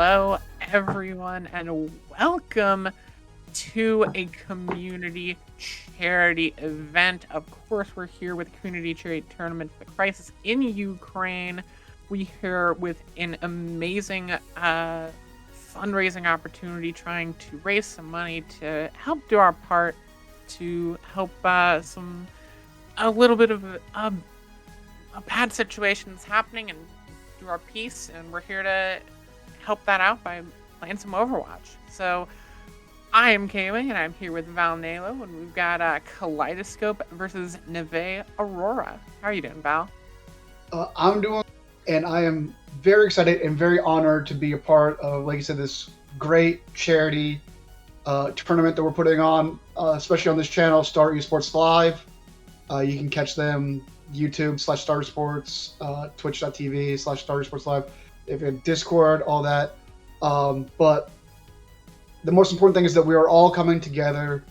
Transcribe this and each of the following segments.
Hello, everyone, and welcome to a community charity event. Of course, we're here with Community Charity Tournament, the crisis in Ukraine. We here with an amazing fundraising opportunity, trying to raise some money to help do our part to help a little bit of a bad situations happening and do our piece, and we're here to help that out by playing some Overwatch. So I am Kaylee, and I'm here with Val Nalo, and we've got Kaleidoscope versus Neve Aurora. How are you doing, Val? I'm doing, and I am very excited and very honored to be a part of, like you said, this great charity tournament that we're putting on, especially on this channel, Star Esports Live. You can catch them YouTube/Star Sports, Twitch.tv/Star Esports Live. If you have Discord, all that. But the most important thing is that we are all coming together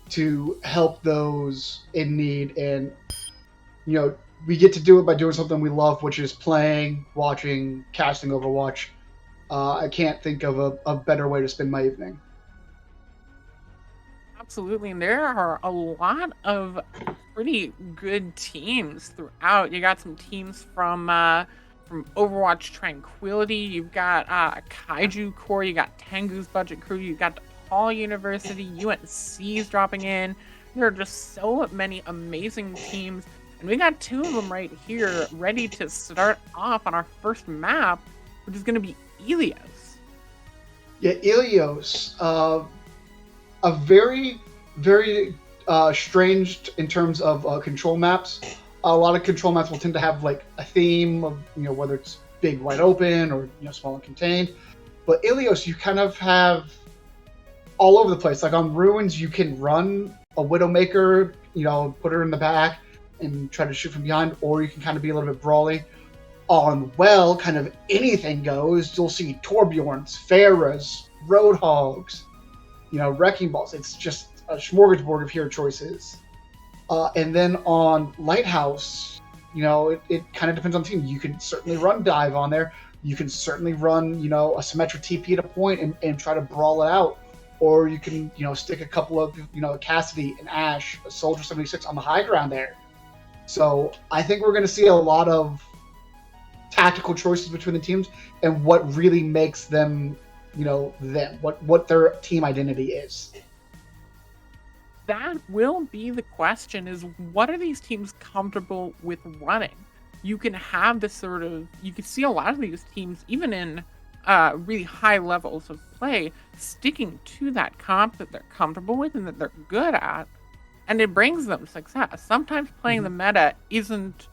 to help those in need, and we get to do it by doing something we love, which is playing, watching, casting Overwatch. I can't think of a better way to spend my evening. Absolutely, and there are a lot of pretty good teams throughout. You got some teams from Overwatch Tranquility. You've got Kaiju Core. You got Tengu's Budget Crew. You got DePaul University. UNC's dropping in. There are just so many amazing teams, and we got two of them right here, ready to start off on our first map, which is going to be Ilios. Yeah, Ilios. A very, very strange in terms of control maps. A lot of control maps will tend to have like a theme of, whether it's big, wide open or, small and contained. But Ilios, you kind of have all over the place. Like on Ruins, you can run a Widowmaker, put her in the back and try to shoot from behind, or you can kind of be a little bit brawly. On Well, kind of anything goes. You'll see Torbjorns, Pharahs, Roadhogs, Wrecking Balls. It's just a smorgasbord of hero choices. And then on Lighthouse, it kind of depends on the team. You can certainly run Dive on there. You can certainly run, a Symmetra TP at a point and try to brawl it out. Or you can, stick a couple of, Cassidy and Ashe, a Soldier 76 on the high ground there. So I think we're going to see a lot of tactical choices between the teams and what really makes them, them, what their team identity is. That will be the question, is what are these teams comfortable with running? You can have this you can see a lot of these teams, even in really high levels of play, sticking to that comp that they're comfortable with and that they're good at, and it brings them success. Sometimes playing the meta isn't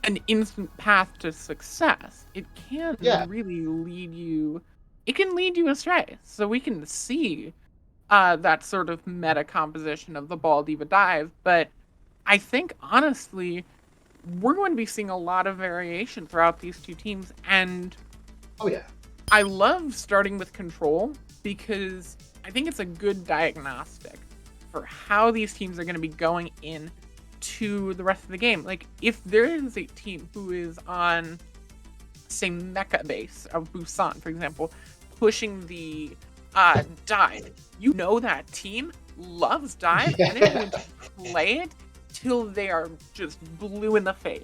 an instant path to success. It can really lead you astray. So we can see that sort of meta composition of the Ball Diva Dive, but I think honestly we're going to be seeing a lot of variation throughout these two teams, and I love starting with Control because I think it's a good diagnostic for how these teams are going to be going in to the rest of the game. Like, if there is a team who is on, say, Mecha base of Busan, for example, pushing the Dive, that team loves Dive, and they're going to play it till they are just blue in the face.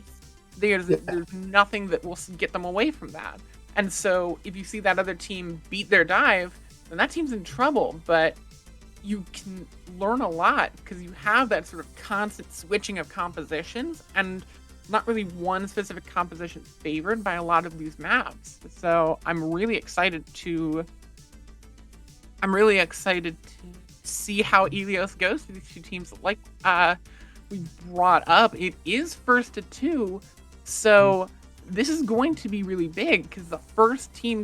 There's nothing that will get them away from that. And so if you see that other team beat their Dive, then that team's in trouble. But you can learn a lot because you have that sort of constant switching of compositions, and not really one specific composition favored by a lot of these maps. So I'm really excited to see how Ilios goes for these two teams. Like we brought up, it is 1-2, so this is going to be really big because the team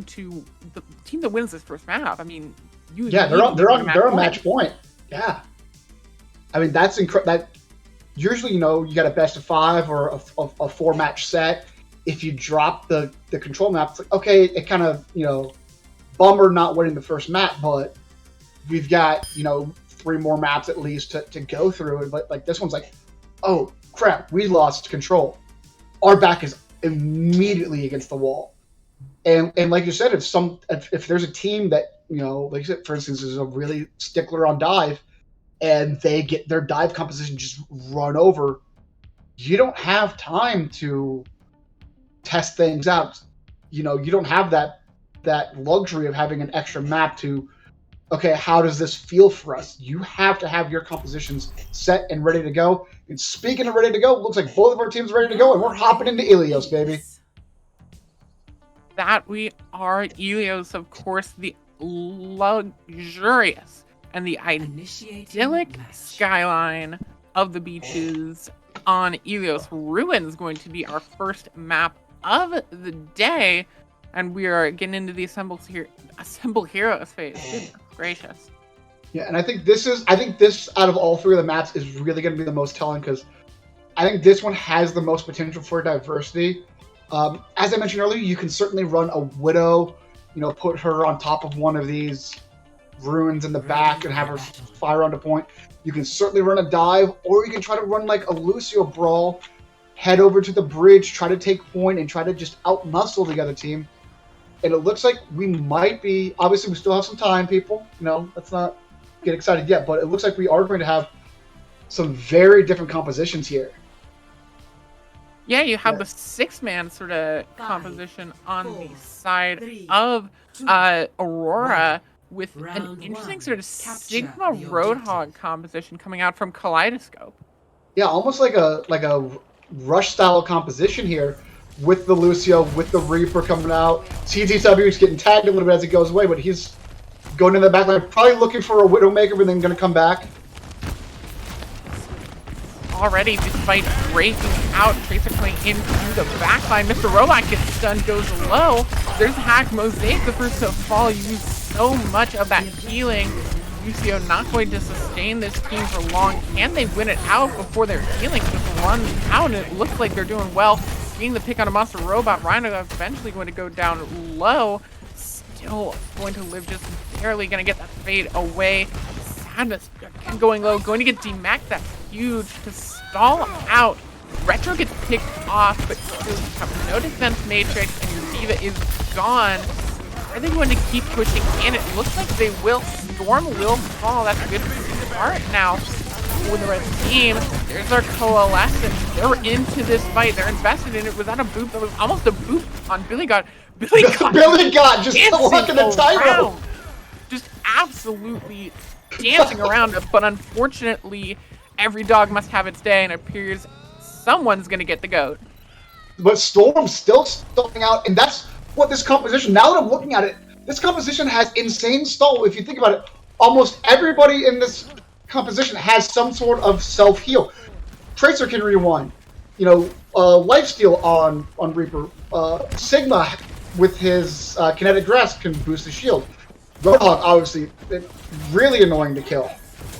that wins this first map, I mean, they're on match point. Yeah, I mean that's incredible. That usually, you got a best of 5 or a 4-match set. If you drop the control map, it's like, okay, it kind of, bummer not winning the first map, but we've got 3 more maps at least to go through. But like this one's like, oh crap, we lost control. Our back is immediately against the wall. And like you said, if there's a team that, like you said, for instance, is a really stickler on dive, and they get their dive composition just run over, you don't have time to test things out. You don't have that luxury of having an extra map to, okay, how does this feel for us? You have to have your compositions set and ready to go. And speaking of ready to go, looks like both of our teams are ready to go, and we're hopping into Ilios, baby. That we are. Ilios, of course, the luxurious and the idyllic skyline of the beaches on Ilios. Ruin's going to be our first map of the day, and we are getting into the Assemble Heroes phase. Goodness gracious. Yeah, and I think this out of all three of the maps is really going to be the most telling, because I think this one has the most potential for diversity. As I mentioned earlier, you can certainly run a Widow, put her on top of one of these ruins in the back and have her fire onto point. You can certainly run a dive, or you can try to run like a Lucio brawl, head over to the bridge, try to take point, and try to just outmuscle the other team. And it looks like we might be, obviously we still have some time, people. Let's not get excited yet, but it looks like we are going to have some very different compositions here. Yeah, you have the 6-man sort of composition on the side of Aurora, with an interesting sort of Sigma Roadhog composition coming out from Kaleidoscope. Yeah, almost like a Rush style composition here, with the Lucio, with the Reaper coming out. CTW is getting tagged a little bit as he goes away, but he's going in the back line, probably looking for a Widowmaker, but then going to come back. Already, despite breaking out, Tracer coming into the backline. Mr. Robot gets stunned, goes low. There's Hack Mosaic, the first to fall. Used so much of that healing. Lucio not going to sustain this team for long. Can they win it out before their healing just runs out? And it looks like they're doing well. Getting the pick on a Monster Robot. Rhino eventually going to go down low. Still going to live, just barely going to get that fade away. Sadness going low, going to get DMAC. That's huge to stall out. Retro gets picked off, but still have no defense matrix, and your Diva is gone. Are they going to keep pushing in? It looks like they will. Storm will fall. That's a good start now for the red team. There's our Coalescence. They're into this fight. They're invested in it. Was that a boop? That was almost a boop on Billy God. Billy God just walking the tightrope. Just absolutely dancing around it, but unfortunately, every dog must have its day, and it appears someone's going to get the goat. But Storm's still stalling out, and that's what this composition, now that I'm looking at it, this composition has insane stall. If you think about it, almost everybody in this composition has some sort of self-heal. Tracer can rewind. Lifesteal on Reaper. Sigma, with his kinetic grasp, can boost the shield. Roadhog, obviously, really annoying to kill.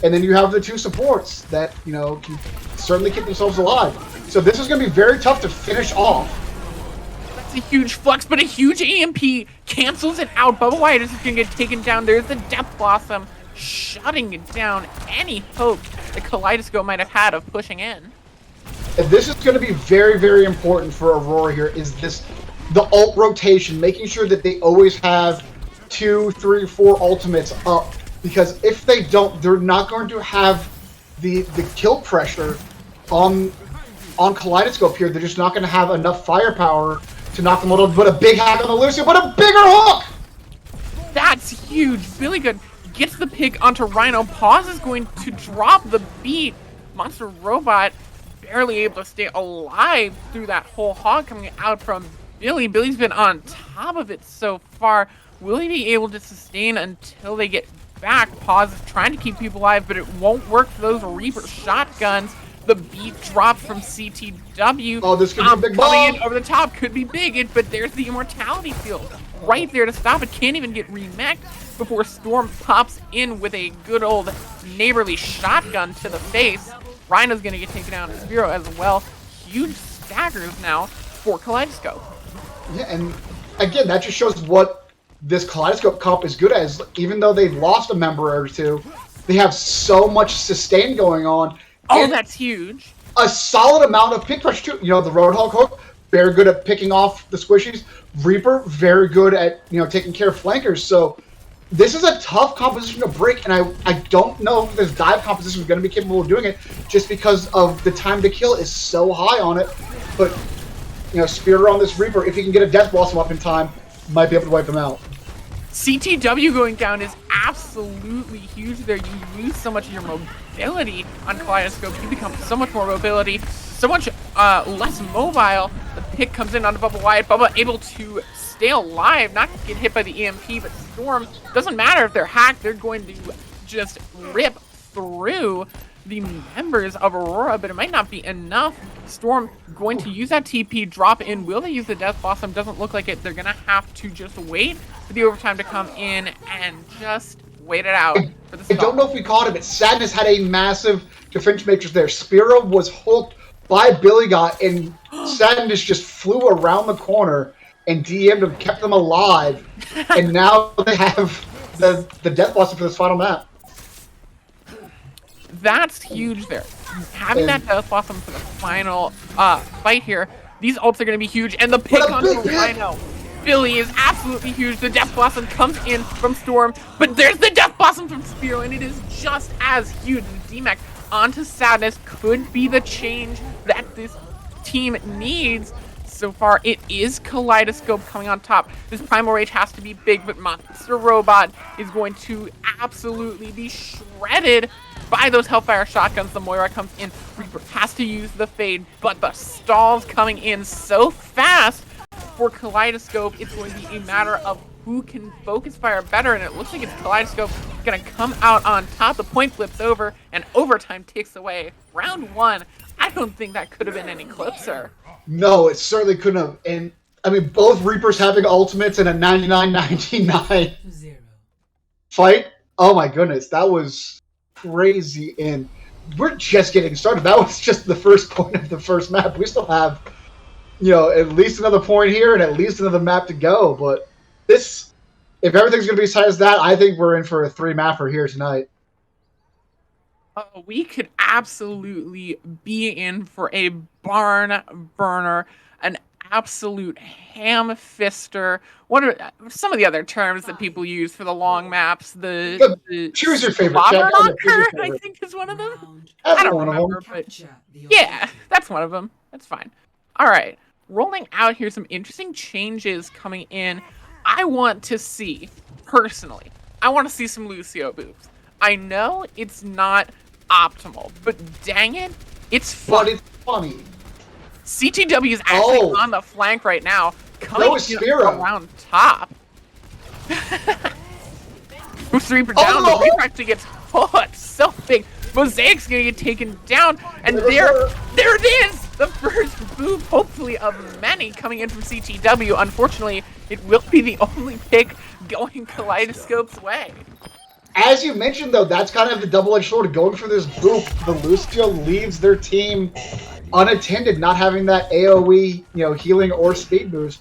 And then you have the two supports that, can certainly keep themselves alive. So this is going to be very tough to finish off. That's a huge flux, but a huge EMP cancels it out. Bubba White is going to get taken down. There's the Death Blossom shutting down any hope the Kaleidoscope might have had of pushing in. And this is going to be very, very important for Aurora here, is the ult rotation, making sure that they always have 2, 3, 4 ultimates up, because if they don't, they're not going to have the kill pressure on Kaleidoscope here. They're just not going to have enough firepower to knock them out. But a big hack on the Lucio, but a bigger hook! That's huge. Billy Good gets the pick onto Rhino. Pause is going to drop the beat. Monster Robot barely able to stay alive through that whole hog coming out from Billy. Billy's been on top of it so far. Will he be able to sustain until they get back? Pause is trying to keep people alive, but it won't work for those Reaper shotguns. The beat drop from CTW. Oh, this could be a big bomb. Coming in over the top could be big, but there's the Immortality field right there to stop it. Can't even get remexed before Storm pops in with a good old neighborly shotgun to the face. Rhino's going to get taken out as Spiro as well. Huge staggers now for Kaleidoscope. Yeah, and again, that just shows what this Kaleidoscope comp is good as. Even though they've lost a member or two, they have so much sustain going on. Oh, that's huge. A solid amount of pick pressure too. The Roadhog hook, very good at picking off the squishies. Reaper, very good at taking care of flankers. So this is a tough composition to break, and I don't know if this dive composition is going to be capable of doing it, just because of the time to kill is so high on it. But Spear on this Reaper, if he can get a Death Blossom up in time, might be able to wipe him out. CTW going down is absolutely huge there. You lose so much of your mobility on Kaleidoscope. You become so much more mobility, so much less mobile. The pick comes in onto Bubba Wyatt. Bubba able to stay alive, not get hit by the EMP, but Storm, doesn't matter if they're hacked, they're going to just rip through the members of Aurora, but it might not be enough. Storm going to use that TP, drop in. Will they use the Death Blossom? Doesn't look like it. They're going to have to just wait for the overtime to come in and just wait it out for the I don't know if we caught it, but Sadness had a massive defense matrix there. Spira was hooked by Billy Got, and Sadness just flew around the corner and DM'd them, kept them alive, and now they have the Death Blossom for this final map. That's huge there. Having that Death Blossom for the final fight here, these ults are going to be huge, and the pick on Rhino. Billy is absolutely huge. The Death Blossom comes in from Storm, but there's the Death Blossom from Spiro, and it is just as huge. DMAC onto Sadness could be the change that this team needs. So far, it is Kaleidoscope coming on top. This Primal Rage has to be big, but Monster Robot is going to absolutely be shredded by those Hellfire shotguns. The Moira comes in. Reaper has to use the Fade, but the stalls coming in so fast for Kaleidoscope. It's going to be a matter of who can focus fire better, and it looks like it's Kaleidoscope going to come out on top. The point flips over, and overtime takes away round one. I don't think that could have been any closer. No, it certainly couldn't have. And I mean, both Reapers having ultimates in a 99-99 fight. Oh my goodness, that was crazy. And we're just getting started. That was just the first point of the first map. We still have, at least another point here and at least another map to go. But this, if everything's going to be besides that, I think we're in for a 3-mapper here tonight. We could absolutely be in for a barn burner, an absolute ham-fister. What are some of the other terms that people use for the long maps? The choose your favorite. I think is one of them. I don't remember, but yeah, that's one of them. That's fine. All right, rolling out here, some interesting changes coming in. I want to see, personally, some Lucio boobs. I know it's not optimal, but dang it, it's fun. But it's funny. CTW is actually on the flank right now, coming around top. Boost Reaper down, the Reaper actually gets hit so big. Mosaic's gonna get taken down, and there it is! The first boob, hopefully of many, coming in from CTW. Unfortunately, it will be the only pick going Kaleidoscope's way. As you mentioned, though, that's kind of the double-edged sword. Going for this boop, the Lucio leaves their team unattended, not having that AoE, healing or speed boost,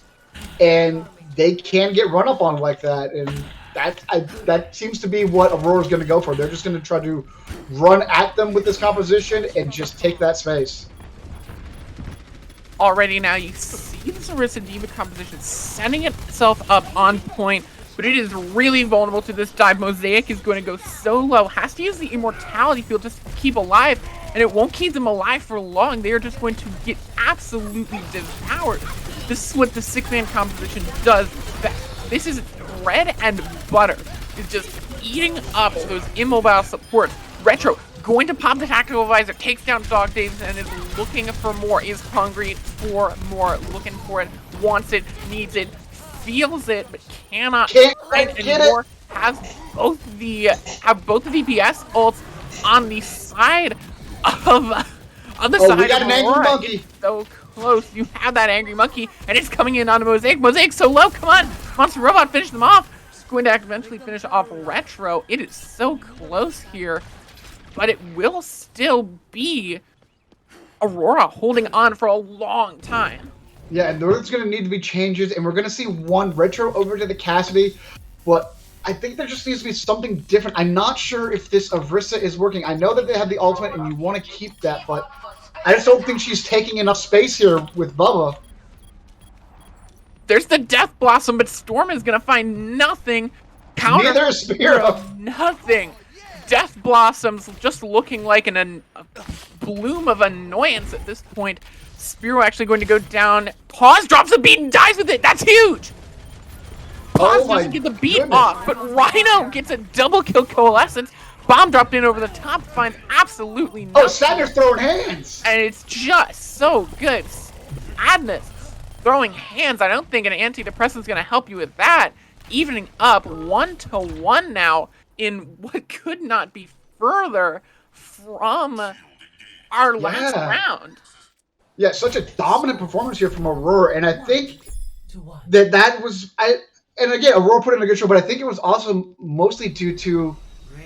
and they can get run up on like that. And that seems to be what Aurora's going to go for. They're just going to try to run at them with this composition and just take that space. Already now, you see this Orisa D.Va composition setting itself up on point, but it is really vulnerable to this dive. Mosaic is going to go so low, has to use the Immortality Field just to keep alive, and it won't keep them alive for long. They are just going to get absolutely devoured. This is what the 6-man composition does best. This is bread and butter. It's just eating up those immobile supports. Retro going to pop the Tactical Visor, takes down Dog Days, and is looking for more, is hungry for more, looking for it, wants it, needs it, feels it, but cannot find anymore. Has both the DPS ults on the side of we got an angry monkey. It's so close. You have that angry monkey, and it's coming in on the Mosaic. Mosaic so low. Come on, Monster Robot, finish them off. Just going to eventually finish off Retro. It is so close here, but it will still be Aurora holding on for a long time. Yeah, and there's going to need to be changes, and we're going to see one Retro over to the Cassidy, but I think there just needs to be something different. I'm not sure if this Orisa is working. I know that they have the ultimate, and you want to keep that, but I just don't think she's taking enough space here with Bubba. There's the Death Blossom, but Storm is gonna find nothing. Counter Neither is Spearow. nothing. Death Blossom's just looking like a bloom of annoyance at this point. Spearow actually going to go down. Pause drops the beat and dies with it. That's huge. Pause doesn't get the beat off, but Rhino gets a double kill. Coalescence. Bomb dropped in over the top, finds absolutely nothing. Oh, Sadness throwing hands! And it's just so good. Sadness throwing hands. I don't think an antidepressant is going to help you with that. Evening up 1-1 now in what could not be further from our last round. Yeah, such a dominant performance here from Aurora, and I think that was and again, Aurora put in a good show, but I think it was also mostly due to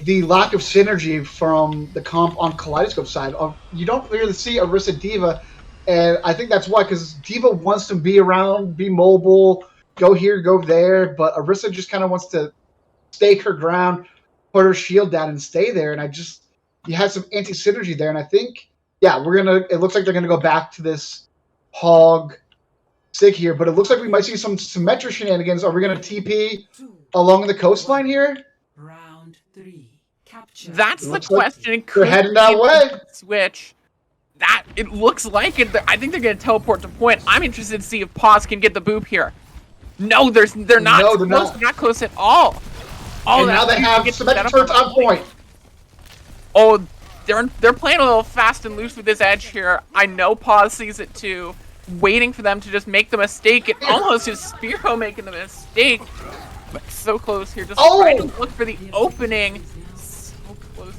the lack of synergy from the comp on Kaleidoscope side. You don't really see Orisa D.Va, and I think that's why, because D.Va wants to be around, be mobile, go here, go there, but Orisa just kind of wants to stake her ground, put her shield down, and stay there. And you had some anti-synergy there, and I think, yeah, it looks like they're gonna go back to this Hog Sig here, but it looks like we might see some Symmetra shenanigans. Are we gonna TP along the coastline here? Round 3. Capture. That's the question. They're heading that way. Switch. That it looks like it. I think they're gonna teleport to point. I'm interested to see if Pause can get the boop here. No, they're not. No, they're close. not. Not close at all. And now they have Symmetra turrets on point. Oh, they're playing a little fast and loose with this edge here. I know Pause sees it too. Waiting for them to just make the mistake. It almost is Spearow making the mistake. But so close here. Just trying to look for the opening. So close.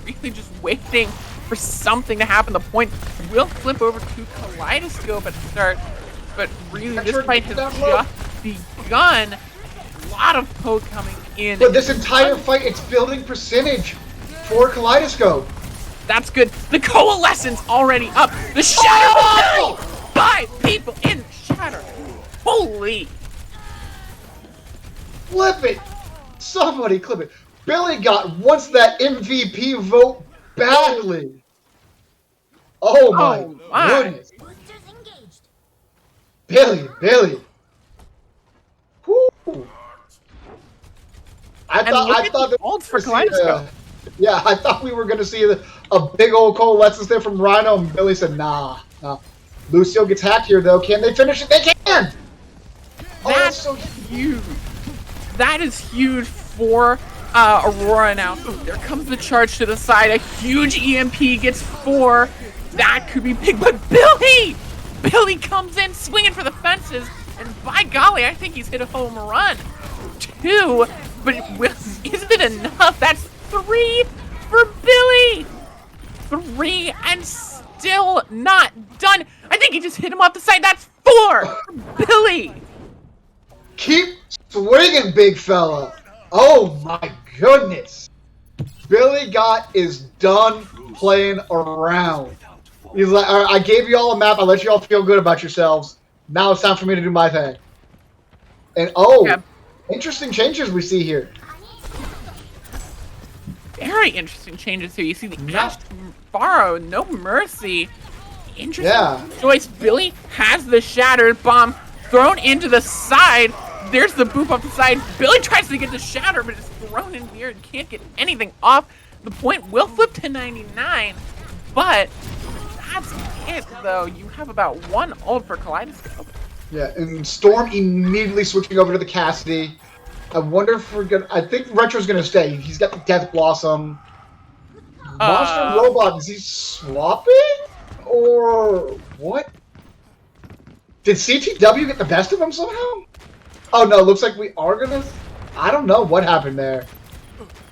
Really just waiting for something to happen. The point will flip over to Kaleidoscope at the start. But really, this fight has just begun. A lot of poke coming in. But this entire fight, it's building percentage for Kaleidoscope. That's good. The Coalescence already up. The Shatter! 5 people in the Shatter. Holy. Flip it. Somebody clip it. Billy wants that MVP vote badly. Oh my goodness. Billy. Whoo. I thought that olds for Kaleidoscope. Yeah, I thought we were going to see a big old Coalescence there from Rhino, and Billy said, nah. Lucio gets hacked here, though. Can they finish it? They can! That's so huge. That is huge for Aurora now. There comes the charge to the side. A huge EMP gets 4. That could be big, but Billy comes in swinging for the fences, and by golly, I think he's hit a home run. 2, but isn't it enough? That's 3 for Billy. 3 and still not done. I think he just hit him off the side. That's 4 for Billy. Keep swinging, big fella. Oh my goodness. Billy is done playing around. He's like, all right, I gave you all a map. I let you all feel good about yourselves. Now it's time for me to do my thing. And interesting changes we see here. Very interesting changes here. You see the Ash Borrow, no mercy. Interesting choice. Billy has the Shattered Bomb thrown into the side. There's the boop off the side. Billy tries to get the Shatter, but it's thrown in the air and can't get anything off. The point will flip to 99, but that's it, though. You have about 1 ult for Kaleidoscope. Yeah, and Storm immediately switching over to the Cassidy. I wonder if we're gonna. I think Retro's gonna stay. He's got the Death Blossom. Monster Robot, is he swapping? Or what? Did CTW get the best of him somehow? Oh no, looks like we are gonna. I don't know what happened there.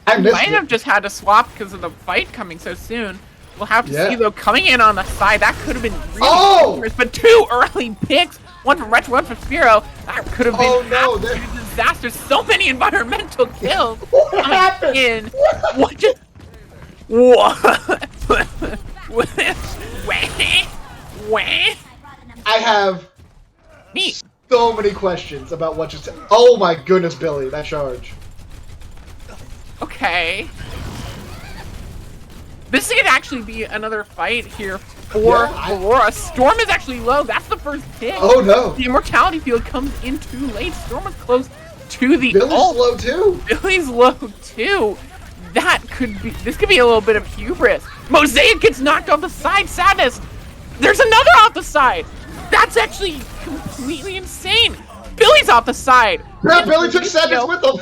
I missed might have just had to swap because of the fight coming so soon. We'll have to see, though. Coming in on the side, that could have been really dangerous. But 2 early picks, 1 from Retro, 1 from Spearow. That could have been a disaster. So many environmental kills. What happened? What just... What? I have so many questions about what just... Oh my goodness, Billy, that charge. Okay. This could actually be another fight here for Yeah, Aurora. Storm is actually low. That's the first hit. Oh no. The Immortality Field comes in too late. Storm was close to the Billy's ult. slow too. Billy's low too. This could be a little bit of hubris. Mosaic gets knocked off the side. Sadness. There's another off the side. That's actually completely insane. Billy's off the side. Yeah, Billy took Sadness with him.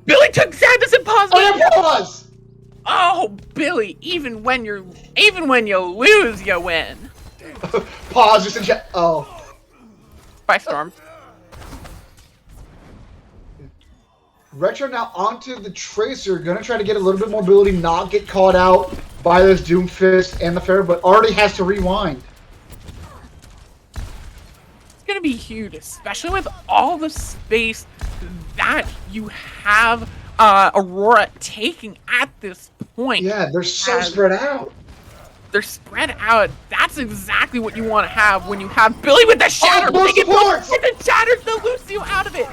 Billy took Sadness and paused. Oh, yeah, pause. Oh, Billy, even when you lose, you win. Pause just in chat. Oh. By Storm. Retro now onto the Tracer. Gonna try to get a little bit more ability, not get caught out by this Doomfist and the Fair, but already has to rewind. It's gonna be huge, especially with all the space that you have Aurora taking at this point. Yeah, they're so spread out. They're spread out. That's exactly what you want to have when you have Billy with the shatter. more Take it supports! forward, get the shatters to loose you out of it.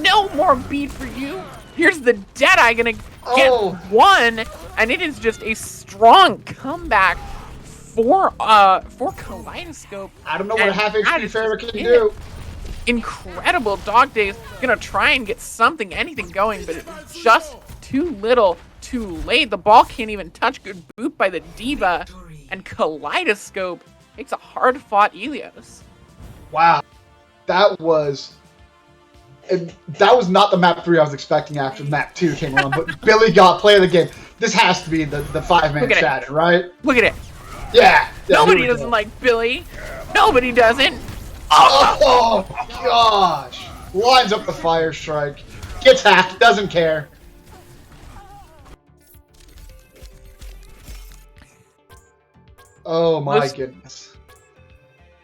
No more beat for you. Here's the Deadeye gonna get one, and it is just a strong comeback for Kaleidoscope. I don't know what a half that HP is Fair just can it. do. Incredible. Dog Days gonna try and get anything going, but it's just too little, too late. The ball can't even touch. Good boot by the Diva, and Kaleidoscope takes a hard-fought Ilios. Wow, that was not the map 3 I was expecting after map 2 came on. But Billy got play of the game. This has to be the 5-man shatter, right? Look at it. Yeah. Nobody doesn't like Billy. Nobody doesn't. Oh gosh! Lines up the Fire Strike. Gets hacked. Doesn't care. Oh my goodness.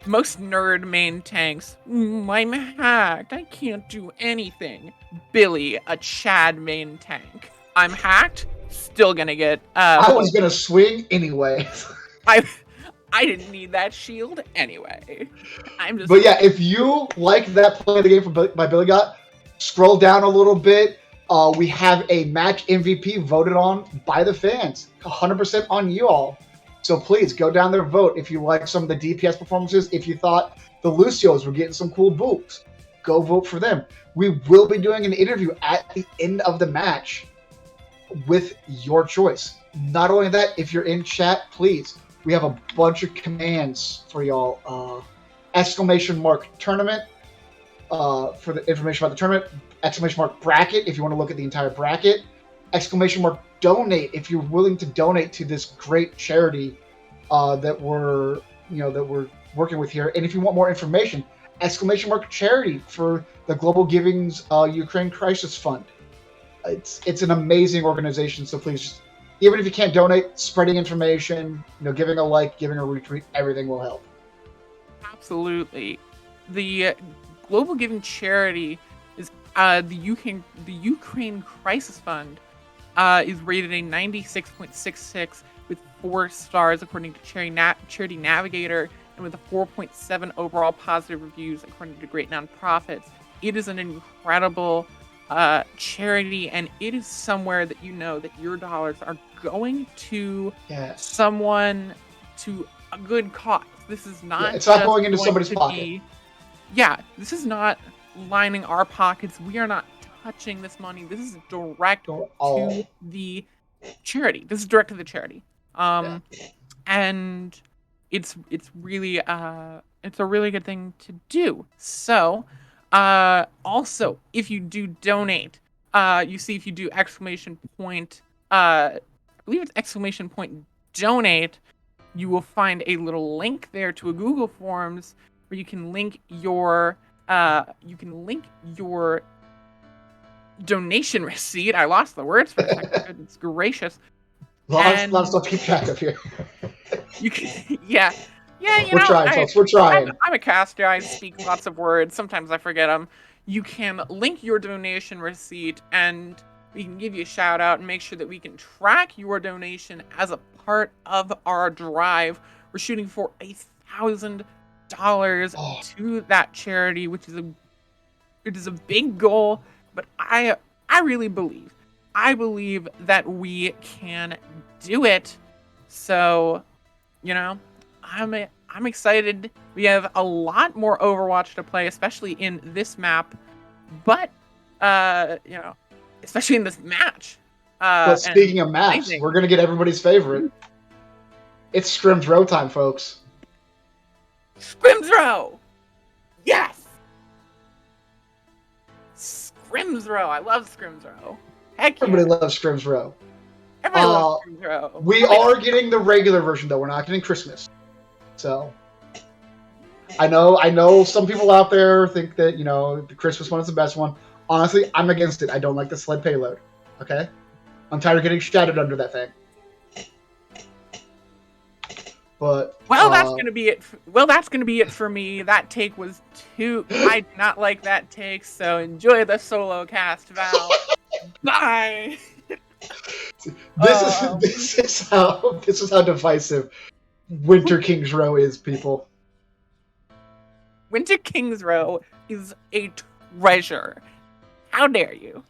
Most nerd main tanks. I'm hacked. I can't do anything. Billy, a Chad main tank. I'm hacked. Still gonna get. I was gonna swing anyway. I didn't need that shield anyway. But yeah, if you like that play of the game by Billy Got, scroll down a little bit. We have a match MVP voted on by the fans. 100% on you all. So please go down there, vote. If you like some of the DPS performances, if you thought the Lucios were getting some cool boots, go vote for them. We will be doing an interview at the end of the match with your choice. Not only that, if you're in chat, please. We have a bunch of commands for y'all. !! tournament for the information about the tournament. ! bracket if you want to look at the entire bracket. ! donate if you're willing to donate to this great charity that we're working with here. And if you want more information, ! charity for the Global Giving's Ukraine Crisis Fund. It's an amazing organization. So please, even if you can't donate, spreading information, giving a like, giving a retweet, everything will help. Absolutely. The Global Giving charity is the Ukraine Crisis Fund is rated a 96.66 with 4 stars according to Charity Navigator, and with a 4.7 overall positive reviews according to Great Nonprofits. It is an incredible charity, and it is somewhere that that your dollars are going to someone, to a good cause. This is not it's not going into somebody's pocket. This is not lining our pockets. We are not touching this money. This is direct to the charity. And it's really it's a really good thing to do. So also, if you do donate, you see if you do ! I believe it's ! donate, you will find a little link there to a Google Forms where you can link your donation receipt. I lost the words for a second. Goodness gracious. A lot of stuff to keep track of here. You can, we're trying, folks. We're trying. I'm a caster. I speak lots of words. Sometimes I forget them. You can link your donation receipt, and we can give you a shout out and make sure that we can track your donation as a part of our drive. We're shooting for $1,000 to that charity, which is a big goal. But I really believe that we can do it. So, I'm excited. We have a lot more Overwatch to play, especially in this map. But especially in this match. But speaking of maps, we're gonna get everybody's favorite. It's Scrims Row time, folks. Scrims Row! Yes! Scrims Row. I love Scrims Row. Heck yeah. Everybody loves Scrims Row. Everybody loves Scrims Row. We are getting the regular version, though. We're not getting Christmas. So, I know some people out there think that, the Christmas one is the best one. Honestly, I'm against it. I don't like the sled payload. Okay? I'm tired of getting shattered under that thing. But that's gonna be it. That's gonna be it for me. That take was too. I did not like that take. So enjoy the solo cast, Val. Bye. This is how divisive Winter King's Row is, people. Winter King's Row is a treasure. How dare you?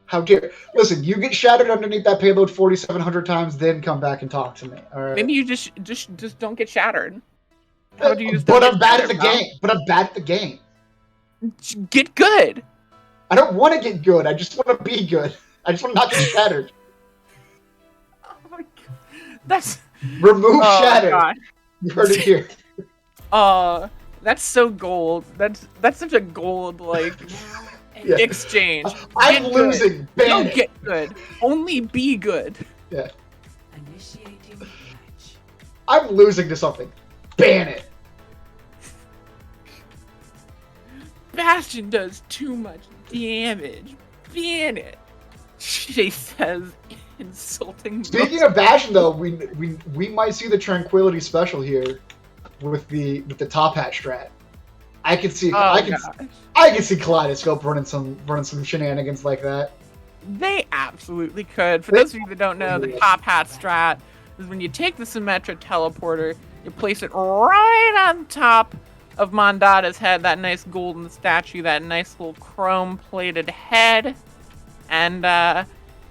How dare... Listen, you get shattered underneath that payload 4,700 times, then come back and talk to me. All right? Maybe you just don't get shattered. How do you just but I'm bad at the game. But I'm bad at the game. Get good. I don't want to get good. I just want to be good. I just want to not get shattered. Oh my god. That's... Remove shatter. God. You heard it here. That's so gold. That's such a gold, exchange. I'm losing. Don't get good. Only be good. Yeah. I'm losing to something. Ban it. Bastion does too much damage. Ban it. She says, insulting. Speaking of Bastion, though, we might see the Tranquility special here with the top hat strat. I can see Kaleidoscope running some shenanigans like that. They absolutely could. For those of you that don't know, the top hat strat is when you take the Symmetra teleporter, you place it right on top of Mondada's head, that nice golden statue, that nice little chrome-plated head, and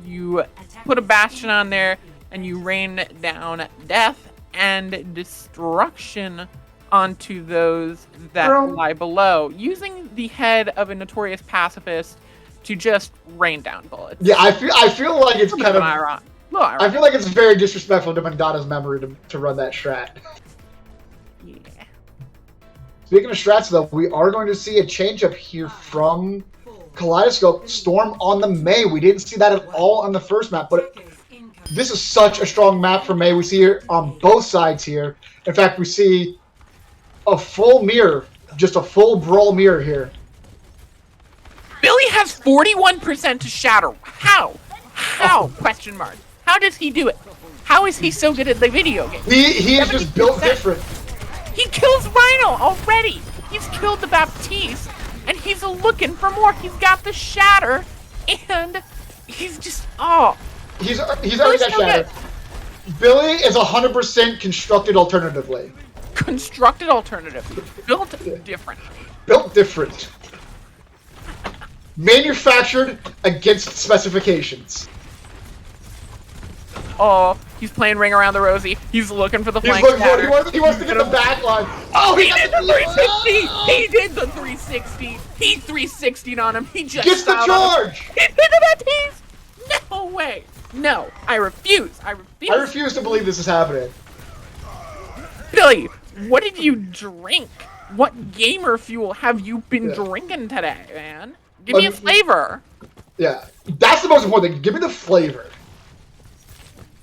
you put a Bastion on there, and you rain down death and destruction onto those that lie below, using the head of a notorious pacifist to just rain down bullets. Yeah, I feel like it's kind of ironic. I feel like it's very disrespectful to Mondada's memory to run that strat. Yeah. Speaking of strats, though, we are going to see a change up here from Kaleidoscope. Storm on the Mei. We didn't see that at all on the first map, but this is such a strong map for Mei. We see it on both sides here. In fact, we see a full mirror, just a full brawl mirror here. Billy has 41% to shatter. How? Question mark. How does he do it? How is he so good at the video game? He is just built different. He kills Rhino already. He's killed the Baptiste, and he's looking for more. He's got the shatter, and he's just He's already got shatter. Billy is 100% constructed alternatively. Constructed alternatively. Built different. Built different. Manufactured against specifications. Oh, he's playing Ring Around the Rosie. He's looking for the flank shatter. He wants to get the back line. Oh, he did the 360! He did the 360! He 360'd on him. He just gets the charge! He did the Baptiste! No way! No, I refuse. I refuse to believe this is happening. Billy, what did you drink? What gamer fuel have you been drinking today, man? Give me a flavor. Yeah, that's the most important thing. Give me the flavor.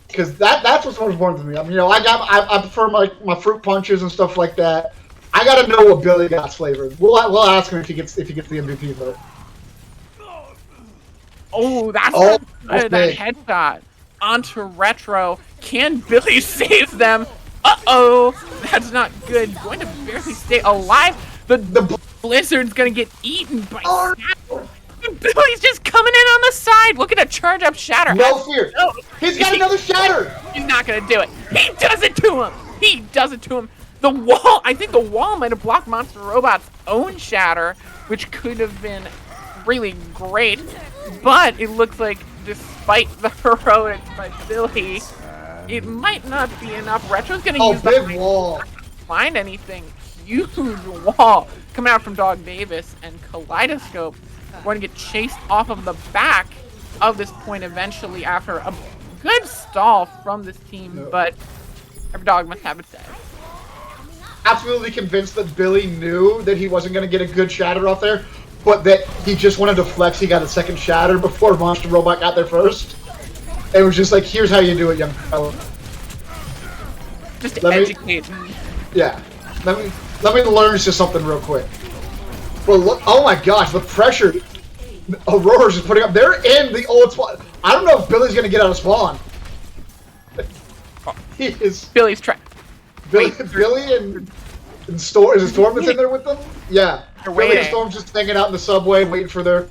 Because that's what's most important to me. I mean, I prefer my fruit punches and stuff like that. I gotta know what Billy Got's flavor. We'll ask him if he gets the MVP vote. Oh, that's good. That headshot onto Retro. Can Billy save them? Uh-oh, that's not good. Going to barely stay alive. The Blizzard's gonna get eaten by Shatter. Billy's just coming in on the side, looking to charge up Shatter. No fear. He's got another Shatter. He's not gonna do it. He does it to him. He does it to him. The wall, I think the wall might have blocked Monster Robot's own Shatter, which could have been really great. But it looks like, despite the heroics by Billy, It might not be enough. Retro's gonna Oh, use big the wall. find anything. Huge wall coming out from Dog Davis, and Kaleidoscope going to get chased off of the back of this point eventually after a good stall from this team, but every dog must have its day. Absolutely convinced that Billy knew that he wasn't going to get a good shatter off there, but that he just wanted to flex. He got a second shatter before Monster Robot got there first. It was just like, here's how you do it, young fella. Just Let me- educate. Yeah. Let me learn just something real quick. Well, look, oh my gosh, the pressure Aurora's just putting up. They're in the old spawn. I don't know if Billy's going to get out of spawn. He is... Billy's trapped. Billy and Storm, is it Storm that's in there with them? Yeah. They're Billy and waiting. Storm's just hanging out in the subway, waiting for their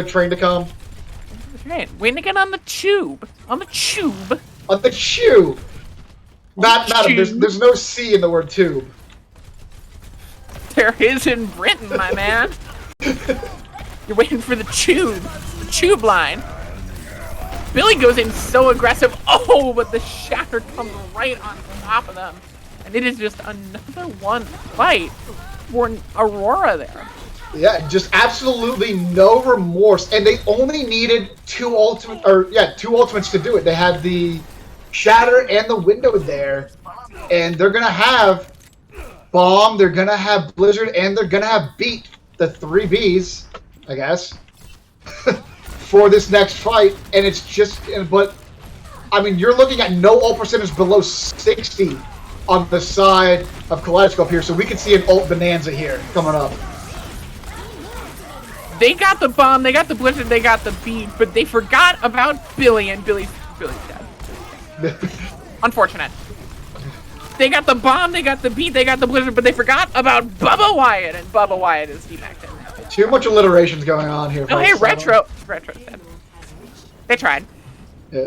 train to come. Right. Waiting to get on the tube. On the tube. On the tube. Not tube. there's no C in the word tube. There is in Britain, my man. You're waiting for the tube line. Billy goes in so aggressive. Oh, but the shatter comes right on top of them. And it is just another one fight for Aurora there. Yeah, just absolutely no remorse. And they only needed two ultimates to do it. They had the shatter and the window there. And they're gonna have Bomb, they're gonna have Blizzard, and they're gonna have Beat, the 3 Bs, I guess, for this next fight. And it's just, but I mean, you're looking at no ult percentage below 60 on the side of Kaleidoscope here, so we can see an ult bonanza here coming up. They got the bomb, they got the blizzard, they got the beat, but they forgot about Billy, and Billy's dead. Unfortunate. They got the bomb, they got the beat, they got the blizzard, but they forgot about Bubba Wyatt, and Bubba Wyatt is demacked in. Too much alliterations going on here. Oh, hey, folks. Retro's dead. They tried. Yeah,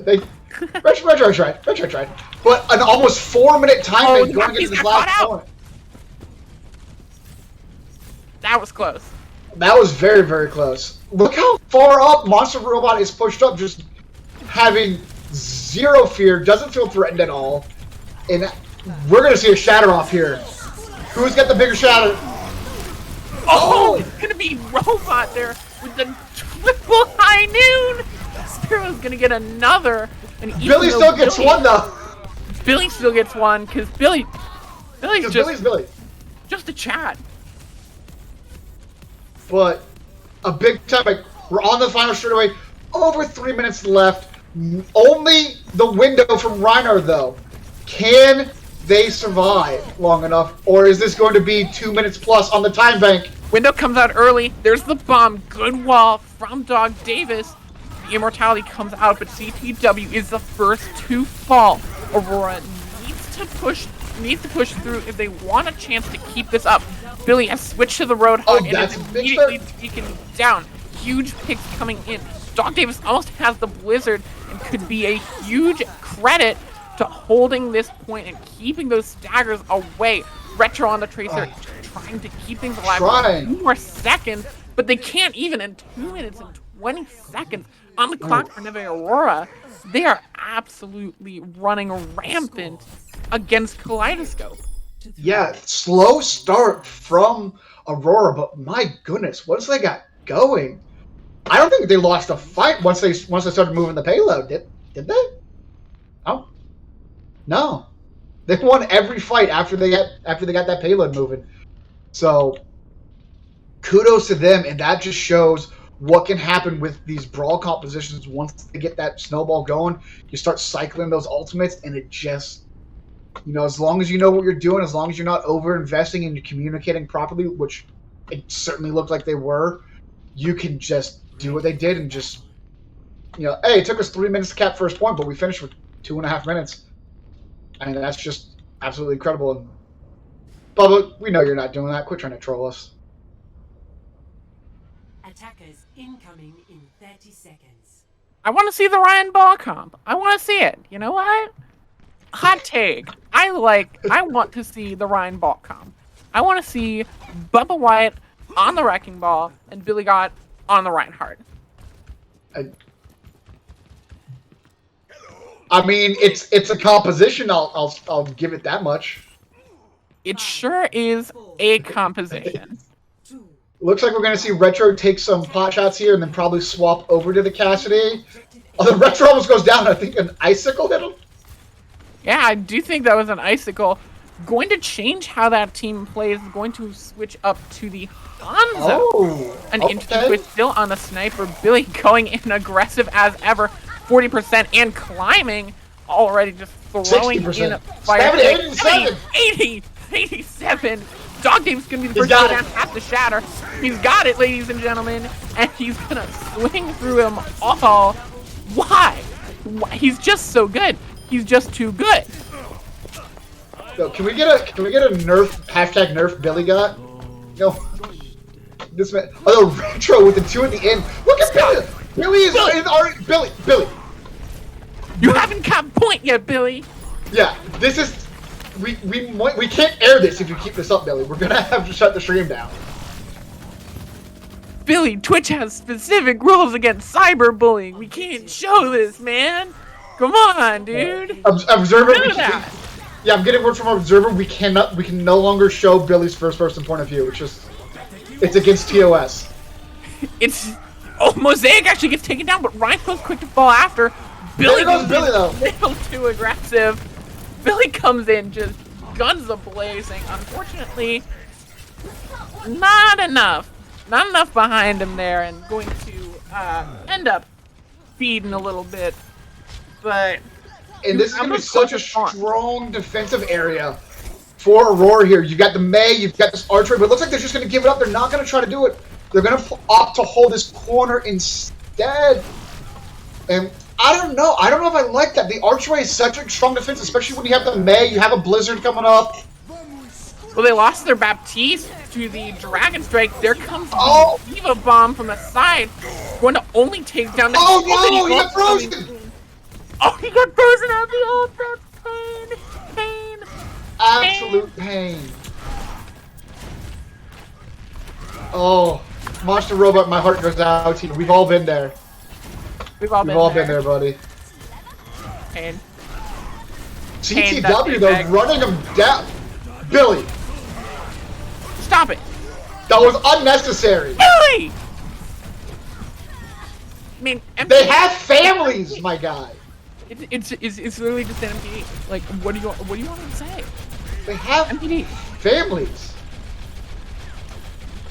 Retro tried. But an almost 4-minute time Oh, bank going he's into this got last caught out. point. That was close. That was very, very close. Look how far up Monster Robot is pushed up, just having zero fear, doesn't feel threatened at all. And we're going to see a shatter off here. Who's got the bigger shatter? Oh, it's gonna be Robot there with the triple high noon. Spiro's gonna get another. And even Billy though still gets one, though. Billy still gets one because Billy's Because just Billy. just a chat. But a big time, like, we're on the final straightaway. Over 3 minutes left. Only the window from Reinhardt, though. Can they survive long enough, or is this going to be 2 minutes plus on the time bank? Window comes out early. There's the bomb. Good wall from Dog Davis. The immortality comes out, but CTW is the first to fall. Aurora needs to push through if they want a chance to keep this up. Billy has switched to the Roadhog Oh, and that's is a big immediately start. taken down. Huge picks coming in. Dog Davis almost has the Blizzard and could be a huge credit to holding this point and keeping those staggers away. Retro on the Tracer trying to keep things alive for 2 more seconds, but they can't even in 2 minutes and 20 seconds on the clock for Neve Aurora. They are absolutely running rampant against Kaleidoscope. Yeah, slow start from Aurora, but my goodness, once they got going, I don't think they lost a fight once they started moving the payload. Did they? Oh, no, they won every fight after they got that payload moving. So kudos to them, and that just shows what can happen with these brawl compositions once they get that snowball going. You start cycling those ultimates, and it just, as long as you know what you're doing, as long as you're not over-investing and you're communicating properly, which it certainly looked like they were, you can just do what they did and just, hey, it took us 3 minutes to cap first point, but we finished with 2.5 minutes. I mean, that's just absolutely incredible. And Bubba, we know you're not doing that. Quit trying to troll us. Attackers incoming in 30 seconds. I want to see the Ryan Ball comp. I want to see it. You know what? Hot take. I want to see the Ryan Ball comp. I want to see Bubba Wyatt on the Wrecking Ball and Billy Gott on the Reinhardt. I mean, it's a composition. I'll give it that much. It sure is a composition. Looks like we're gonna see Retro take some pot shots here, and then probably swap over to the Cassidy. Oh, the Retro almost goes down. I think an icicle hit him. Yeah, I do think that was an icicle. Going to change how that team plays. Going to switch up to the Hanzo. Oh, An interesting twist still on the sniper. Billy going in aggressive as ever. 40% and climbing. Already just throwing 60%. in fire. 87. 87. Dog Dave's gonna be the first to go down half the shatter. He's got it, ladies and gentlemen. And he's gonna swing through them all. Why? He's just so good. He's just too good. So can we get a nerf #nerf Billy got? No. This man. Oh, the Retro with the 2 at the end. Look at Billy. Billy is in our Billy. You haven't got point yet, Billy. Yeah, this is we can't air this if you keep this up, Billy. We're gonna have to shut the stream down. Billy, Twitch has specific rules against cyberbullying. We can't show this, man. Come on, dude. Observer. Yeah, I'm getting word from Observer. We can no longer show Billy's first-person point of view. It's against TOS. Mosaic actually gets taken down, but Reinfeld's quick to fall after. Billy goes Billy, though. A little too aggressive. Billy comes in, just guns a-blazing. Unfortunately, not enough. Not enough behind him there, and going to end up feeding a little bit. But and this is going to be such a strong defensive area for Aurora here. You've got the May, you've got this archery, but it looks like they're just going to give it up. They're not going to try to do it. They're going to opt to hold this corner instead. And I don't know. I don't know if I like that. The archway is such a strong defense, especially when you have the May, you have a Blizzard coming up. Well, they lost their Baptiste to the Dragon Strike. There comes the Diva Bomb from the side. Going to only take down the... Oh, no! He got frozen! Oh, he got frozen out the ult. That's pain. Absolute pain. Oh, Monster Robot, my heart goes out to you. We've all been there. We've all been there, buddy. Pain. CTW, though, running him down. Billy. Stop it. That was unnecessary. Billy! I mean, they have families, my guy. It's literally just an MPD. Like, what do you want to say? They have MPD. Families.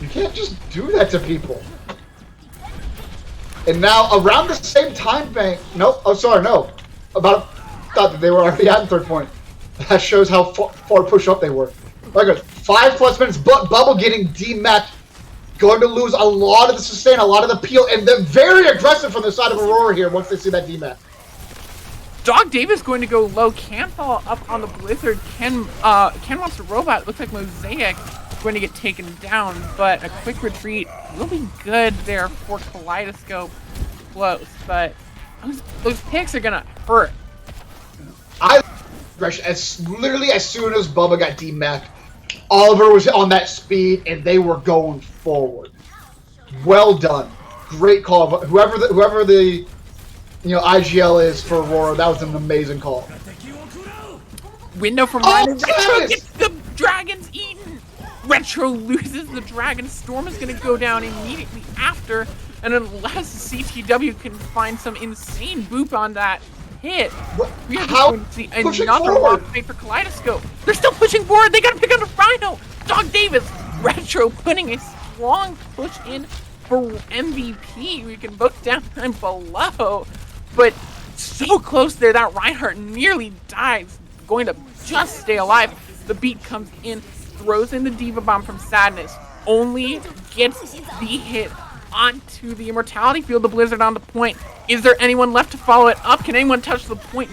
You can't just do that to people. And now, around the same time bank... Nope. Oh, sorry, no. Thought that they were already at third point. That shows how far pushed up they were. Like, 5+ minutes, but Bubble getting DMAC. Going to lose a lot of the sustain, a lot of the peel, and they're very aggressive from the side of Aurora here once they see that DMAC. Dog Davis going to go low, can fall up on the Blizzard. Ken Monster Robot, looks like Mosaic going to get taken down, but a quick retreat will be good there for Kaleidoscope. Close, but those picks are gonna hurt. Literally as soon as Bubba got DMAC, Oliver was on that speed and they were going forward. Well done, great call. Whoever the IGL is for Aurora, that was an amazing call. Window from Retro gets the dragons eaten. Retro loses the dragon. Storm is going to go down immediately after, and unless CTW can find some insane boop on that hit, we are going to see another lock fight for Kaleidoscope. They're still pushing forward. They got to pick up the Rhino. Dog Davis, Retro putting a strong push in for MVP. We can both down and below, but so close there. That Reinhardt nearly dies. Going to just stay alive. The beat comes in, throws in the Diva Bomb from Sadness, only gets the hit onto the Immortality Field. The Blizzard on the point. Is there anyone left to follow it up? Can anyone touch the point?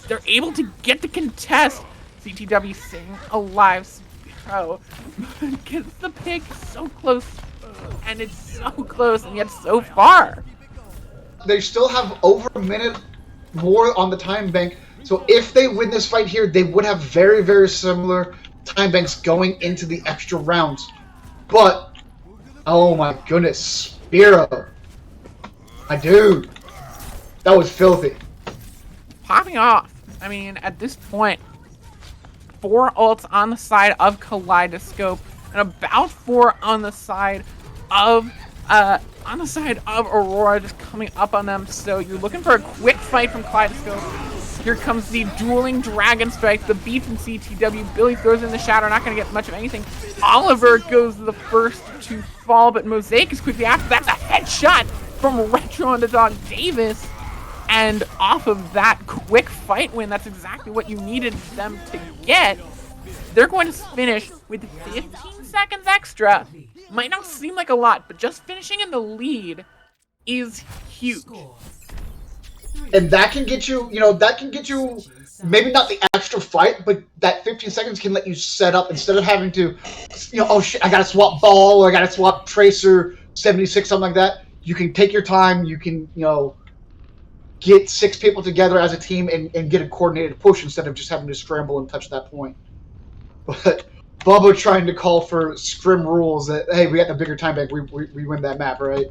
They're able to get the contest. CTW staying alive. Spiro gets the pick. So close, and it's so close, and yet so far. They still have over a minute more on the time bank. So if they win this fight here, they would have very, very similar time banks going into the extra rounds. But, oh my goodness, Spiro. My dude. That was filthy. popping off. I mean, at this point, 4 ults on the side of Kaleidoscope, and about 4 on the side of Aurora, just coming up on them. So you're looking for a quick fight from Kaleidoscope. Here comes the dueling Dragon Strike, the beat from CTW. Billy throws in the Shadow, not going to get much of anything. Oliver goes the first to fall, but Mosaic is quickly after. That's a headshot from Retro Underdog Davis. And off of that quick fight win, that's exactly what you needed them to get. They're going to finish with 15 seconds extra. Might not seem like a lot, but just finishing in the lead is huge. And that can get you, maybe not the extra fight, but that 15 seconds can let you set up instead of having to, oh shit, I gotta swap ball, or I gotta swap Tracer 76, something like that. You can take your time, you can, get 6 people together as a team and get a coordinated push instead of just having to scramble and touch that point. But Bubba trying to call for scrim rules that, hey, we got the bigger time back, we win that map, right?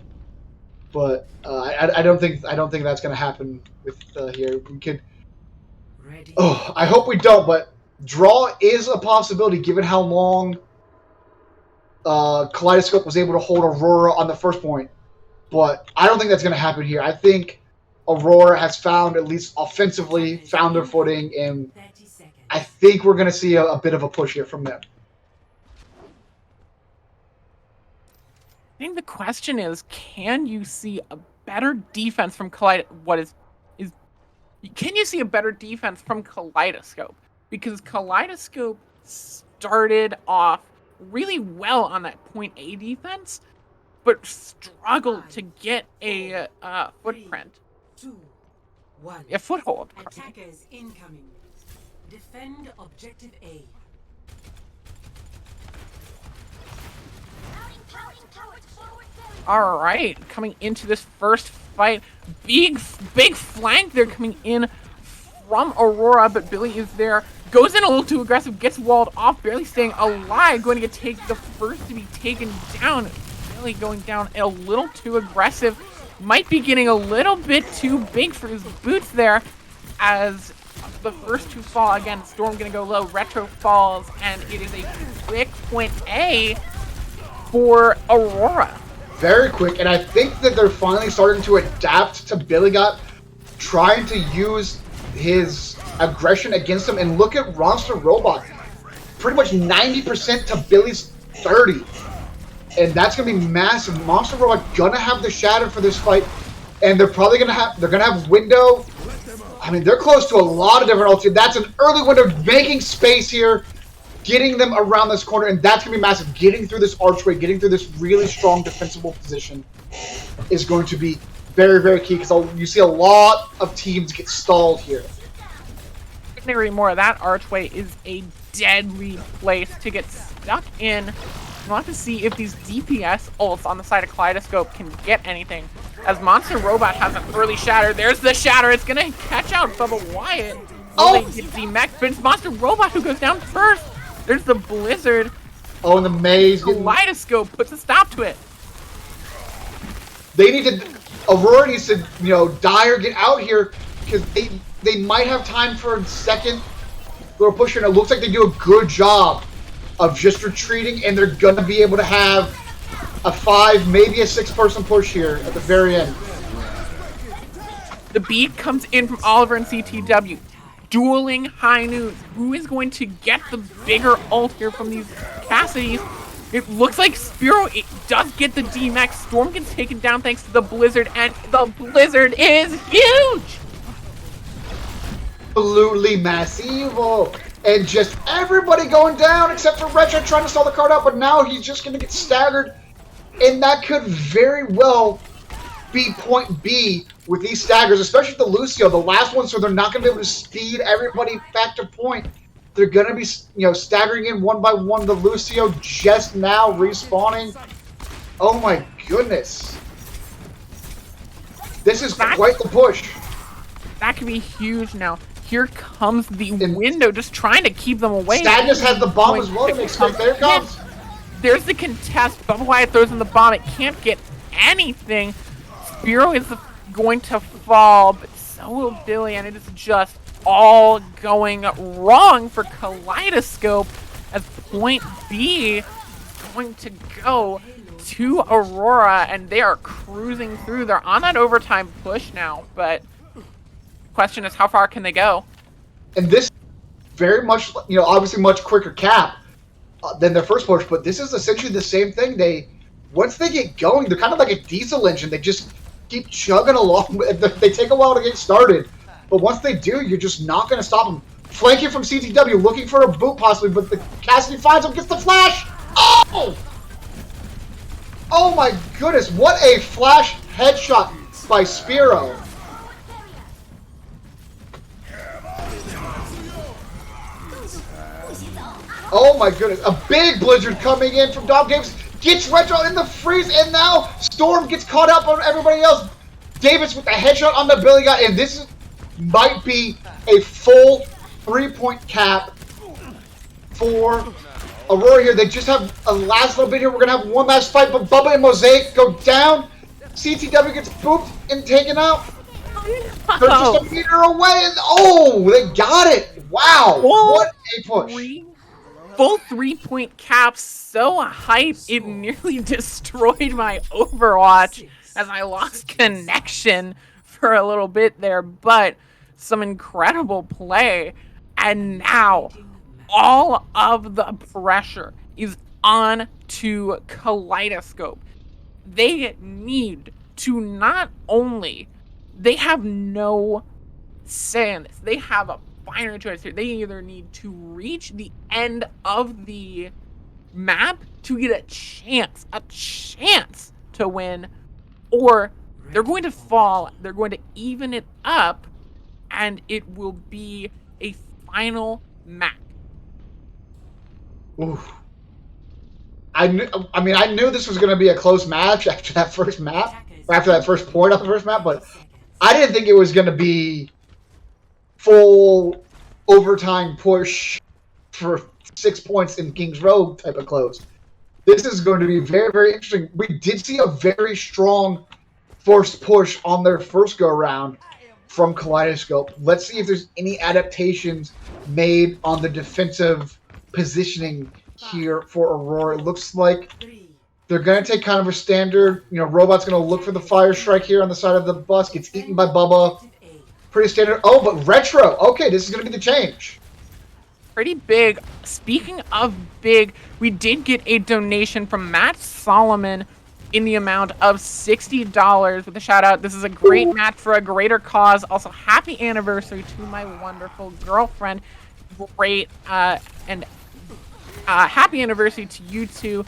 But I don't think that's gonna happen with here. We could. Oh, I hope we don't. But draw is a possibility given how long Kaleidoscope was able to hold Aurora on the first point. But I don't think that's gonna happen here. I think Aurora has found, at least offensively, found their footing, and I think we're gonna see a bit of a push here from them. I think the question is, can you see a better defense from Kaleidoscope? Can you see a better defense from Kaleidoscope? Because Kaleidoscope started off really well on that point A defense, but struggled to get a footprint. 2, 1. A foothold. Attackers incoming. Defend objective A. All right, coming into this first fight, big flank there coming in from Aurora, but Billy is there, goes in a little too aggressive, gets walled off, barely staying alive, going to take the first to be taken down. Billy going down a little too aggressive, might be getting a little bit too big for his boots there, as the first to fall again. Storm gonna go low, Retro falls, and it is a quick point A for Aurora. Very quick, and I think that they're finally starting to adapt to Billy Got trying to use his aggression against him. And look at Monster Robot, pretty much 90% to Billy's 30, and that's gonna be massive. Monster Robot gonna have the shadow for this fight, and they're probably gonna have window. I mean, they're close to a lot of different ults. That's an early window, making space here, getting them around this corner, and that's going to be massive. Getting through this archway, getting through this really strong defensible position is going to be very, very key, because you see a lot of teams get stalled here. Couldn't agree more. That archway is a deadly place to get stuck in. We'll have to see if these DPS ults on the side of Kaleidoscope can get anything. As Monster Robot has an early shatter. There's the shatter. It's going to catch out Bubba Wyatt. Oh! They get D-Max, but it's Monster Robot who goes down first. There's the Blizzard. Oh, and the maze. Kaleidoscope puts a stop to it. They need to. Aurora needs to, die or get out here, because they might have time for a second little push, and it looks like they do a good job of just retreating, and they're gonna be able to have a 5, maybe a 6-person push here at the very end. The beat comes in from Oliver and CTW. Dueling high noons. Who is going to get the bigger ult here from these Cassidys? It looks like Spearow does get the D-Max. Storm gets taken down thanks to the Blizzard, and the Blizzard is huge! Absolutely massive. And just everybody going down except for Retro trying to stall the card out, but now he's just going to get staggered. And that could very well be point B with these staggers, especially the Lucio, the last one, so they're not going to be able to speed everybody back to point. They're going to be, staggering in one by one. The Lucio just now respawning. Oh my goodness. This is quite the push. That could be huge now. Here comes the window, just trying to keep them away. Sadness has the bomb as well to make space. There it comes. There's the contest. Bubba Wyatt throws in the bomb. It can't get anything. Spearow is going to fall, but so will Billy, and it is just all going wrong for Kaleidoscope as point B is going to go to Aurora, and they are cruising through. They're on that overtime push now, but the question is, how far can they go? And this very much, obviously much quicker cap than their first push, but this is essentially the same thing. Once they get going, they're kind of like a diesel engine. They just keep chugging along. They take a while to get started, but once they do, you're just not going to stop them. Flanking from CTW, looking for a boot possibly, but the Cassidy finds him, gets the flash. Oh! Oh my goodness, what a flash headshot by Spiro. Oh my goodness, a big blizzard coming in from Dom Davis. Gets Retro in the freeze, and now Storm gets caught up on everybody else. Davis with the headshot on the Billy guy, and this might be a full 3-point cap for Aurora here. They just have a last little bit here. We're going to have one last fight, but Bubba and Mosaic go down. CTW gets booped and taken out. They're just a meter away, and they got it. Wow, what a push. Full 3-point caps, so hype, it nearly destroyed my Overwatch as I lost connection for a little bit there, but some incredible play. And now all of the pressure is on to Kaleidoscope. They need to not only, they have no say in this, they have a binary choice here. They either need to reach the end of the map to get a chance to win, or they're going to fall, they're going to even it up, and it will be a final map. Oof. I knew this was going to be a close match after that first map, or after that first point on the first map, but I didn't think it was going to be full overtime push for 6 points in Kings Row type of close. This is going to be very, very interesting. We did see a very strong forced push on their first go-around from Kaleidoscope. Let's see if there's any adaptations made on the defensive positioning here for Aurora. It looks like they're going to take kind of a standard, Robot's going to look for the fire strike here on the side of the bus, gets eaten by Bubba. Pretty standard. Oh, but Retro. Okay, this is going to be the change. Pretty big. Speaking of big, we did get a donation from Matt Solomon in the amount of $60 with a shout out. This is a great match for a greater cause. Also, happy anniversary to my wonderful girlfriend. Great and happy anniversary to you two.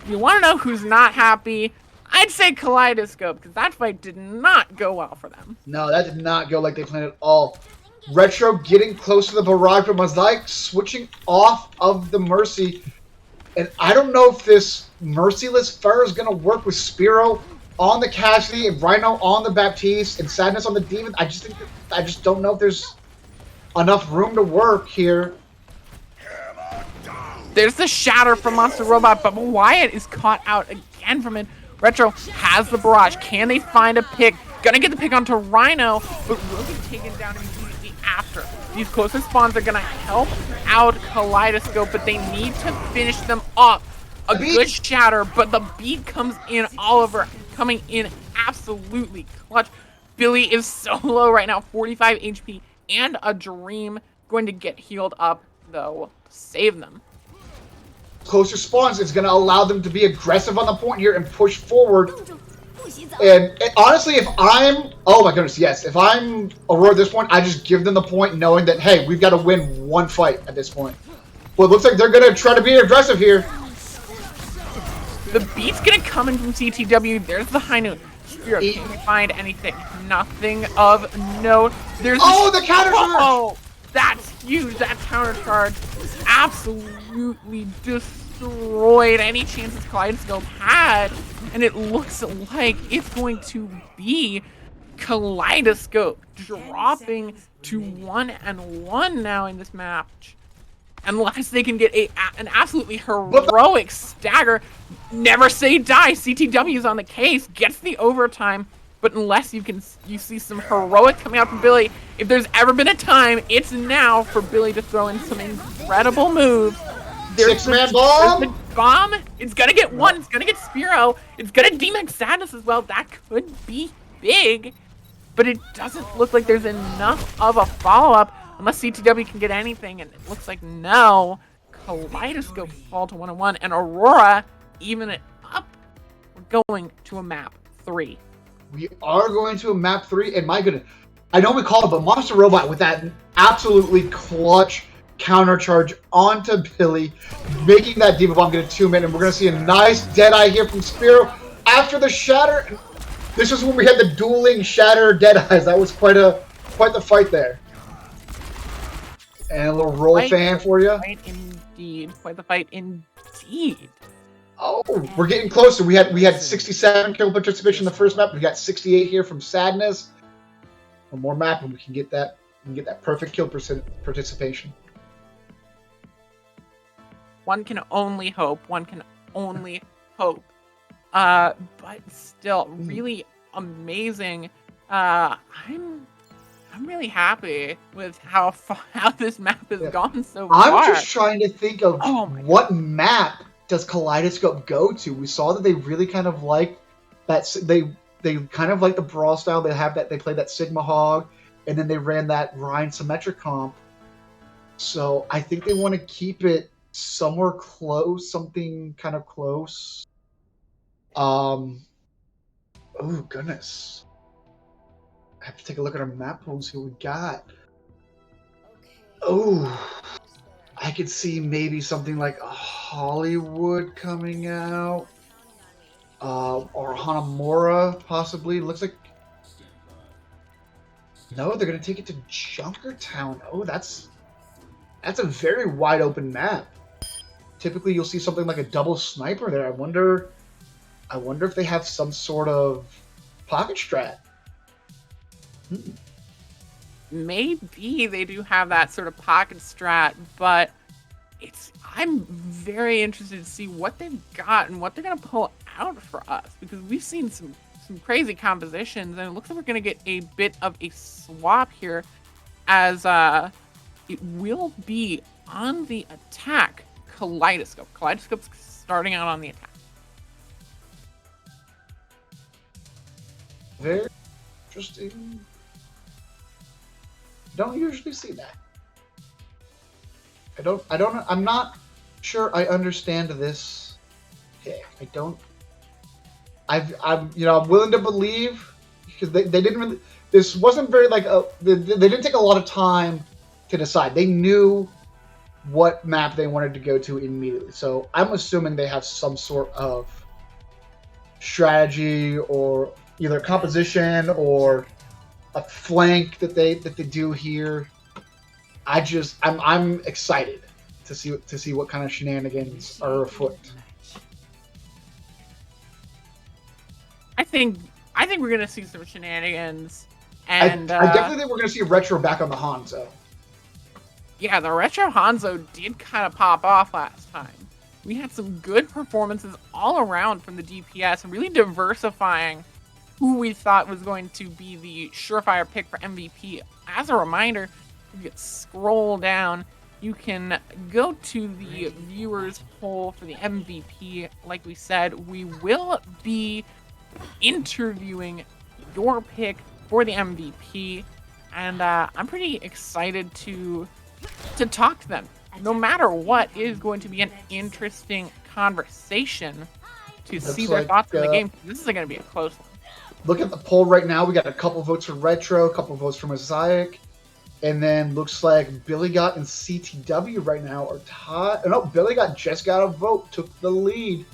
You want to know who's not happy? I'd say Kaleidoscope, because that fight did not go well for them. No, that did not go like they planned at all. Retro getting close to the barrage, but Mosaic switching off of the Mercy. And I don't know if this Merciless Fire is going to work with Spiro on the Cassidy and Rhino on the Baptiste and Sadness on the Demon. I just don't know if there's enough room to work here. There's the shatter from Monster Robot, but Wyatt is caught out again from it. Retro has the barrage. Can they find a pick? Gonna get the pick onto Rhino, but will be taken down immediately after. These closest spawns are gonna help out Kaleidoscope, but they need to finish them up. A good shatter, but the beat comes in. Oliver coming in absolutely clutch. Billy is so low right now, 45 HP, and a Dream going to get healed up, though, to save them. Closer spawns, it's going to allow them to be aggressive on the point here and push forward. And honestly, if I'm Aurora at this point, I just give them the point knowing that, hey, we've got to win one fight at this point. Well, it looks like they're going to try to be aggressive here. The beat's going to come in from CTW. There's the high noon. Can we find anything? Nothing of note. There's the counter charge! Oh, that's huge. That counter charge absolutely destroyed any chances Kaleidoscope had, and it looks like it's going to be Kaleidoscope dropping to 1-1 now in this match, unless they can get an absolutely heroic stagger. Never say die. CTW is on the case, gets the overtime, But unless you see some heroic coming out from Billy, if there's ever been a time, it's now for Billy to throw in some incredible moves. Six-man bomb? There's the bomb. It's gonna get one. It's gonna get Spearow. It's gonna DMX Sadness as well. That could be big, but it doesn't look like there's enough of a follow-up unless CTW can get anything, and it looks like no. Kaleidoscope fall to 1-1, and Aurora even it up. We're going to a map 3. We are going to a map 3, and my goodness, I know we called it, but Monster Robot with that absolutely clutch counter charge onto Billy, making that Diva Bomb get a 2-minute, and we're going to see a nice Deadeye here from Spearow after the Shatter. This is when we had the dueling Shatter Deadeyes. That was quite the fight there. And a little roll fan for you. Fight indeed. Quite the fight indeed. Oh, we're getting closer. We had 67 kill participation in the first map. We got 68 here from Sadness. One more map, and we can get that perfect kill participation. One can only hope. One can only hope. But still, really amazing. I'm really happy with how this map has gone so far. I'm just trying to think of what map does Kaleidoscope go to. We saw that they really kind of like that. They kind of like the brawl style. They played that Sigma Hog, and then they ran that Rhine Symmetric comp. So I think they want to keep it somewhere close, something kind of close. Oh goodness. I have to take a look at our map pool and see what we got. Oh, I could see maybe something like a Hollywood coming out, or Hanamura possibly. Looks like no, they're gonna take it to Junkertown. Oh, that's a very wide open map. Typically, you'll see something like a double sniper there. I wonder if they have some sort of pocket strat. Maybe they do have that sort of pocket strat, but I'm very interested to see what they've got and what they're gonna pull out for us, because we've seen some crazy compositions, and it looks like we're gonna get a bit of a swap here, as it will be on the attack. Kaleidoscope's starting out on the attack. Very interesting. Don't usually see that. I'm not sure I understand this. Okay, I'm willing to believe, because they didn't really, this wasn't very like they didn't take a lot of time to decide. They knew what map they wanted to go to immediately. So I'm assuming they have some sort of strategy, or either composition or a flank that they do here. I'm excited to see what kind of shenanigans are afoot. I think we're gonna see some shenanigans, and I definitely think we're gonna see Retro back on the Hanzo. Yeah, the Retro Hanzo did kind of pop off last time. We had some good performances all around from the DPS, and really diversifying who we thought was going to be the surefire pick for MVP. As a reminder, if you scroll down, you can go to the viewers poll for the MVP. Like we said, we will be interviewing your pick for the MVP, and I'm pretty excited to talk to them. No matter what, it is going to be an interesting conversation to see their thoughts on the game. This is going to be a close one. Look at the poll right now. We got a couple votes from Retro, a couple votes from Mosaic, and then looks like Billy Got and CTW right now are tied. No, Billy Got just got a vote, took the lead.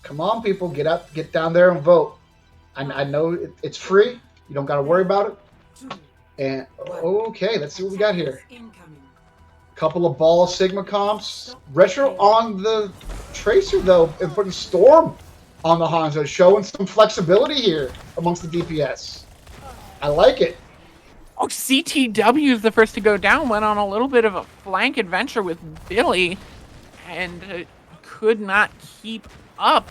Come on, people, get down there and vote. I know it's free. You don't got to worry about it. And okay, let's see what we got here. Couple of Ball Sigma comps. Retro on the Tracer though, and putting Storm on the Hanzo, showing some flexibility here amongst the DPS. I like it. Oh, CTW is the first to go down. Went on a little bit of a flank adventure with Billy, and could not keep up.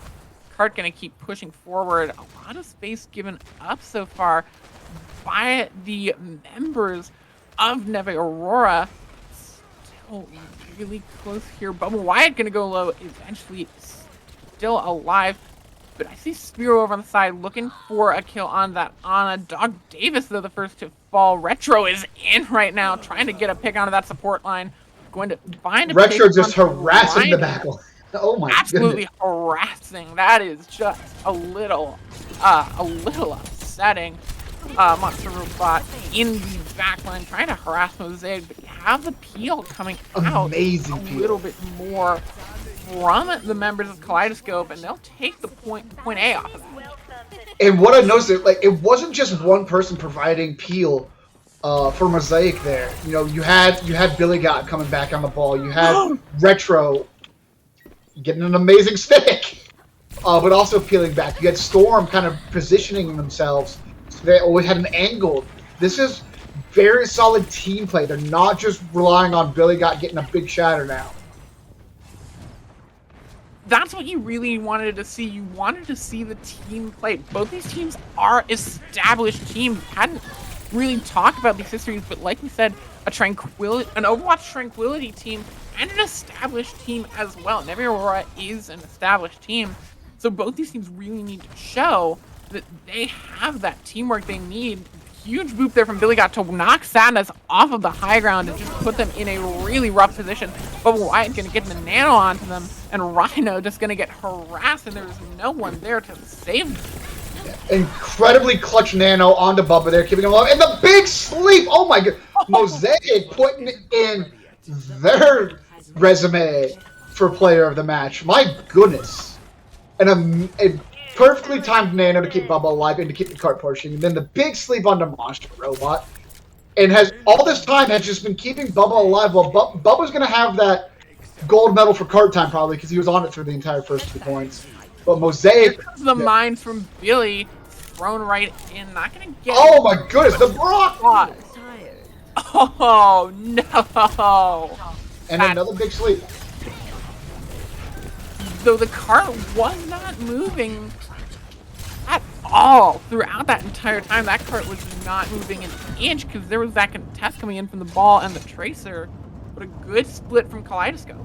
cart going to keep pushing forward. A lot of space given up so far by the members of Neve Aurora. Still really close here. Bubba Wyatt going to go low. Eventually still alive. But I see Spiro over on the side looking for a kill on that Ana. Dog Davis, though, the first to fall. Retro is in right now, trying to get a pick onto that support line. Going to find a Retro pick just onto harassing the Rhino. back line. Oh my Absolutely goodness. harassing. That is just a little upsetting. Monster Robot in the back line trying to harass Mosaic, but you have the peel coming out Amazing a peel. little bit more from the members of Kaleidoscope, and they'll take the point A off of that. And what I noticed, it wasn't just one person providing peel for Mosaic there. You know, you had Billy Gott coming back on the ball. You had Retro getting an amazing stick, but also peeling back. You had Storm kind of positioning themselves. So they always had an angle. This is very solid team play. They're not just relying on Billy Gott getting a big shatter now. That's what you really wanted to see. You wanted to see the team play. Both these teams are established teams. Hadn't really talked about these histories, but like we said, an Overwatch Tranquility team and an established team as well. Neve Aurora is an established team, so both these teams really need to show that they have that teamwork they need. Huge boop there from Billy Gott to knock Sadness off of the high ground and just put them in a really rough position. But Wyatt gonna get the nano onto them, and Rhino just gonna get harassed, and there's no one there to save them. Incredibly clutch nano onto Bubba there, keeping him alive. And the big sleep! Oh my god! Mosaic putting in their resume for player of the match. My goodness. And a perfectly timed nano to keep Bubba alive and to keep the cart pushing. And then the big sleep onto Monster Robot. And has all this time has just been keeping Bubba alive. Well, Bubba's going to have that gold medal for cart time probably because he was on it for the entire first 2 points. But Mosaic... Here comes the mine from Billy, thrown right in. Not gonna get. Oh my goodness, the Brock! Oh no! And another big sleep. Though the cart was not moving at all throughout that entire time. That cart was not moving an inch because there was that contest coming in from the ball and the tracer. But a good split from Kaleidoscope.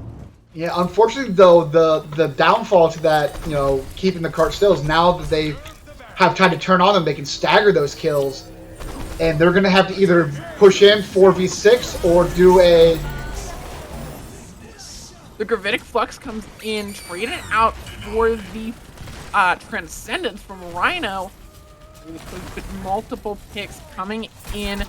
Yeah, unfortunately though, the downfall to that, you know, keeping the cart still is now that they have time to turn on them, they can stagger those kills. And they're going to have to either push in 4v6 or do a... The Gravitic Flux comes in, traded out for the Transcendence from Rhino. With multiple picks coming in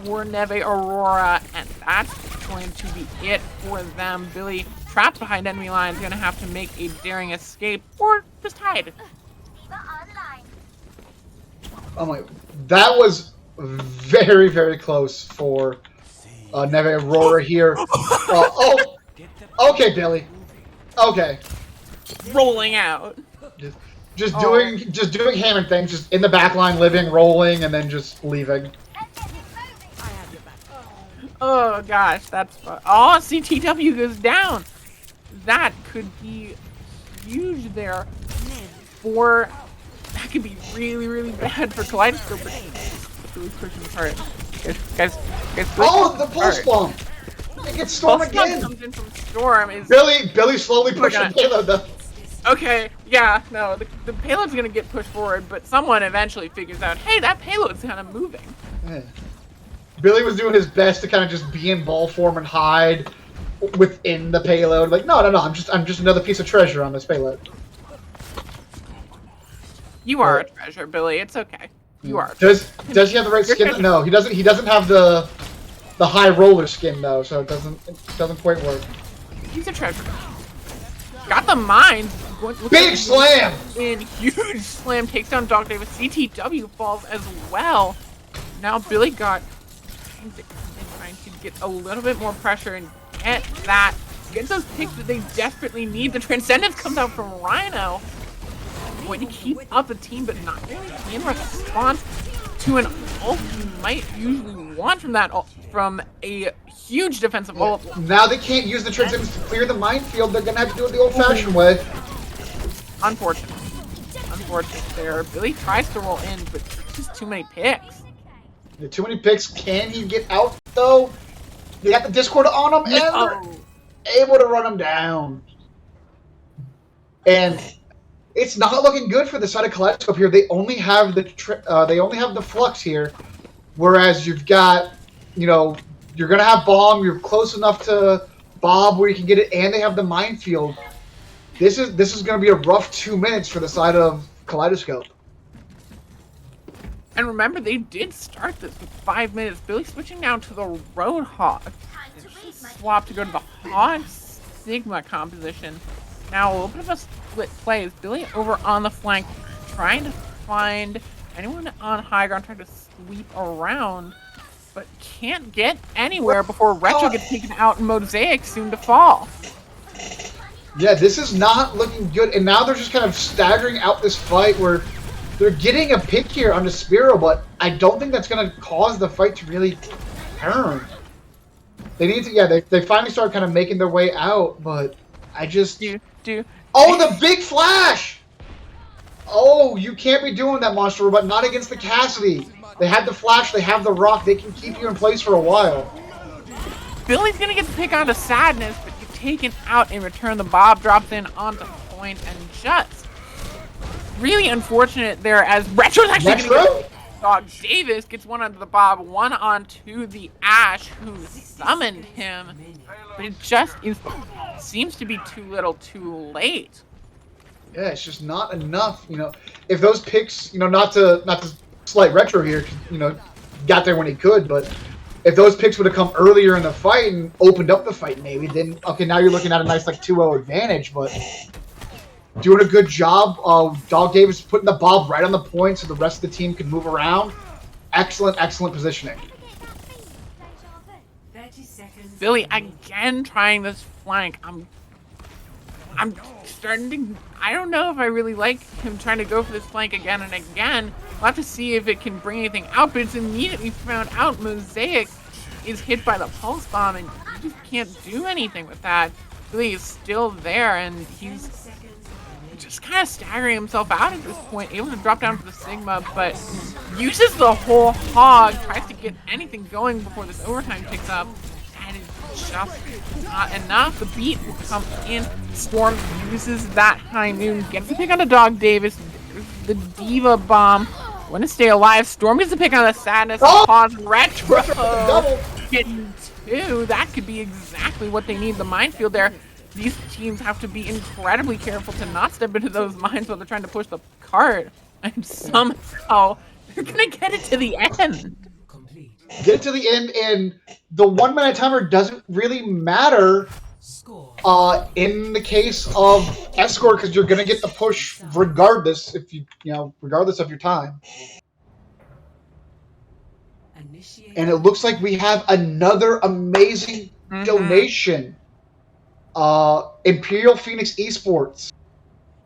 for Neve Aurora, and that's going to be it for them. Billy, trapped behind enemy lines, going to have to make a daring escape or just hide. Oh my... That was very, very close for Neve Aurora here. Oh, okay, Billy. Okay. Rolling out. Just doing Hammond things, just in the back line, living, rolling, and then just leaving. Oh gosh, that's fun. Oh, CTW goes down. That could be huge there for... That could be really, really bad for Kaleidoscope. But really pushing the cart. Guys. Oh, the pulse bomb! It gets Storm Pulse bomb again! comes in from Storm. Is Billy slowly pushing gonna- the payload though. Okay, yeah, no, the payload's gonna get pushed forward, but someone eventually figures out, hey, that payload's kind of moving. Yeah. Billy was doing his best to kind of just be in ball form and hide within the payload. Like, no, I'm just another piece of treasure on this payload. You are a treasure, Billy. It's okay. You are. Does he have the right skin? No, he doesn't. He doesn't have the high roller skin though, so it doesn't quite work. He's a treasure. Got the mine. Big slam! And huge slam takes down Dog Davis. CTW falls as well. Now Billy got trying to get a little bit more pressure and get those picks that they desperately need. The Transcendence comes out from Rhino. Going to keep up the team, but not really in response to an ult you might usually want from a huge defensive ult. Now they can't use the Transcendence to clear the minefield. They're gonna have to do it the old-fashioned way. Unfortunate. unfortunate there. Billy tries to roll in, but just too many picks. Too many picks. Can he get out though? They got the Discord on him, and No. they're able to run him down. And it's not looking good for the side of Kaleidoscope here. They only have the Flux here, whereas you've got, you're gonna have Bomb. You're close enough to Bob where you can get it, and they have the Minefield. This is gonna be a rough 2 minutes for the side of Kaleidoscope. And remember, they did start this with 5 minutes. Billy switching down to the Roadhog. Swap to go to the Hog Sigma composition. Now, a little bit of a split play is Billy over on the flank, trying to find anyone on high ground, trying to sweep around, but can't get anywhere before Retro gets taken out and Mosaic soon to fall. Yeah, this is not looking good, and now they're just kind of staggering out this fight where they're getting a pick here on the Spiro, but I don't think that's going to cause the fight to really turn. They need to, they finally started kind of making their way out, but I just... Oh, the big flash! Oh, you can't be doing that, Monster Robot, not against the Cassidy. They have the flash, they have the rock, they can keep you in place for a while. Billy's going to get the pick onto Sadness, but you're taken out in return. The Bob drops in onto point and just... Really unfortunate there as Retro's actually going to get Dog Davis gets one onto the Bob, one onto the Ash who summoned him, but it just seems to be too little too late. Yeah, it's just not enough, if those picks, not to slight Retro here, got there when he could, but if those picks would have come earlier in the fight and opened up the fight maybe, then okay, now you're looking at a nice 2-0 advantage, but doing a good job. Dog Davis putting the Bob right on the point so the rest of the team can move around. Excellent positioning. 30 seconds. Billy again trying this flank. I'm starting to... I don't know if I really like him trying to go for this flank again and again. We'll have to see if it can bring anything out, but it's immediately found out Mosaic is hit by the Pulse Bomb, and you just can't do anything with that. Billy is still there, and he's just kind of staggering himself out at this point, able to drop down to the Sigma, but uses the whole hog, tries to get anything going before this overtime picks up, and it's just not enough. The beat will come in. Storm uses that high noon, gets the pick on the Dog Davis, the Diva Bomb, want to stay alive. Storm gets the pick on the Sadness, pause Retro, getting two. That could be exactly what they need. The Minefield there. These teams have to be incredibly careful to not step into those mines while they're trying to push the cart. And somehow, they're going to get it to the end. Get it to the end, and the 1 minute timer doesn't really matter in the case of Escort, because you're going to get the push regardless, regardless of your time. And it looks like we have another amazing donation. Imperial Phoenix Esports.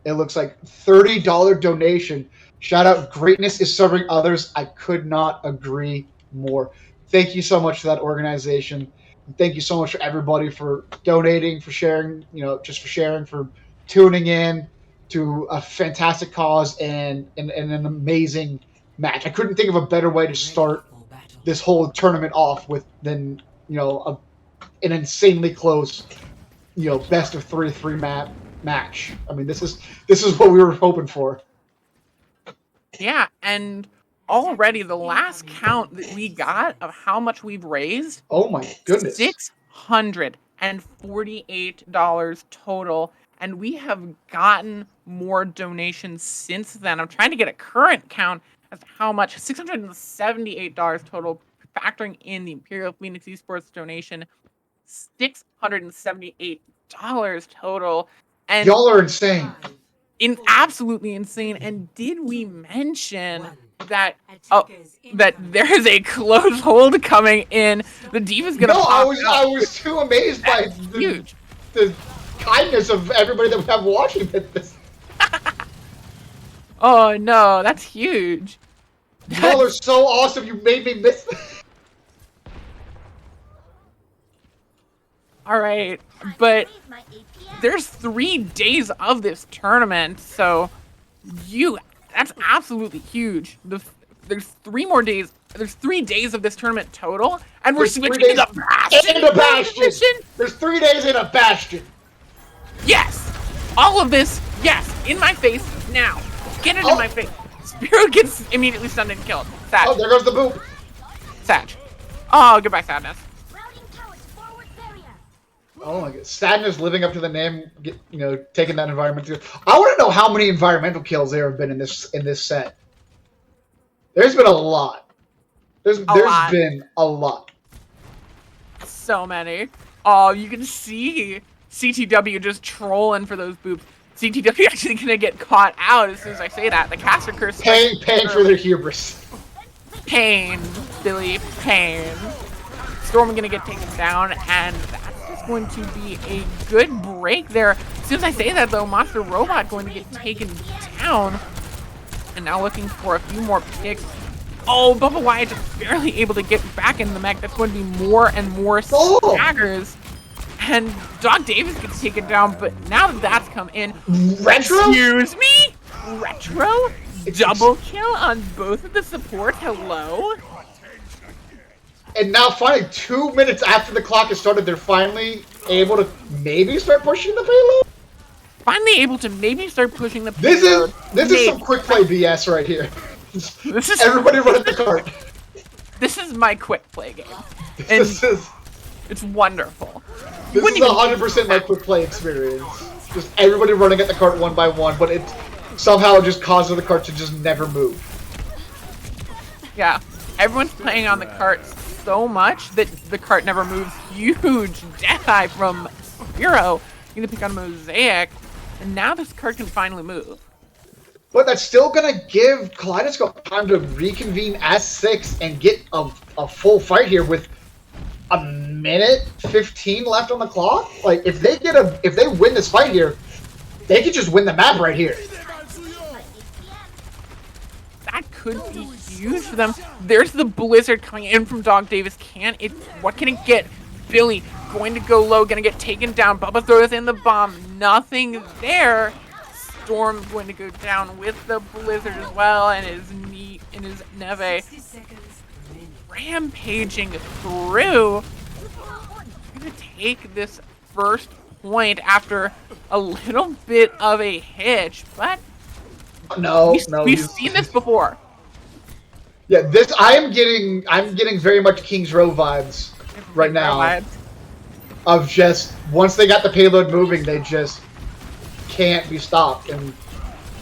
It looks like $30 donation. Shout out, greatness is serving others. I could not agree more. Thank you so much to that organization. Thank you so much for everybody for donating, for sharing, just for sharing, for tuning in to a fantastic cause and an amazing match. I couldn't think of a better way to start this whole tournament off than an insanely close best of 3-3 match. I mean, this is what we were hoping for. Yeah, and already the last count that we got of how much we've raised. Oh my goodness. $648 total, and we have gotten more donations since then. I'm trying to get a current count as to how much. $678 total, factoring in the Imperial Phoenix Esports donation. $678 total, and y'all are insane. Absolutely insane. And did we mention that that there is a close hold coming in? The Diva's gonna pop out. I was too amazed by the kindness of everybody that we have watching this. Oh no, that's huge. Y'all are so awesome. You made me miss this. All right, but there's 3 days of this tournament, so you That's absolutely huge. There's 3 more days. There's 3 days of this tournament total, and we're There's 3 switching to days the Bastion. in a Bastion. Edition? There's 3 days in a Bastion. Yes, all of this. Yes, in my face now. Get it Oh. in my face. Spiro gets immediately stunned and killed. Sag. Oh, there goes the boop. Sag. Oh, goodbye, Sadness. Oh my god, Sadness living up to the name, taking that environmental. I want to know how many environmental kills there have been in this set. There's been a lot. There's lot. been a lot. So many. Oh, you can see CTW just trolling for those boops. CTW actually gonna get caught out as soon as I say that. The caster curse. Paying for their hubris. Pain, Billy, pain. Storm gonna get taken down, and that's just going to be a good break there. As soon as I say that, though, Monster Robot going to get taken down, and now looking for a few more picks. Oh, Bubba Wyatt just barely able to get back in the mech. That's going to be more and more staggers. And Doc Davis gets taken down, but now that that's come in, Retro? excuse me? Retro? Double kill on both of the supports? Hello? And now finally, 2 minutes after the clock has started, they're finally able to maybe start pushing the payload? Finally able to maybe start pushing the This payload. is some quick play BS right here. This is Everybody run at the cart. This is my quick play game. And This is it's wonderful. This is 100% my quick play experience. Just everybody running at the cart one by one, but it somehow just causes the cart to just never move. Yeah. Everyone's playing on the cart so much that the cart never moves. Huge death eye from Spiro. You can pick on Mosaic. And now this cart can finally move. But that's still gonna give Kaleidoscope time to reconvene as 6 and get a full fight here with a minute 15 left on the clock. Like if they win this fight here, they could just win the map right here. That could be huge for them. There's the Blizzard coming in from Dog Davis. What can it get? Billy going to go low, gonna get taken down. Bubba throws in the bomb. Nothing there. Storm going to go down with the Blizzard as well, and his Neve 60 seconds remaining. rampaging through. Gonna take this first point after a little bit of a hitch, but we've seen this before. Yeah, I'm getting very much King's Row vibes right now. Of just once they got the payload moving, they just can't be stopped, and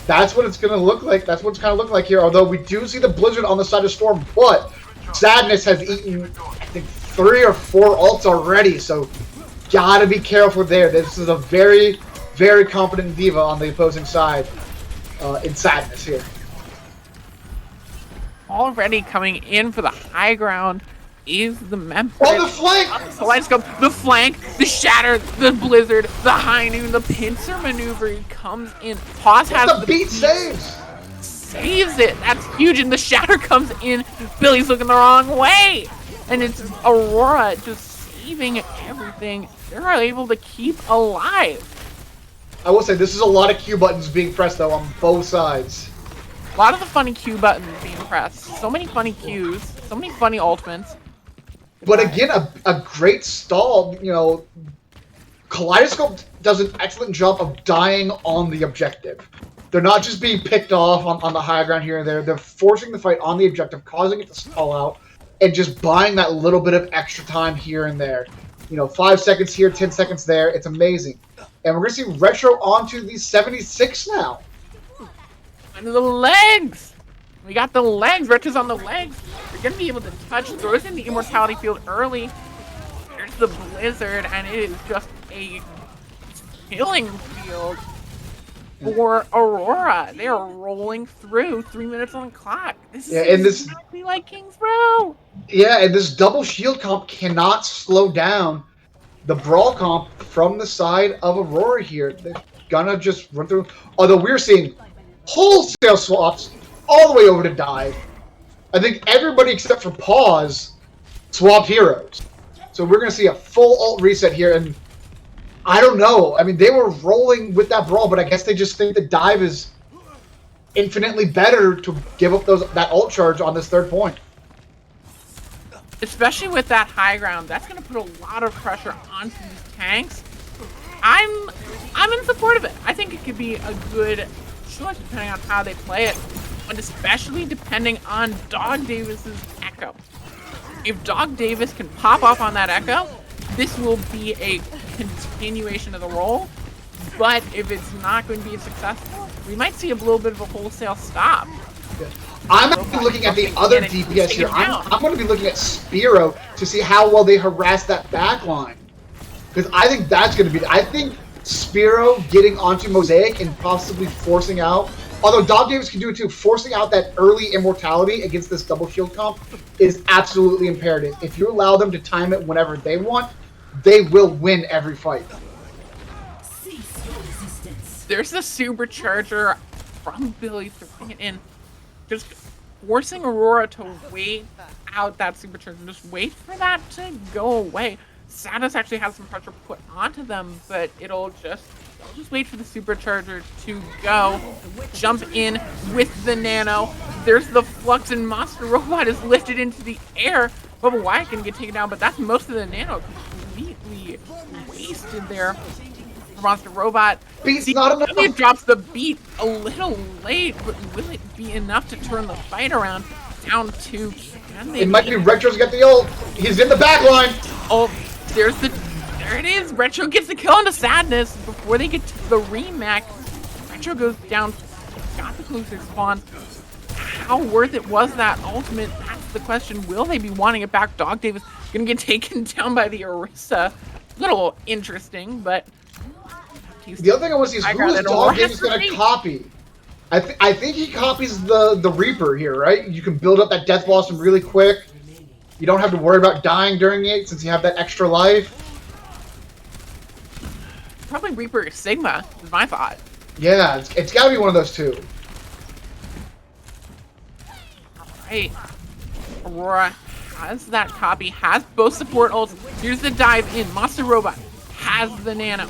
that's what it's gonna look like. That's what it's kind of looking like here. Although we do see the Blizzard on the side of Storm, but Sadness has eaten, I think, 3 or 4 ults already. So gotta be careful there. This is a very, very competent diva on the opposing side in Sadness here. Already coming in for the high ground is the Memphis. Oh, the flank! Kaleidoscope, the flank, the shatter, the Blizzard, the high noon, the pincer maneuver. He comes in. Pause has The beat saves! saves it. That's huge. And the shatter comes in. Billy's looking the wrong way. And it's Aurora just saving everything. They're able to keep alive. I will say, this is a lot of Q buttons being pressed, though, on both sides. A lot of the funny Q buttons being pressed. So many funny Qs. So many funny ultimates. But again, a great stall. Kaleidoscope does an excellent job of dying on the objective. They're not just being picked off on the high ground here and there. They're forcing the fight on the objective, causing it to stall out, and just buying that little bit of extra time here and there. 5 seconds here, 10 seconds there. It's amazing. And we're going to see Retro onto the 76 now. Under the legs! We got the legs. Retro's on the legs. They're going to be able to touch. Throws in the Immortality Field early. There's the Blizzard, and it is just a killing field for Aurora. They are rolling through 3 minutes on the clock. This is exactly like King's Row. Yeah, and this double shield comp cannot slow down the brawl comp from the side of Aurora here. They're gonna just run through. Although we're seeing wholesale swaps all the way over to dive. I think everybody except for Pause swapped heroes. So we're going to see a full ult reset here, and I don't know. I mean, they were rolling with that brawl, but I guess they just think the dive is infinitely better to give up that ult charge on this third point. Especially with that high ground, that's going to put a lot of pressure onto these tanks. I'm in support of it. I think it could be a good choice depending on how they play it, and especially depending on Dog Davis's Echo. If Dog Davis can pop off on that Echo, this will be a continuation of the role. But if it's not going to be successful, we might see a little bit of a wholesale stop. I'm actually looking at the other DPS here. I'm going to be looking at Spiro to see how well they harass that back line. Because I think that's going to be... I think Spiro getting onto Mosaic and possibly forcing out... Although Dog Davis can do it too, forcing out that early immortality against this double shield comp is absolutely imperative. If you allow them to time it whenever they want, they will win every fight. There's the supercharger from Billy throwing it in. Just forcing Aurora to wait out that supercharger. Just wait for that to go away. Sadness actually has some pressure put onto them, but they'll just wait for the supercharger to go. Jump in with the nano. There's the flux, and Monster Robot is lifted into the air. Bubba Wyatt can get taken down, but that's most of the nano completely wasted there. Monster Robot. Beat's not enough. It drops the beat a little late, but will it be enough to turn the fight around? Down to... It might be Retro's got the ult. He's in the back line. Oh, there it is. Retro gets the kill onto Sadness before they get to the remake. Retro goes down, got the closer spawn. How worth it was that ultimate? That's the question. Will they be wanting it back? Dog Davis gonna get taken down by the Orisa. Little interesting, but... The other thing I want to see is who is Dog Davis going to copy? I think he copies the Reaper here, right? You can build up that Death Blossom really quick. You don't have to worry about dying during it since you have that extra life. Probably Reaper or Sigma is my thought. Yeah, it's got to be one of those two. Alright. Aurora has that copy, has both support ults. Here's the dive in. Monster Robot has the nano.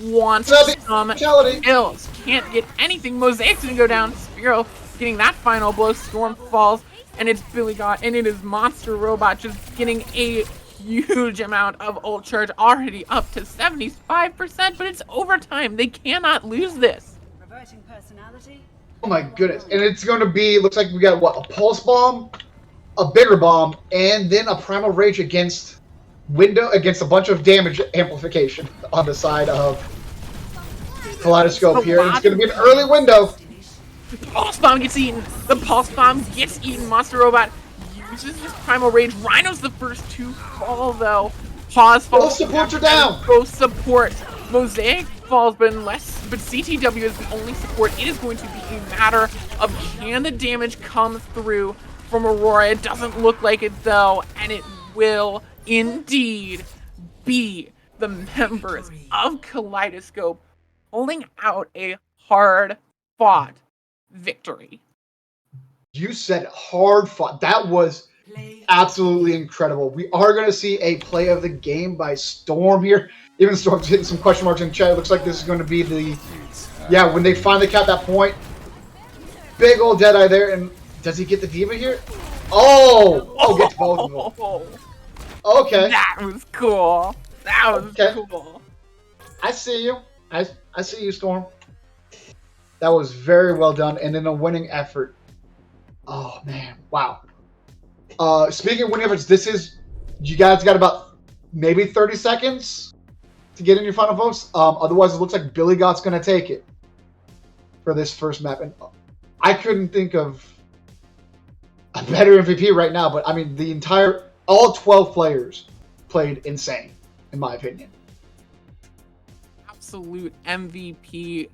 Wants some kills. Can't get anything. Mosaic's gonna go down. Spiro getting that final blow. Storm falls, and it's Billy God, and it is Monster Robot just getting a huge amount of ult charge, already up to 75%, but it's overtime. They cannot lose this. Reverting personality. Oh my goodness. And it's going to be, looks like we got, what, a Pulse Bomb, a Bigger Bomb, and then a Primal Rage against a bunch of damage amplification on the side of Kaleidoscope here. It's going to be an early window. The Pulse Bomb gets eaten. The Pulse Bomb gets eaten. Monster Robot uses his Primal Rage. Rhino's the first to fall, though. Pause falls. Both supports are down. Both supports. Mosaic falls, but CTW is the only support. It is going to be a matter of can the damage come through from Aurora. It doesn't look like it, though, and it will indeed be the members of Kaleidoscope holding out a hard-fought victory. You said hard fought. That was absolutely incredible. We are going to see a play of the game by Storm here. Even Storm's hitting some question marks in chat. It looks like this is going to be the... Yeah, when they finally cap that point. Big old Deadeye there. And does he get the D.Va here? Oh! Gets both of them. Okay. That was cool. That was cool. I see you. I see you, Storm. That was very well done. And then a winning effort. Oh, man. Wow. Speaking of winning efforts, you guys got about maybe 30 seconds to get in your final votes. Otherwise, it looks like Billy Gott's going to take it for this first map. And I couldn't think of a better MVP right now, but I mean, all 12 players played insane, in my opinion. Absolute MVP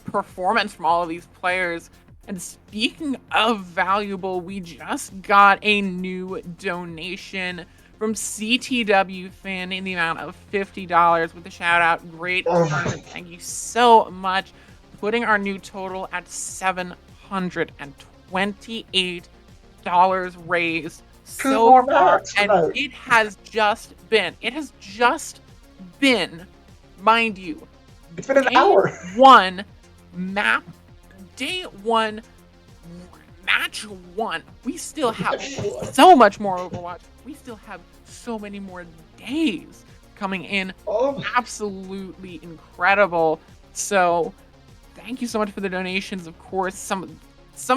performance from all of these players. And speaking of valuable, we just got a new donation from CTW Fan in the amount of $50 with a shout out. Great. Thank you so much. Putting our new total at $728 raised so far. And it has just been, mind you, it's been an hour. One map day one, match one. We still have so much more Overwatch. We still have so many more days coming in. Oh, Absolutely incredible. So thank you so much for the donations. Of course, some of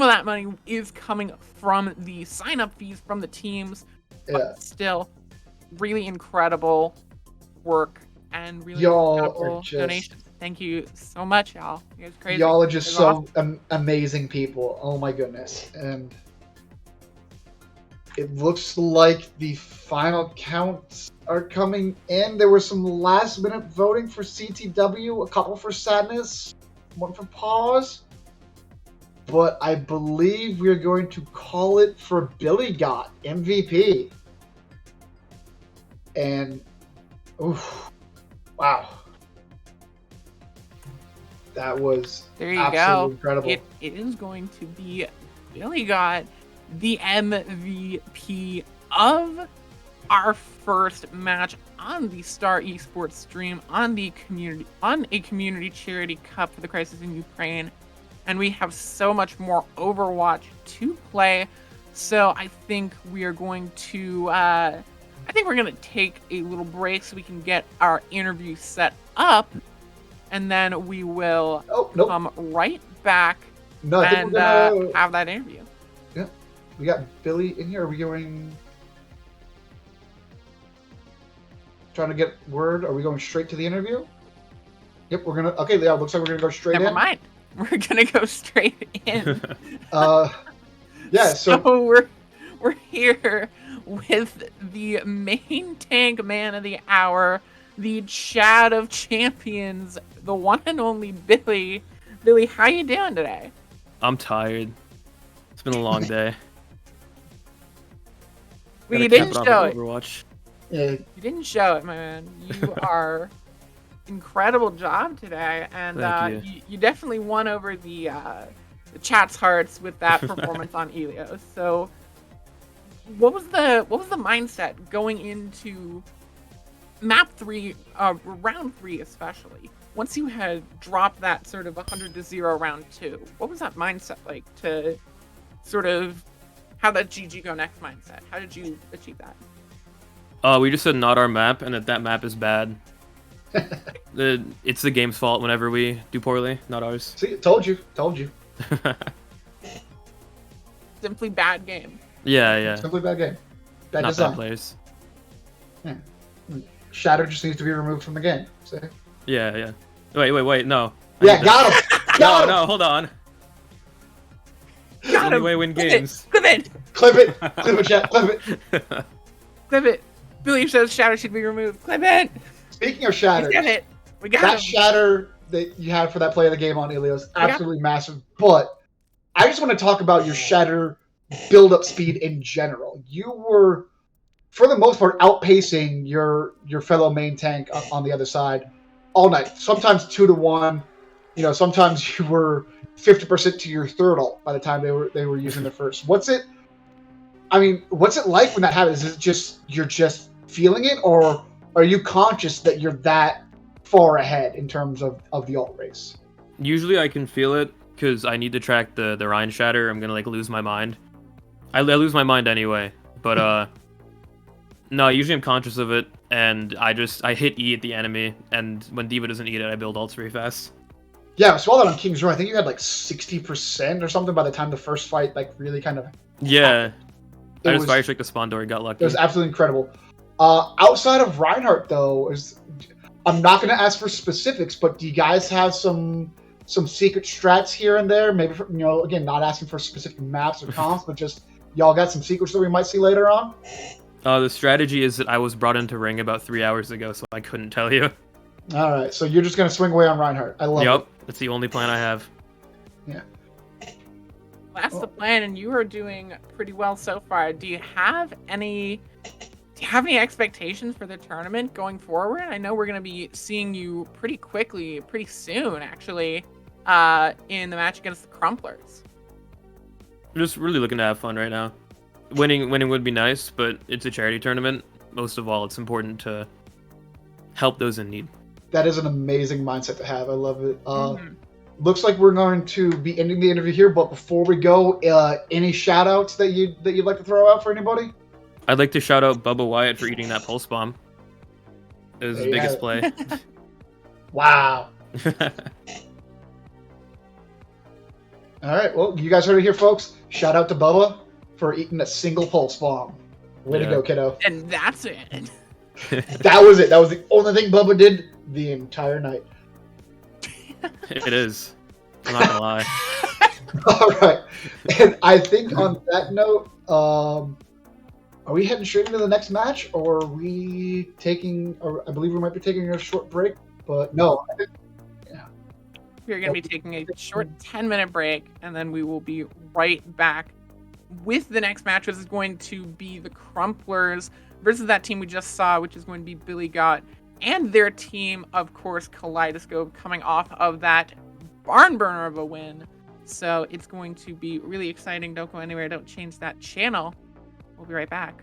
that money is coming from the sign-up fees from the teams, but yeah. still really incredible work and really Y'all incredible are just- donations. Thank you so much, y'all. You guys are crazy. Y'all are just It's so awesome. amazing people. Oh my goodness. And it looks like the final counts are coming in. There was some last minute voting for CTW, a couple for Sadness, one for Pause. But I believe we're going to call it for Billy Got MVP. And oof, wow. That was There you absolutely go. incredible. It is going to be Billy Got the MVP of our first match on the Star Esports stream on a community charity cup for the crisis in Ukraine. And we have so much more Overwatch to play. So I think we are going to take a little break so we can get our interview set up, and then we will Oh, nope. come right back No, I think and we're gonna. have that interview. Yeah, we got Billy in here. Are we going? Trying to get word. Are we going straight to the interview? Yep, we're gonna. Okay, yeah, looks like we're gonna go straight Never in. mind. We're gonna go straight in. Yeah. So we're here with the main tank man of the hour, the Chad of champions, the one and only Billy. Billy, how you doing today? I'm tired. It's been a long day. Well, Gotta you cap didn't it off show with it. Overwatch. yeah, You didn't show it, my man. You are incredible job today, and Thank you. you definitely won over the chat's hearts with that performance on Elios. So, what was the mindset going into map 3, round 3 especially? Once you had dropped that sort of 100-0 round 2, what was that mindset like to sort of have that GG go next mindset? How did you achieve that? We just said not our map, and that map is bad. It's the game's fault whenever we do poorly, not ours. see, told you. Simply bad game. yeah. Simply bad game. Bad Not design. bad players. Shatter just needs to be removed from the game. See? Yeah. Wait, no. Yeah, got him. Got him. No, hold on. Got Only him. way to win Clip games. it. Clip it. Clip it, chat. Clip it. Clip it. Billy says Shatter should be removed. Clip it. Speaking of Shatter, We got it. We got that him. Shatter that you had for that play of the game on Ilios, absolutely massive. But I just want to talk about your Shatter build-up speed in general. You were, for the most part, outpacing your fellow main tank on the other side all night. Sometimes 2-1. You know, sometimes you were 50% to your third ult by the time they were using their first. What's it like when that happens? Is it just you're just feeling it, or are you conscious that you're that far ahead in terms of the ult race? Usually I can feel it, because I need to track the Ryan Shatter. I'm gonna, lose my mind. I lose my mind anyway, but, no, usually I'm conscious of it, and I hit E at the enemy, and when D.Va doesn't eat it, I build ults very fast. Yeah, I saw that on King's Row. I think you had 60% or something by the time the first fight really kind of. Yeah. It I just was- fire strike the spawn door, got It lucky. was absolutely incredible. Outside of Reinhardt, though, I'm not going to ask for specifics, but do you guys have some secret strats here and there? Maybe again, not asking for specific maps or comps, but just y'all got some secrets that we might see later on. The strategy is that I was brought into Ring about 3 hours ago, so I couldn't tell you. All right, so you're just going to swing away on Reinhardt. I love Yup, it. that's the only plan I have. That's the plan, and you are doing pretty well so far. Do you have any expectations for the tournament going forward? I know we're going to be seeing you pretty quickly, pretty soon, actually, in the match against the Crumplers. I'm just really looking to have fun right now. Winning would be nice, but it's a charity tournament. Most of all, it's important to help those in need. That is an amazing mindset to have. I love it. looks like we're going to be ending the interview here. But before we go, any shout outs that you'd like to throw out for anybody? I'd like to shout out Bubba Wyatt for eating that pulse bomb. It was his There you biggest have it. play. Wow. All right. Well, you guys heard it here, folks. Shout out to Bubba for eating a single pulse bomb. Way to Yeah. go, kiddo. And that's it. That was it. That was the only thing Bubba did the entire night. It is. I'm not gonna lie. All right. And I think on that note, are we heading straight into the next match, or are we taking? Or I believe we might be taking a short break, but no. We're going to be taking a short 10-minute break, and then we will be right back with the next match, which is going to be the Crumplers versus that team we just saw, which is going to be Billy Gott and their team, of course, Kaleidoscope, coming off of that barn burner of a win. So it's going to be really exciting. Don't go anywhere. Don't change that channel. We'll be right back.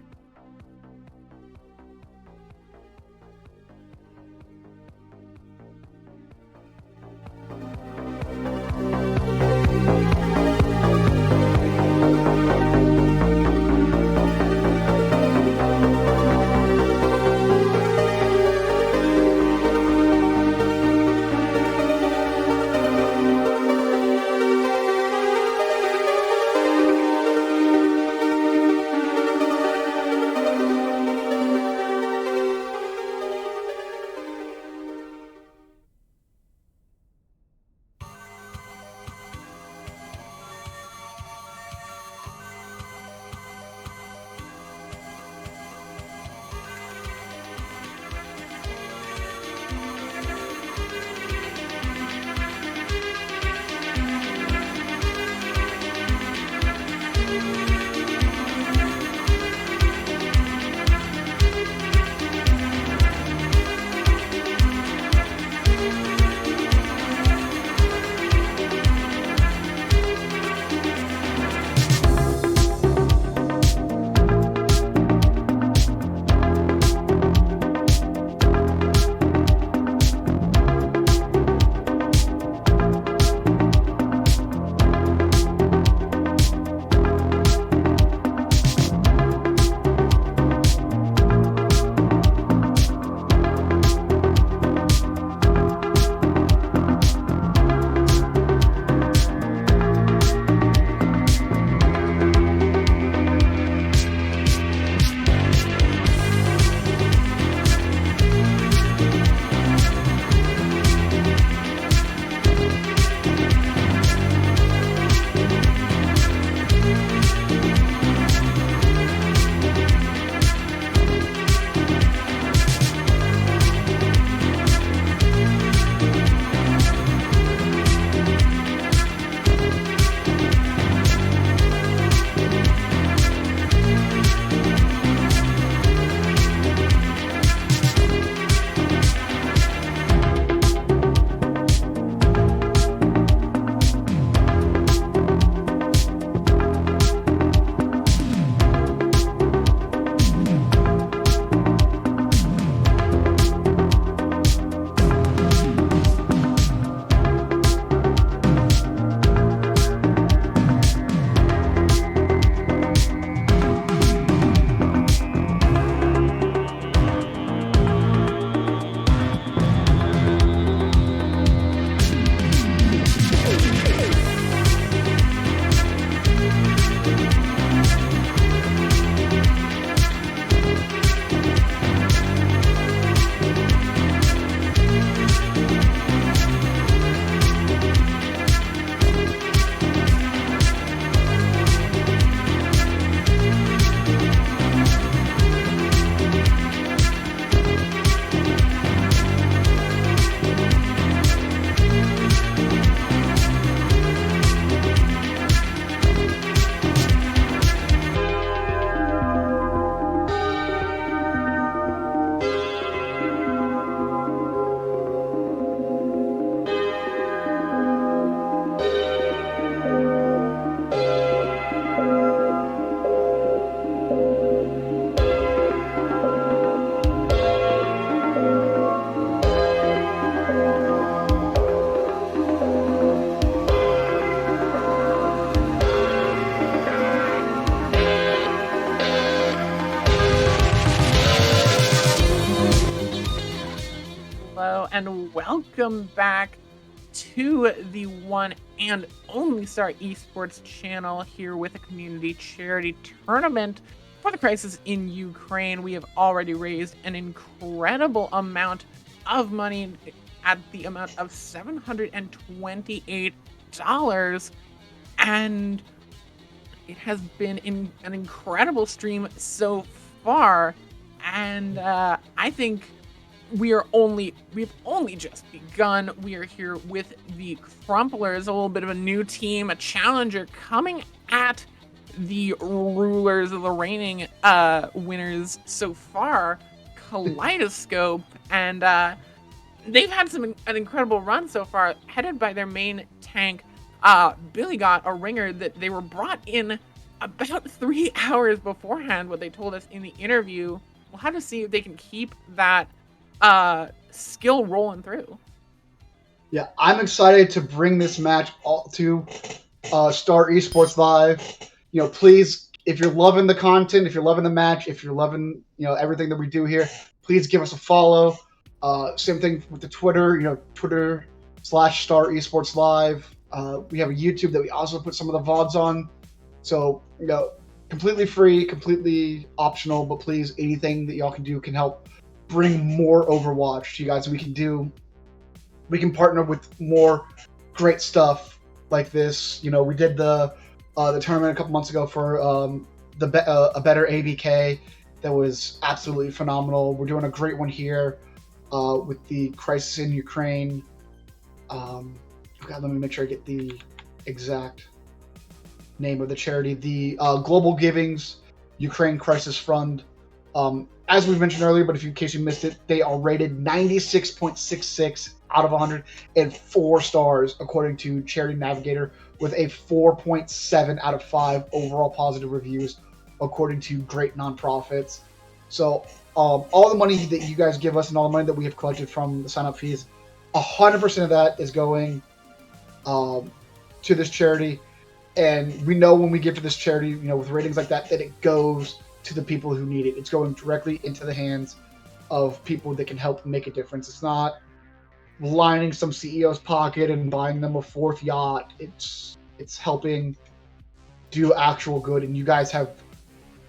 hello, and welcome back to the one and only Star Esports channel here with a community charity tournament for the crisis in Ukraine. We have already raised an incredible amount of money at the amount of $728, and it has been an incredible stream so far. And I think we've only just begun. We are here with the Crumplers, a little bit of a new team, a challenger coming at the rulers of the reigning winners so far, Kaleidoscope, and they've had an incredible run so far, headed by their main tank, Billy Got, a ringer that they were brought in about 3 hours beforehand. What they told us in the interview. We'll have to see if they can keep that skill rolling through. Yeah, I'm excited to bring this match all to Star Esports Live. You know, please, if you're loving the content, if you're loving the match, if you're loving, you know, everything that we do here, please give us a follow. Same thing with the Twitter, you know, Twitter/Star Esports Live. We have a YouTube that we also put some of the VODs on. So, you know, completely free, completely optional, but please, anything that y'all can do can help bring more Overwatch to you guys. We can partner with more great stuff like this. You know, we did the tournament a couple months ago for a better ABK that was absolutely phenomenal. We're doing a great one here with the crisis in Ukraine. God, let me make sure I get the exact name of the charity, the Global Givings Ukraine Crisis Fund. As we mentioned earlier, but in case you missed it, they are rated 96.66 out of 100 and 4 stars according to Charity Navigator, with a 4.7 out of 5 overall positive reviews according to Great Nonprofits. So all the money that you guys give us and all the money that we have collected from the sign-up fees, 100% of that is going to this charity. And we know when we give to this charity, you know, with ratings like that, that it goes to the people who need it. It's going directly into the hands of people that can help make a difference. It's not lining some CEO's pocket and buying them a 4th yacht. It's helping do actual good, and you guys have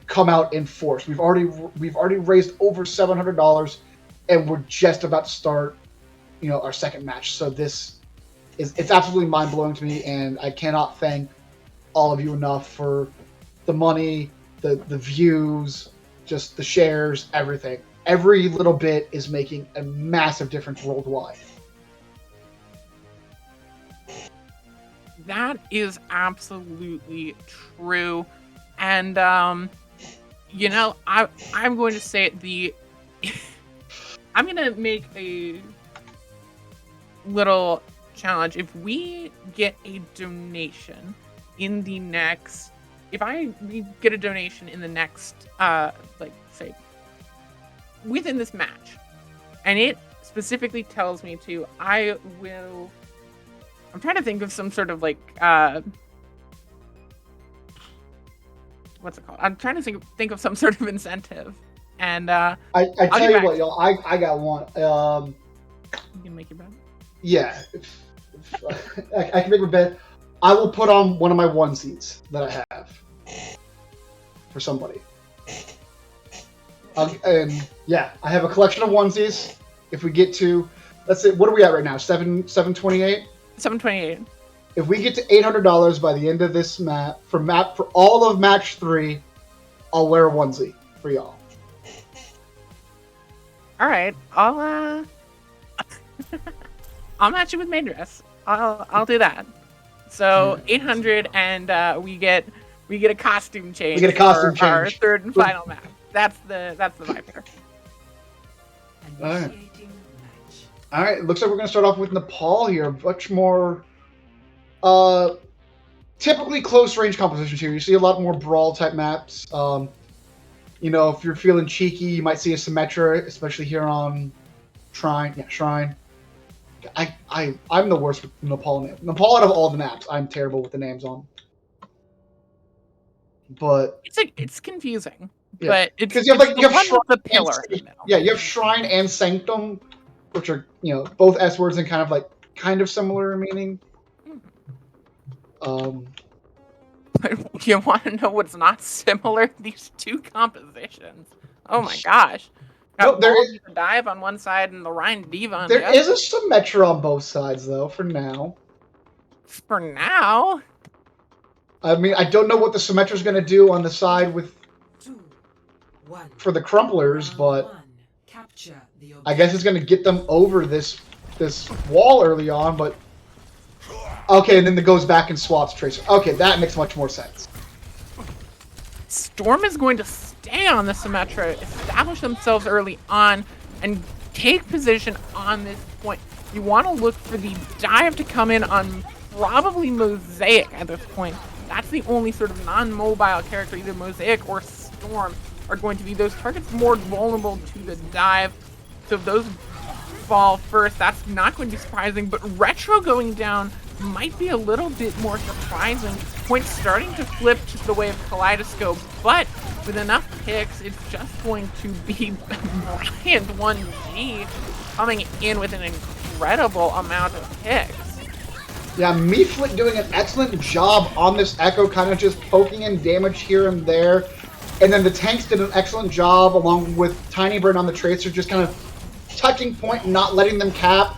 come out in force. We've already raised over $700, and we're just about to start, you know, our second match. So it's absolutely mind-blowing to me, and I cannot thank all of you enough for the money, the views, just the shares, everything. Every little bit is making a massive difference worldwide. That is absolutely true. And you know, I'm going to say I'm going to make a little challenge. If we get a donation in the next, we get a donation in the next, like, say, within this match, and it specifically tells me to, I'm trying to think of some sort of, like, what's it called? I'm trying to think of some sort of incentive, and I tell you what, y'all, I got one. You can make your bed. Yeah, I can make my bed. I will put on one of my onesies that I have for somebody. And yeah, I have a collection of onesies. If we get to, let's say, what are we at right now? 728. 728. If we get to $800 by the end of this map for all of match 3, I'll wear a onesie for y'all. All right, I'll match it with main dress. I'll do that. So 800, and we get a costume change. We get a costume for our change. third and final map. That's the vibe here. Initiating match. All right, looks like we're going to start off with Nepal here. Much more typically close range competitions here. You see a lot more brawl type maps. You know, if you're feeling cheeky, you might see a Symmetra, especially here on Shrine. Yeah, Shrine. I'm the worst with Nepal names. Nepal, out of all the maps, I'm terrible with the names on. But It's confusing, yeah. but it's Because you have the one Shrine with the pillar in the middle. Yeah, you have Shrine and Sanctum, which are both S words and kind of similar in meaning. You want to know what's not similar? These two compositions. Oh my gosh. No, Got there Ball is- Diva Dive on one side and the Ryan Diva on There the other. is a Symmetra on both sides, though, for now. For now. I mean, I don't know what the Symmetra's going to do on the side 2, 1. for the Crumplers, Round but 1. Capture the I guess it's going to get them over this wall early on, but... Okay, and then it goes back and swaps Tracer. Okay, that makes much more sense. Storm is going to stay on the Symmetra, establish themselves early on, and take position on this point. You want to look for the dive to come in on probably Mosaic at this point. That's the only sort of non-mobile character, either Mosaic or Storm, are going to be those targets more vulnerable to the dive. So if those fall first, that's not going to be surprising, but Retro going down might be a little bit more surprising. Points starting to flip to the way of Kaleidoscope, but with enough picks, it's just going to be Bryant 1G coming in with an incredible amount of picks. Yeah, Meeflit doing an excellent job on this Echo, kind of just poking in damage here and there. And then the tanks did an excellent job, along with Tiny Bird on the Tracer, just kind of touching point and not letting them cap.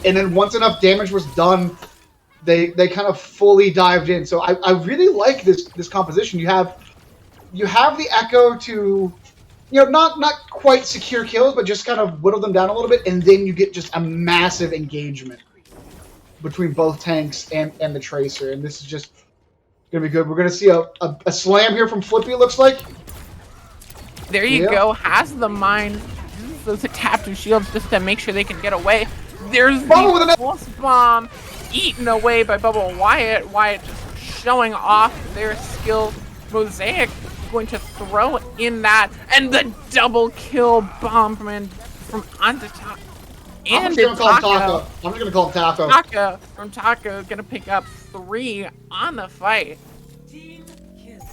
And then once enough damage was done, they kind of fully dived in. So I really like this composition. You have the Echo to, not quite secure kills, but just kind of whittle them down a little bit, and then you get just a massive engagement between both tanks and the Tracer, and this is just gonna be good. We're gonna see a slam here from Flippy, it looks like. There you go, has the mind, those adaptive shields just to make sure they can get away. There's Bubble with the an- pulse bomb eaten away by Bubble Wyatt. Wyatt just showing off their skill. Mosaic going to throw in that, and the double kill bomb from Antitaka. I'm And just gonna call him Taco. Taco. I'm just gonna call him Taco. Taco from Taco gonna pick up 3 on the fight. Team kill.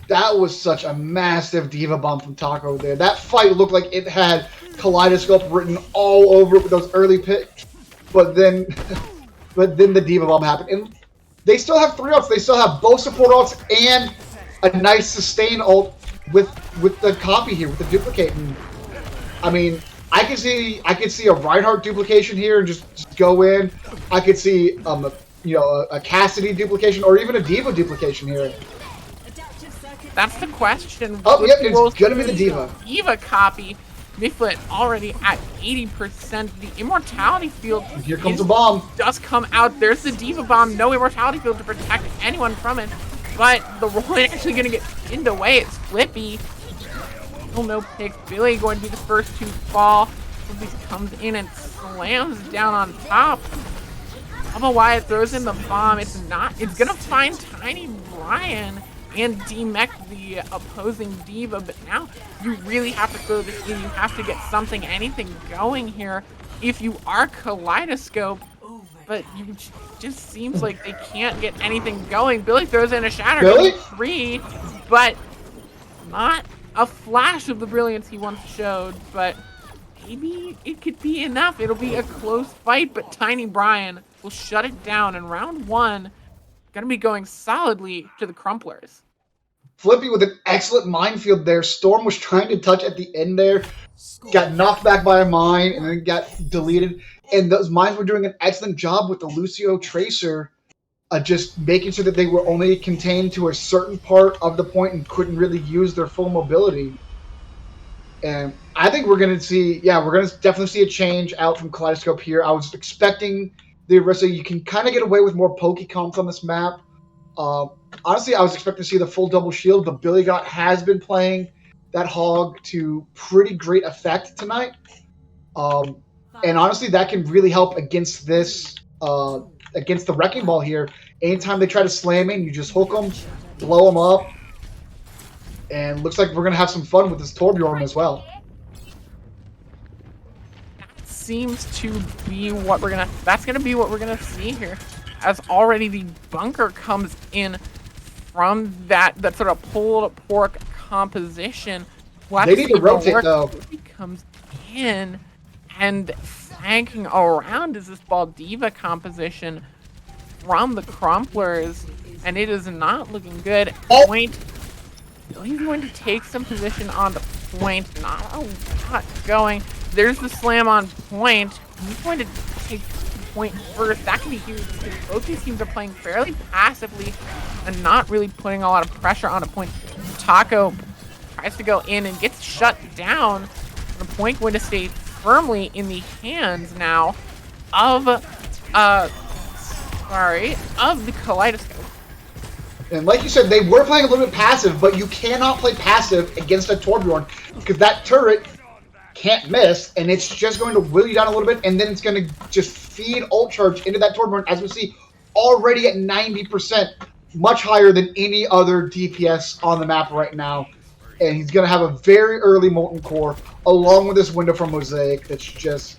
That was such a massive Diva Bomb from Taco there. That fight looked like it had Kaleidoscope written all over it with those early picks, but then the Diva Bomb happened. And they still have 3 ults. They still have both support ults and a nice sustain ult with the copy here, with the duplicate. And, I mean, I could see a Reinhardt duplication here and just go in. I could see a Cassidy duplication or even a Diva duplication here. That's the question. Oh, Which yep, it's rolls gonna be the through Diva. Diva copy. Mifflin already at 80%. The Immortality Field Here comes the bomb. does come out. There's the Diva Bomb. No Immortality Field to protect anyone from it. But the roll is actually going to get pinned away. It's Flippy. Still no picks. Billy going to be the first to fall. Flippy comes in and slams down on top. Bubba Wyatt throws in the bomb. It's going to find Tiny Brian and D-Mech, the opposing Diva, but now you really have to throw this in. You have to get anything going here if you are Kaleidoscope, but you just seems like they can't get anything going. Billy throws in a shatter. Billy? 3, but not a flash of the brilliance he once showed, but maybe it could be enough. It'll be a close fight, but Tiny Brian will shut it down in round 1. Gonna be going solidly to the Crumplers. Flippy with an excellent minefield there. Storm was trying to touch at the end there. Got knocked back by a mine and then got deleted. And those mines were doing an excellent job with the Lucio Tracer, just making sure that they were only contained to a certain part of the point and couldn't really use their full mobility. And I think we're going to definitely see a change out from Kaleidoscope here. I was expecting the Orisa. You can kind of get away with more pokey comps on this map. Honestly, I was expecting to see the full double shield, but Billy Gott has been playing that hog to pretty great effect tonight. And honestly, that can really help against this, against the Wrecking Ball here. Anytime they try to slam in, you just hook them, blow them up, and looks like we're going to have some fun with this Torbjorn as well. Seems to be what that's gonna be what we're gonna see here, as already the bunker comes in from that sort of pulled pork composition. They need to rotate, though. He comes in And flanking around is this Baldiva composition from the Crumplers, and it is not looking good. Point. He's going to take some position on the point. Not a lot going. There's the slam on point. He's going to take the point first. That can be huge because both these teams are playing fairly passively and not really putting a lot of pressure on a point. Taco tries to go in and gets shut down. The point going to stay firmly in the hands now of the Kaleidoscope. And like you said, they were playing a little bit passive, but you cannot play passive against a Torbjorn because that turret can't miss, and it's just going to will you down a little bit, and then it's going to just feed ult charge into that Torbjorn, as we see already at 90%, much higher than any other DPS on the map right now. And he's going to have a very early Molten Core, along with this window from Mosaic that's just...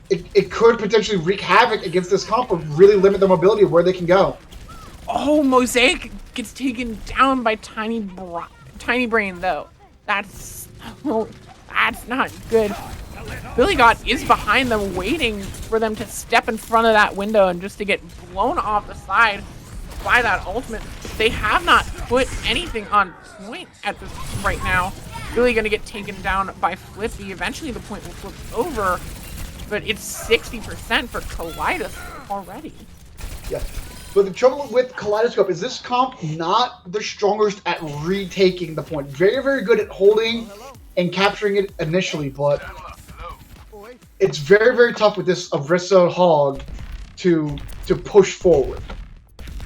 It could potentially wreak havoc against this comp or really limit their mobility of where they can go. Oh, Mosaic gets taken down by Tiny Brain, though. That's not good. Billy God is behind them, waiting for them to step in front of that window and just to get blown off the side by that ultimate. They have not put anything on point at this right now. Billy gonna get taken down by Flippy. Eventually the point will flip over, but it's 60% for Kaleidoscope already. Yeah. But the trouble with Kaleidoscope is this comp not the strongest at retaking the point. Very, very good at holding and capturing it initially, but it's very, very tough with this Orisa Hog to push forward.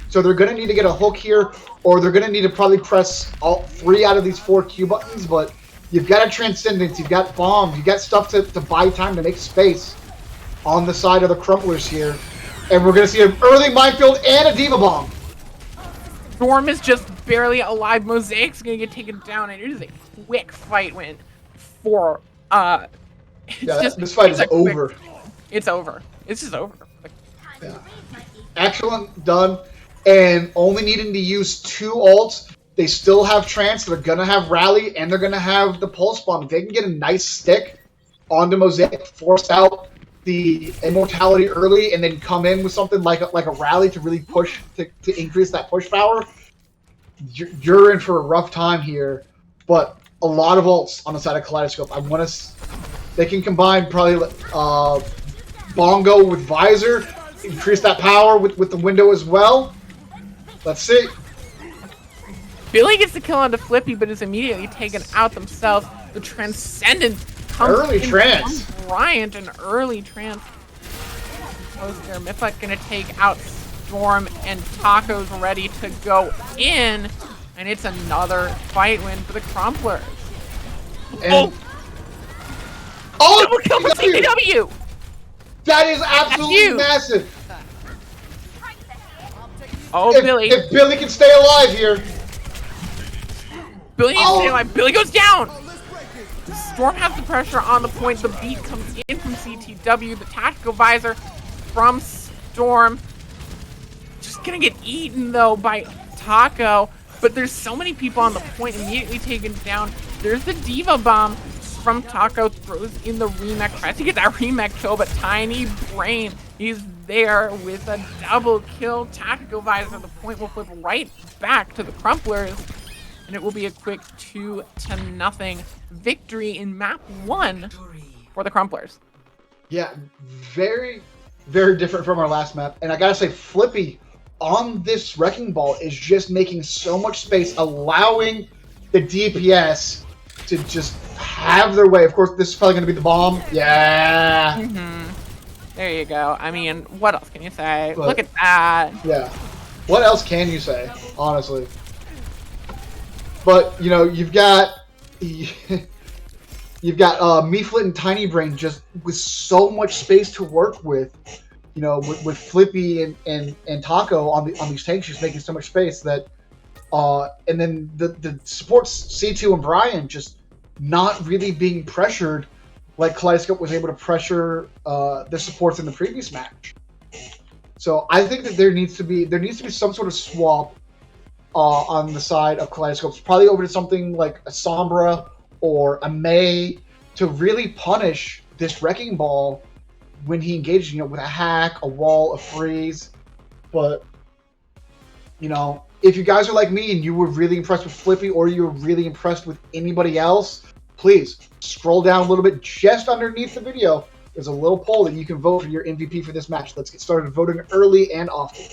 So they're going to need to get a hook here, or they're going to need to probably press all 3 out of these 4 Q buttons, but you've got a Transcendence, you've got bombs, you've got stuff to buy time to make space on the side of the Crumplers here. And we're going to see an early Minefield and a D.Va Bomb. Storm is just barely alive. Mosaic's going to get taken down, and it is a quick fight win for... this fight is over. It's over. It's just over. Yeah. Excellent, done. And only needing to use 2 ults. They still have Trance. They're going to have Rally, and they're going to have the Pulse Bomb. If they can get a nice stick onto Mosaic, force out the Immortality early, and then come in with something like a Rally to really push, to increase that push power, you're in for a rough time here. But a lot of ults on the side of Kaleidoscope. They can combine probably Bongo with Visor, increase that power with the window as well. Let's see. Billy gets the kill onto Flippy, but is immediately taken out themselves. The Transcendence comes early in Trance. from Bryant, an early Trance. Poster Mifak gonna take out Storm, and Taco's ready to go in, and it's another fight win for the Crumplers. And Double kill for CTW! That is absolutely massive. Oh, Billy. If Billy can stay alive here. Billy needs to stay alive. Billy goes down! Storm has the pressure on the point. The beat comes in from CTW. The tactical visor from Storm. Just gonna get eaten, though, by Taco. But there's so many people on the point immediately taken down. There's the D.Va Bomb from Taco. Throws in the remake. Tries to get that remake kill, but Tiny Brain, he's there with a double kill. Tactical visor. The point will flip right back to the Crumplers. And it will be a quick 2-0 victory in map 1 for the Crumplers. Yeah, very, very different from our last map. And I gotta say, Flippy on this Wrecking Ball is just making so much space, allowing the DPS to just have their way. Of course, this is probably gonna be the bomb. Yeah. There you go. I mean, what else can you say? But, look at that. Yeah. What else can you say, honestly? But, you know, you've got Meeflet and Tiny Brain just with so much space to work with. You know, with Flippy and Taco on these tanks, just making so much space that, and then the supports C2 and Brian just not really being pressured like Kaleidoscope was able to pressure the supports in the previous match. So I think that there needs to be some sort of swap on the side of Kaleidoscopes, probably over to something like a Sombra or a Mei to really punish this Wrecking Ball, when he engages, with a hack, a wall, a freeze, but if you guys are like me and you were really impressed with Flippy or you were really impressed with anybody else, please scroll down a little bit just underneath the video. There's a little poll that you can vote for your MVP for this match. Let's get started voting early and often.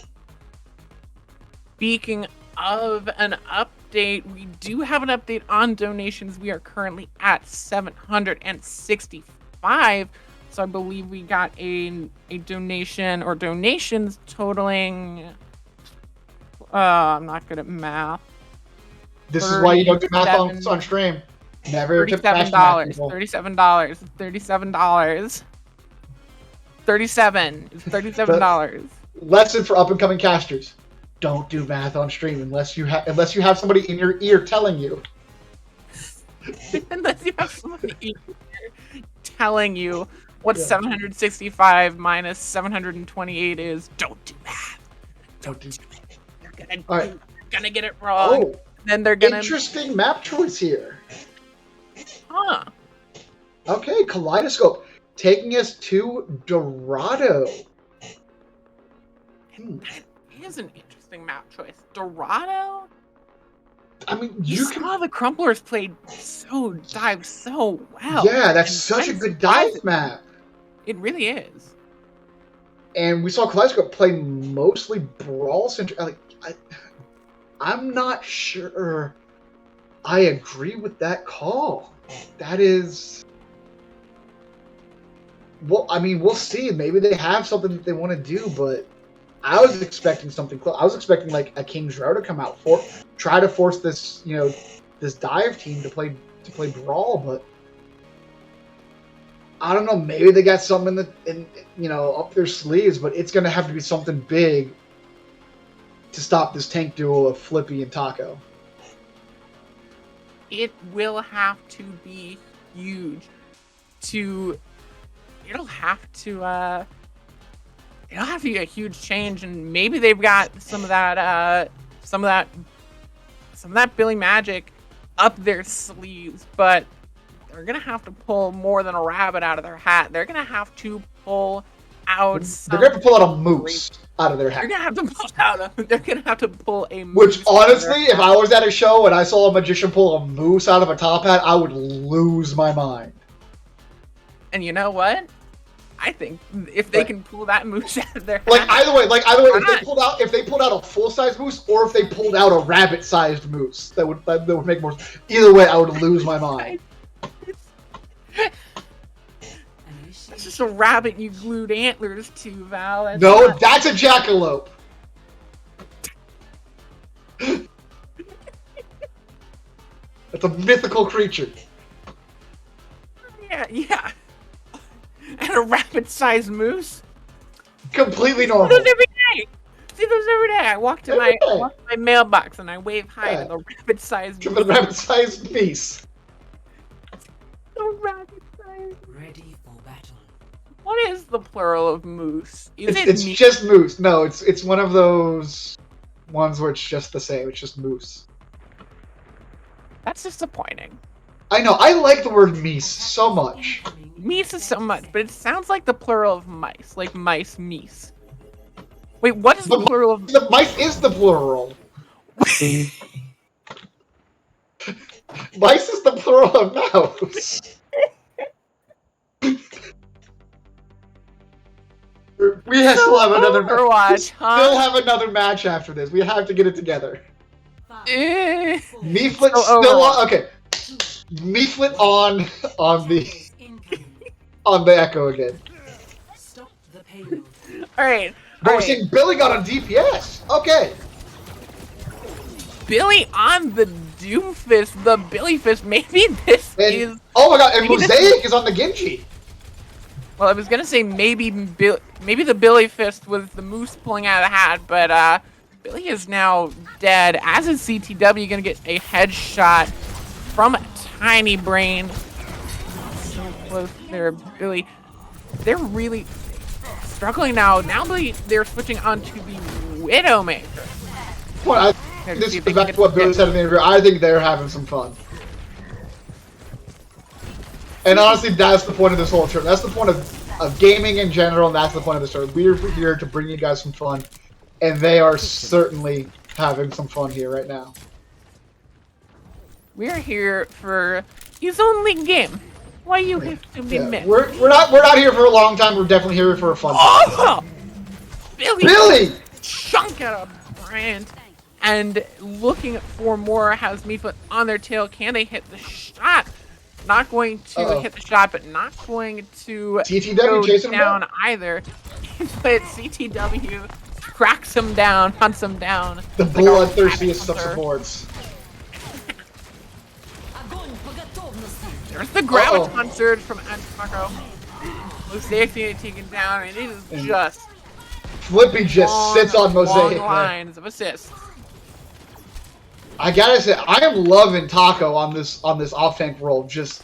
Speaking of an update, we do have an update on donations. We are currently at 765. So I believe we got a donation or donations totaling. I'm not good at math. This is why you don't do math on stream. Never tip $37. $37. $37. 37. It's $37. Lesson for up and coming casters: don't do math on stream unless you have somebody in your ear telling you. Unless you have somebody in your ear telling you what 765 minus 728 is. Don't do math. Don't do. You're gonna get it wrong. Oh, then they're gonna. Interesting map choice here. Huh. Okay, Kaleidoscope taking us to Dorado. That is an interesting map choice. Dorado? I mean, You saw the Crumplers dive so well. Yeah, that's such a good dive map. It really is. And we saw Kaleidoscope play mostly Brawl Center. I'm not sure I agree with that call. That is... Well, I mean, we'll see. Maybe they have something that they want to do, but I was expecting something close. I was expecting like a King's Row to come out, try to force this, this dive team to play Brawl, but I don't know. Maybe they got something up their sleeves, but it's gonna have to be something big to stop this tank duel of Flippy and Taco. It will have to be huge it'll have to be a huge change, and maybe they've got some of that Billy Magic up their sleeves, but they're gonna have to pull more than a rabbit out of their hat. They're gonna have to pull out. They're gonna have to pull out a moose out of their hat. They're gonna have to pull a moose. Which honestly, if I was at a show and I saw a magician pull a moose out of a top hat, I would lose my mind. And you know what? I think if they can pull that moose out of their hat, either way, if they pulled out a full-size moose or if they pulled out a rabbit-sized moose, that would make more. Either way, I would lose my mind. It's just a rabbit you glued antlers to, Val. That's a jackalope. That's a mythical creature. Yeah. And a rabbit-sized moose. Completely See normal. those every day. I walk to my mailbox and I wave hi to the rabbit-sized moose. The rabbit-sized beast. The rabbit-sized. Ready for battle. What is the plural of moose? It's just moose. No, it's one of those ones where it's just the same. It's just moose. That's disappointing. I know. I like the word meese so much. Meese is so much, but it sounds like the plural of mice, like mice, meese. Wait, what is the plural of... The mice is the plural. Mice is the plural of mouse. We still have another Overwatch, huh? Still have another match after this. We have to get it together. Eh. Meeflit So still on. Okay. Meeflit on the Echo again. Stop the payload. Alright. But we're seeing Billy got on DPS. Okay. Billy on the Doomfist, the Billy Fist. Maybe this is... Oh my god, and Mosaic is on the Genji. Well, I was gonna say maybe the Billy Fist was the moose pulling out of the hat, but Billy is now dead. As is CTW, gonna get a headshot from Tiny Brain. So close there, Billy. They're really struggling now. Now they're switching onto the Widowmaker. Well, this goes back to what Billy said in the interview. I think they're having some fun. And honestly, that's the point of this whole tournament. That's the point of gaming in general, and that's the point of this tournament. We're here to bring you guys some fun, and they are certainly having some fun here right now. We're here for his only game. Why you have to be Yeah, mad? we're not here for a long time. We're definitely here for a fun time. Oh! Billy! Chunk out of Brand. And looking for more, has Meatfoot on their tail. Can they hit the shot? Not going to hit the shot, but not going to TTW go chasing him down either. But CTW tracks him down, hunts him down. The It's like a bloodthirstiest of rabbit hunter. supports. There's the Graviton surge from Antaco. Mosaic being taken down, and it is just Flippy just long, sits on Mosaic. long lines of assists. I gotta say, I am loving Taco on this off tank role, just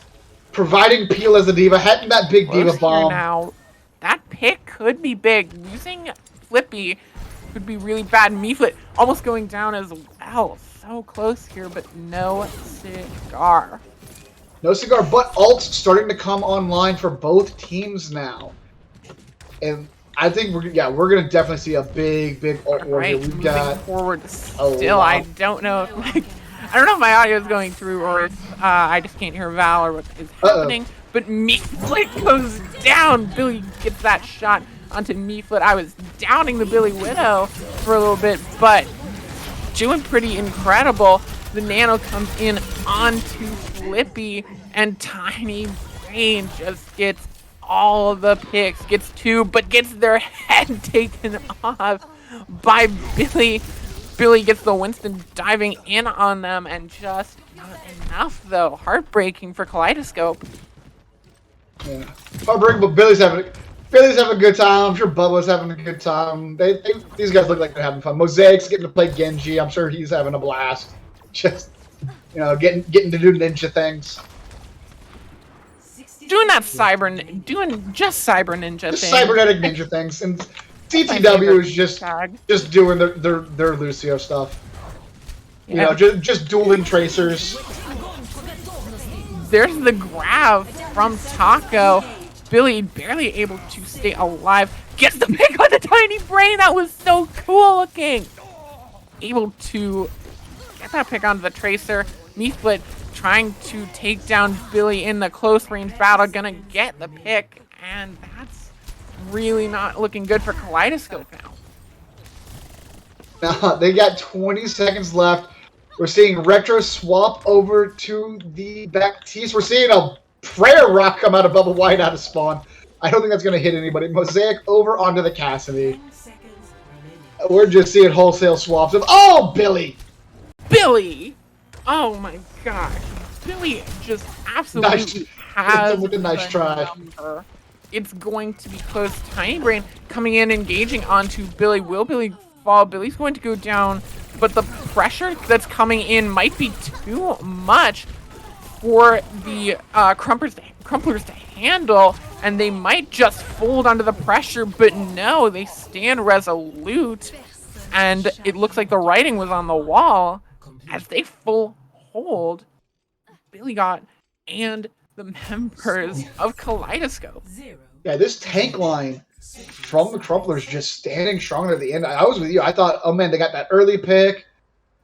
providing Peel as a diva, hitting that big Close diva here bomb. now. That pick could be big. Losing Flippy could be really bad. Meeflet almost going down as well. So close here, but no cigar. No cigar, but ults starting to come online for both teams now, and I think we're gonna definitely see a big ult war here. Right, We've moving got forward a still. lot. I don't know if I don't know if my audio is going through or if I just can't hear Val or what is happening. But Meeflet goes down. Billy gets that shot onto Meeflet. I was downing the Billy Widow for a little bit, but doing pretty incredible. The Nano comes in onto Flippy, and Tiny Brain just gets all the picks, gets two, but gets their head taken off by Billy. Billy gets the Winston diving in on them, and just not enough, though. Heartbreaking for Kaleidoscope. yeah. Heartbreaking, but Billy's having a good time. I'm sure Bubba's having a good time. These guys look like they're having fun. Mosaic's getting to play Genji. I'm sure he's having a blast. Just getting to do ninja things. Doing that doing just cyber ninja Just thing. cybernetic ninja things. And My CTW favorite is just tag. doing their Lucio stuff. Yeah. Just dueling tracers. There's the grab from Taco. Billy barely able to stay alive. Gets the pick on the Tiny Brain. That was so cool looking. Able to get that pick onto the Tracer. Meeflet trying to take down Billy in the close range battle. Gonna get the pick. And that's really not looking good for Kaleidoscope now. Now, they got 20 seconds left. We're seeing Retro swap over to the Baptiste. We're seeing a Prayer Rock come out of Bubble White out of spawn. I don't think that's going to hit anybody. Mosaic over onto the Cassidy. 10 seconds remaining. We're just seeing wholesale swaps of, oh, Billy! Billy! Oh my gosh. Billy just absolutely Nice. has With a nice the try. number. It's going to be close. Tiny Brain coming in, engaging onto Billy. Will Billy fall? Billy's going to go down, but the pressure that's coming in might be too much for the crumplers to handle, and they might just fold under the pressure, but no, they stand resolute, and it looks like the writing was on the wall as they full hold Billy got and the members of Kaleidoscope. 0. Yeah, this tank line from the Crumplers just standing strong at the end. I was with you. I thought, oh man, they got that early pick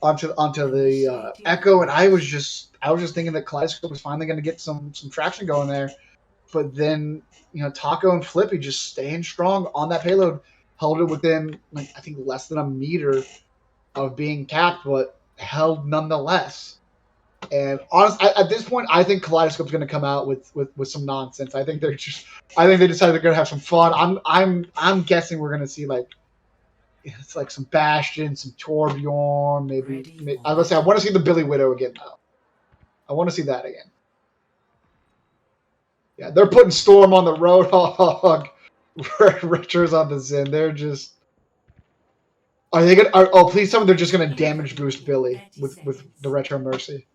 onto the Echo, and I was just thinking that Kaleidoscope was finally going to get some traction going there. But then, Taco and Flippy just staying strong on that payload, held it within, I think, less than a meter of being capped, but held nonetheless. And honestly, at this point, I think Kaleidoscope's going to come out with some nonsense. I think they decided they're going to have some fun. I'm guessing we're going to see it's like some Bastion, some Torbjorn, maybe. I was say I want to see the Billy Widow again though. I want to see that again. Yeah, they're putting Storm on the Roadhog. Retro's on the Zen. They're just. Are they gonna? Oh, please tell me they're just gonna damage boost Billy with the Retro Mercy.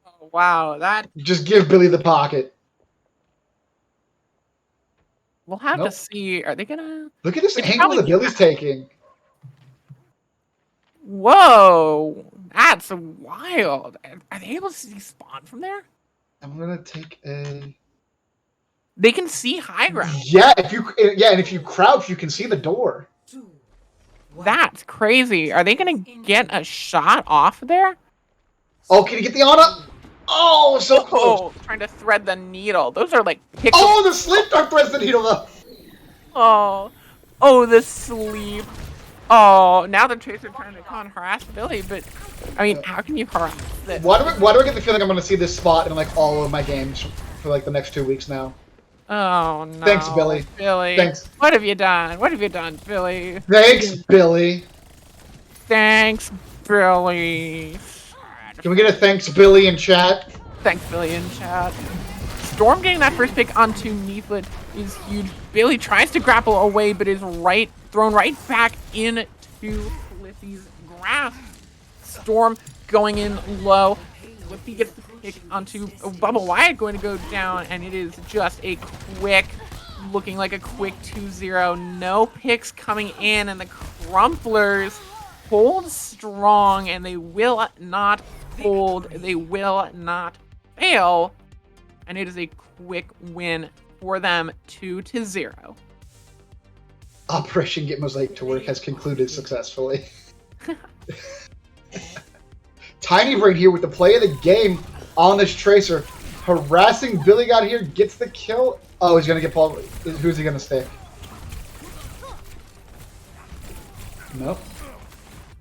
Oh, wow, that Just give Billy the pocket. we'll have Nope. to see. Are they gonna? Look at this It's angle that probably- Billy's taking. Whoa, that's wild. Are they able to see spawn from there? I'm gonna take a. They can see high ground. Yeah, and if you crouch, you can see the door. 2, 1. That's crazy. Are they gonna get a shot off there? Oh, can you get the Ana? Oh, so close. Oh, trying to thread the needle. Those are like pixels. Oh, the slip dart threads the needle though. Oh, the sleep. Oh, now the Tracer trying to harass Billy, but I mean, how can you harass this? Why do I get the feeling I'm gonna see this spot in like all of my games for like the next 2 weeks now? Oh no. Thanks, Billy. Billy. Thanks. What have you done? What have you done, Billy? Thanks, Billy. Thanks, Billy. Can we get a thanks, Billy, in chat? Thanks, Billy, in chat. Storm getting that first pick onto Neeflet is huge. Billy tries to grapple away, but is thrown right back into Flippy's grasp. Storm going in low. Flippy gets the pick onto Bubba Wyatt going to go down, and it is just a looking like a quick 2-0. No picks coming in, and the Crumplers hold strong, and they will not fold. They will not fail, and it is a quick win for them, 2-0. Operation Get Mosaic to Work has concluded successfully. Tiny Brain here with the play of the game on this Tracer. Harassing Billy got here, gets the kill. Oh, he's going to get Paul. Who's he going to stick? Nope.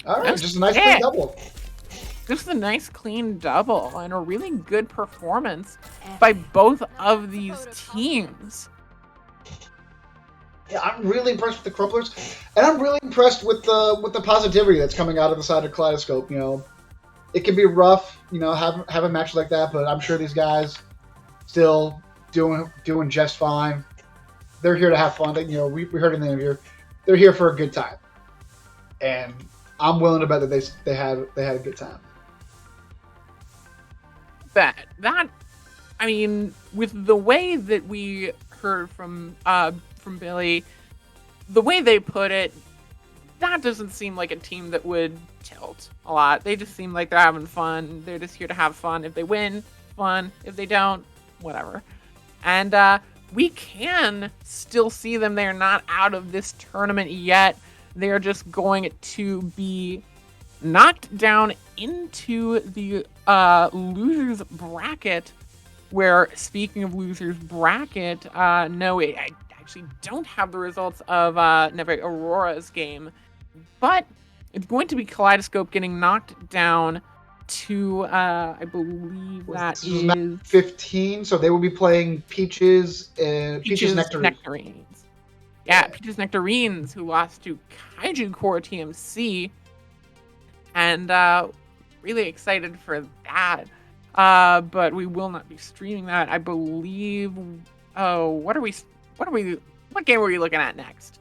Alright, just a nice clean double. Just a nice clean double and a really good performance by both of these teams. Yeah, I'm really impressed with the Crumplers, and I'm really impressed with the positivity that's coming out of the side of Kaleidoscope. You know, it can be rough, you know, have a match like that, but I'm sure these guys still doing just fine. They're here to have fun. You know, we heard in the interview, they're here for a good time, and I'm willing to bet that they had a good time. That I mean, with the way that we heard from Billy, the way they put it, that doesn't seem like a team that would tilt a lot. They just seem like they're having fun. They're just here to have fun. If they win, fun. If they don't, whatever. And we can still see them. They're not out of this tournament yet. They're just going to be knocked down into the losers bracket, where, speaking of losers bracket, no, I actually don't have the results of Neve Aurora's game, but it's going to be Kaleidoscope getting knocked down to, I believe that is map 15, so they will be playing Peaches Nectarines. Yeah, Peaches Nectarines, who lost to Kaiju Core TMC, and really excited for that. But we will not be streaming that, I believe. Oh, what game are we looking at next?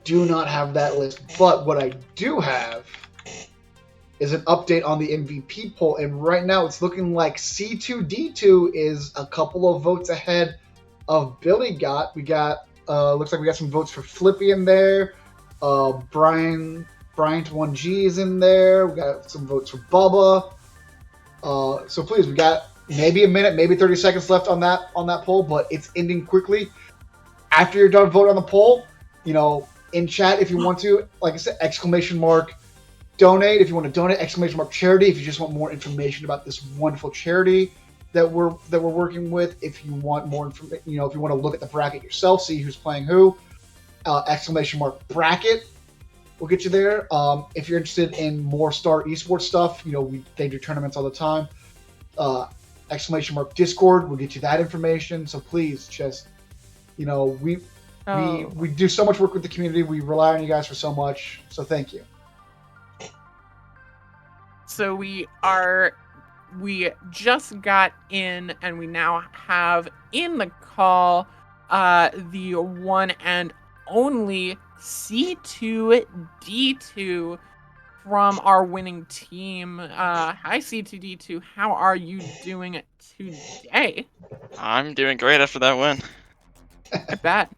Do not have that list, but what I do have is an update on the MVP poll, and right now it's looking like C2D2 is a couple of votes ahead of Billy got. We got looks like we got some votes for Flippy in there. Bryant 1G is in there. We got some votes for Bubba. So please, we got maybe a minute, maybe 30 seconds left on that poll, but it's ending quickly. After you're done voting on the poll, you know, in chat if you want to, like I said, donate if you want to donate, charity if you just want more information about this wonderful charity that we're working with. If you want more information, you know, if you want to look at the bracket yourself, see who's playing who, bracket will get you there. If you're interested in more Star Esports stuff, you know, they do tournaments all the time. Discord will get you that information. So please, just, you know, we do so much work with the community. We rely on you guys for so much. So thank you. So we just got in, and we now have in the call the one and only C2D2 from our winning team. Hi C2D2, how are you doing today? I'm doing great after that win. I bet.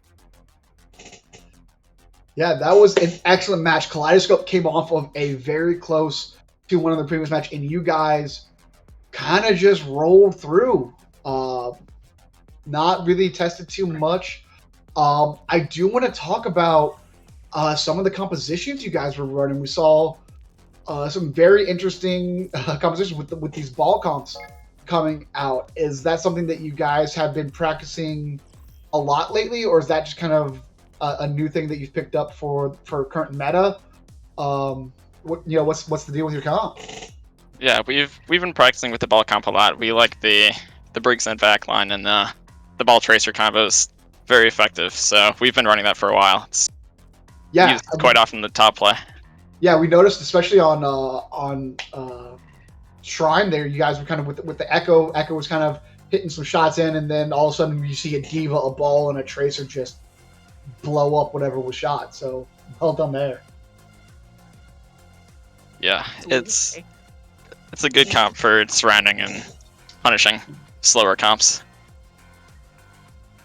Yeah, that was an excellent match. Kaleidoscope came off of a very close 2-1 in the previous match, and you guys kind of just rolled through. Uh, not really tested too much. I do want to talk about some of the compositions you guys were running. We saw some very interesting compositions with these ball comps coming out. Is that something that you guys have been practicing a lot lately, or is that just kind of a new thing that you've picked up for current meta? What's the deal with your comp? Yeah, we've been practicing with the ball comp a lot. We like the Briggs and back line, and the ball tracer combo is very effective. So we've been running that for a while. It's used quite often in the top play. Yeah, we noticed, especially on Shrine there, you guys were kind of with the Echo. Echo was kind of hitting some shots in, and then all of a sudden you see a D.Va, a ball, and a tracer just blow up whatever was shot. So well done there. Yeah, it's a good comp for surrounding and punishing slower comps.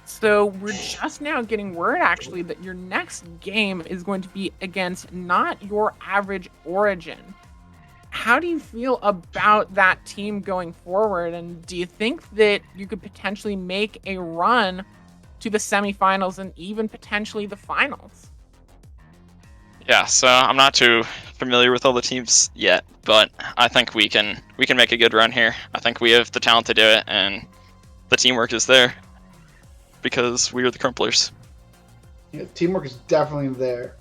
So we're just now getting word, actually, that your next game is going to be against Not Your Average Origin. How do you feel about that team going forward, and do you think that you could potentially make a run to the semifinals and even potentially the finals? Yeah, so I'm not too familiar with all the teams yet, but I think we can make a good run here. I think we have the talent to do it, and the teamwork is there because we are the Crumplers. Yeah, teamwork is definitely there.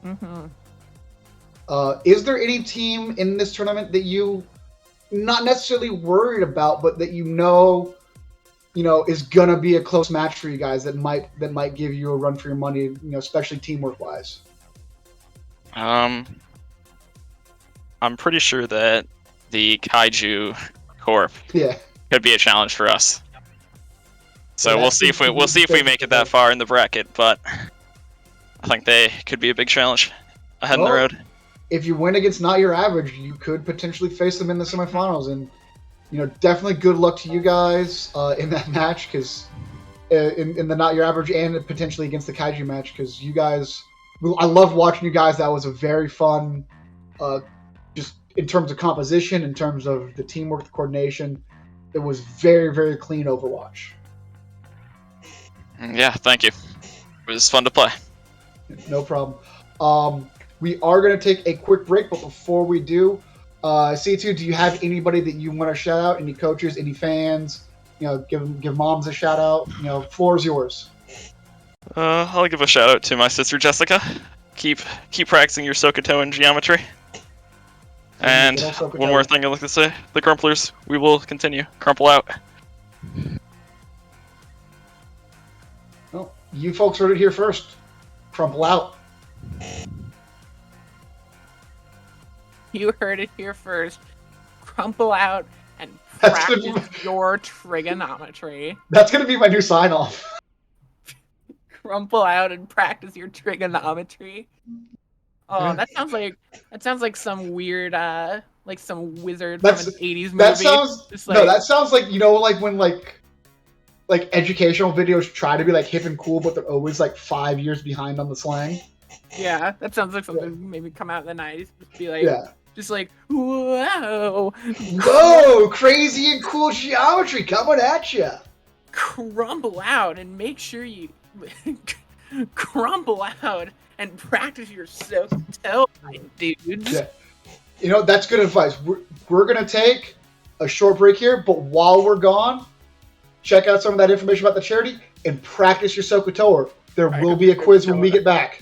Mm-hmm. Is there any team in this tournament that you not necessarily worried about, but that you know is gonna be a close match for you guys that might give you a run for your money, especially teamwork wise? I'm pretty sure that the Kaiju Corp could be a challenge for us. So we'll see if we make it that far in the bracket, but I think they could be a big challenge ahead in the road. If you win against Not Your Average, you could potentially face them in the semifinals, and definitely good luck to you guys in that match, because in the Not Your Average and potentially against the Kaiju match, because you guys, I love watching you guys. That was a very fun, just in terms of composition, in terms of the teamwork, the coordination. It was very, very clean Overwatch. Yeah, thank you. It was fun to play. No problem. We are going to take a quick break, but before we do, C2, do you have anybody that you want to shout out? Any coaches, any fans? Give moms a shout out. Floor is yours. I'll give a shout out to my sister Jessica. Keep practicing your Sokoto and geometry. And one more thing I'd like to say: the Crumplers, we will continue. Crumple out. Well, you folks heard it here first. Crumple out. You heard it here first. Crumple out and practice your trigonometry. That's going to be my new sign-off. Crumple out and practice your trigonometry. Oh, that sounds like some weird, like some wizard from an 80s movie. That sounds like, like when like educational videos try to be like hip and cool, but they're always like 5 years behind on the slang. Yeah, that sounds like something maybe come out in the 90s. Just be like, just like, whoa, crazy and cool geometry coming at you. Crumble out and make sure you crumble out and practice your Sokoto, dudes. Yeah. That's good advice. We're going to take a short break here, but while we're gone, check out some of that information about the charity and practice your Sokoto. There will be a quiz when we get back.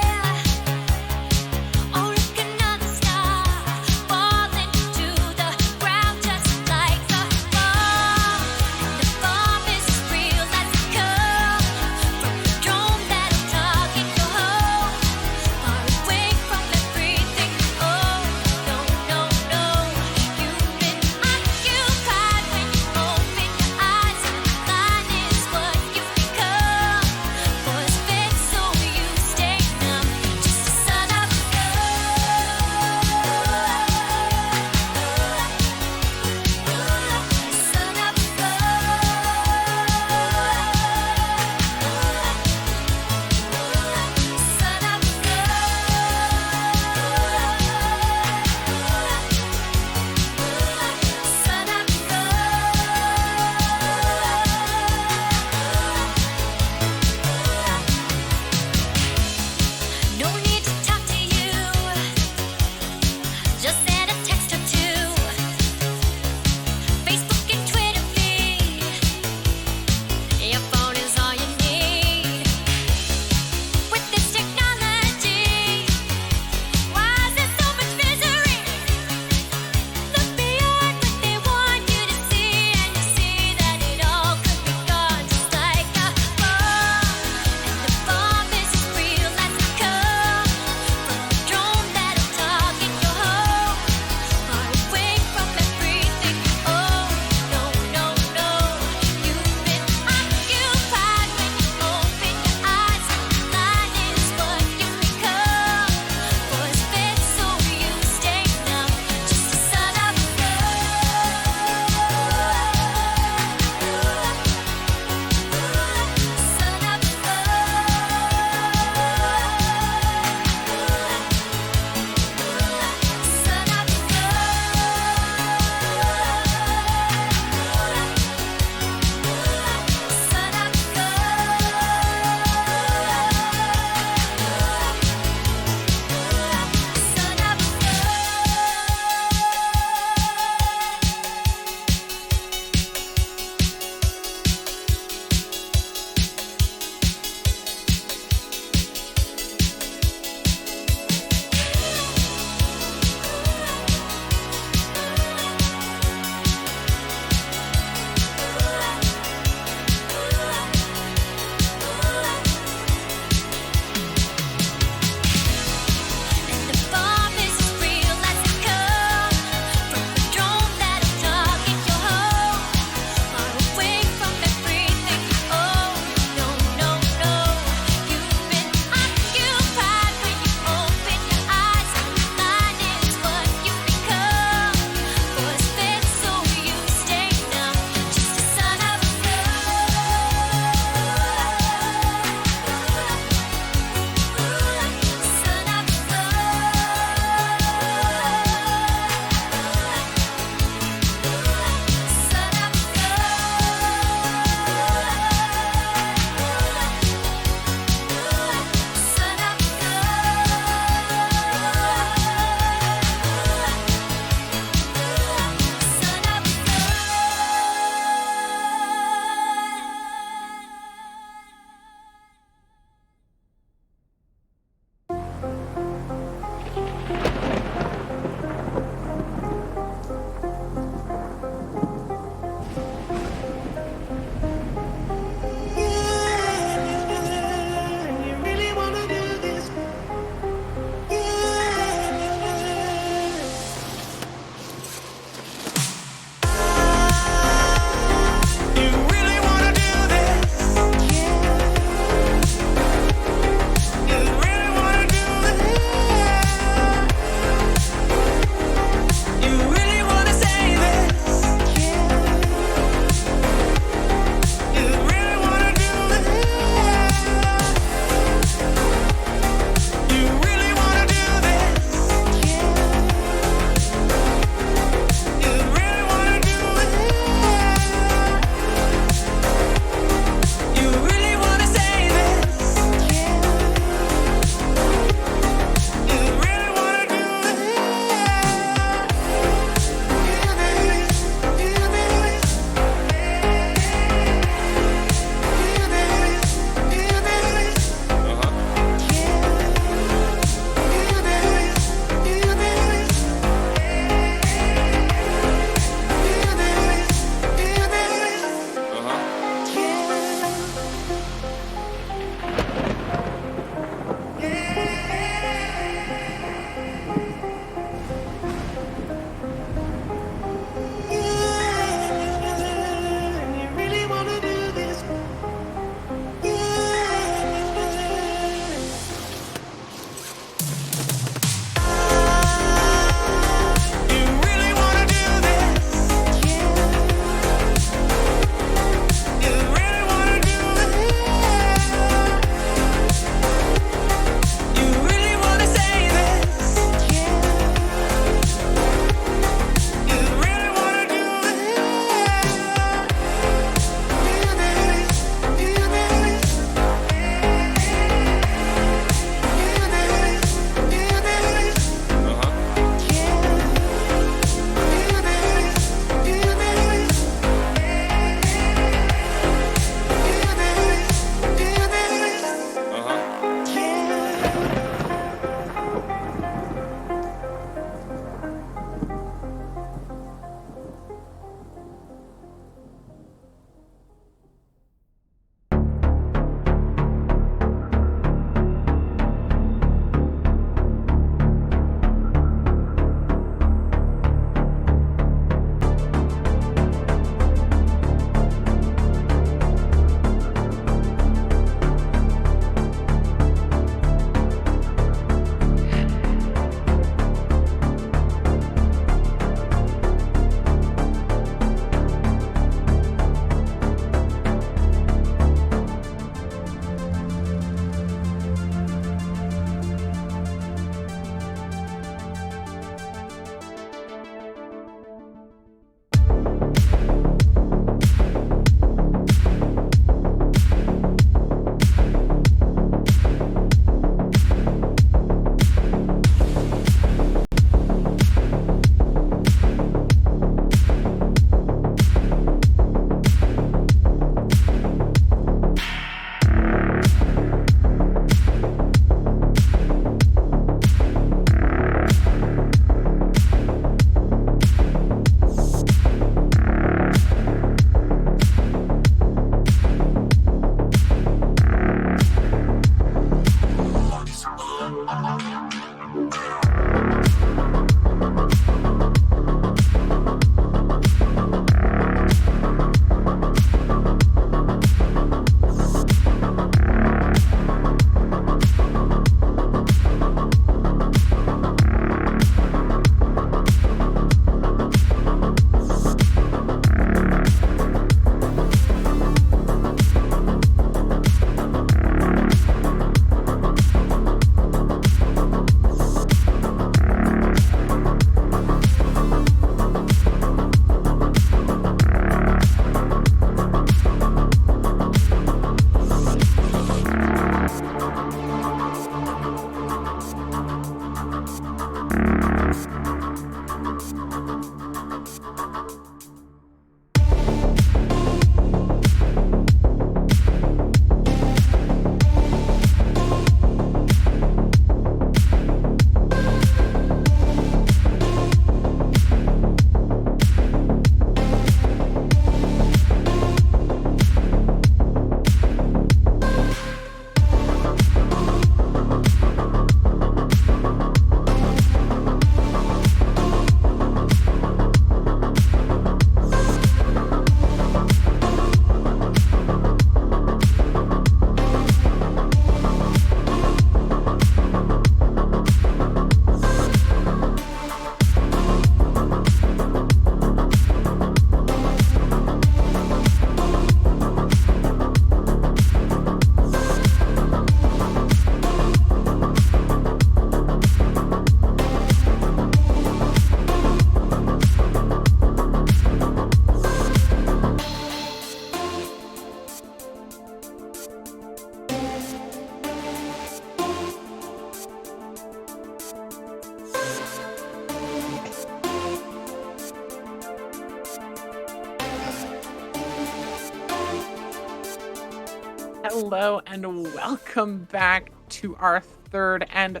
Hello and welcome back to our third and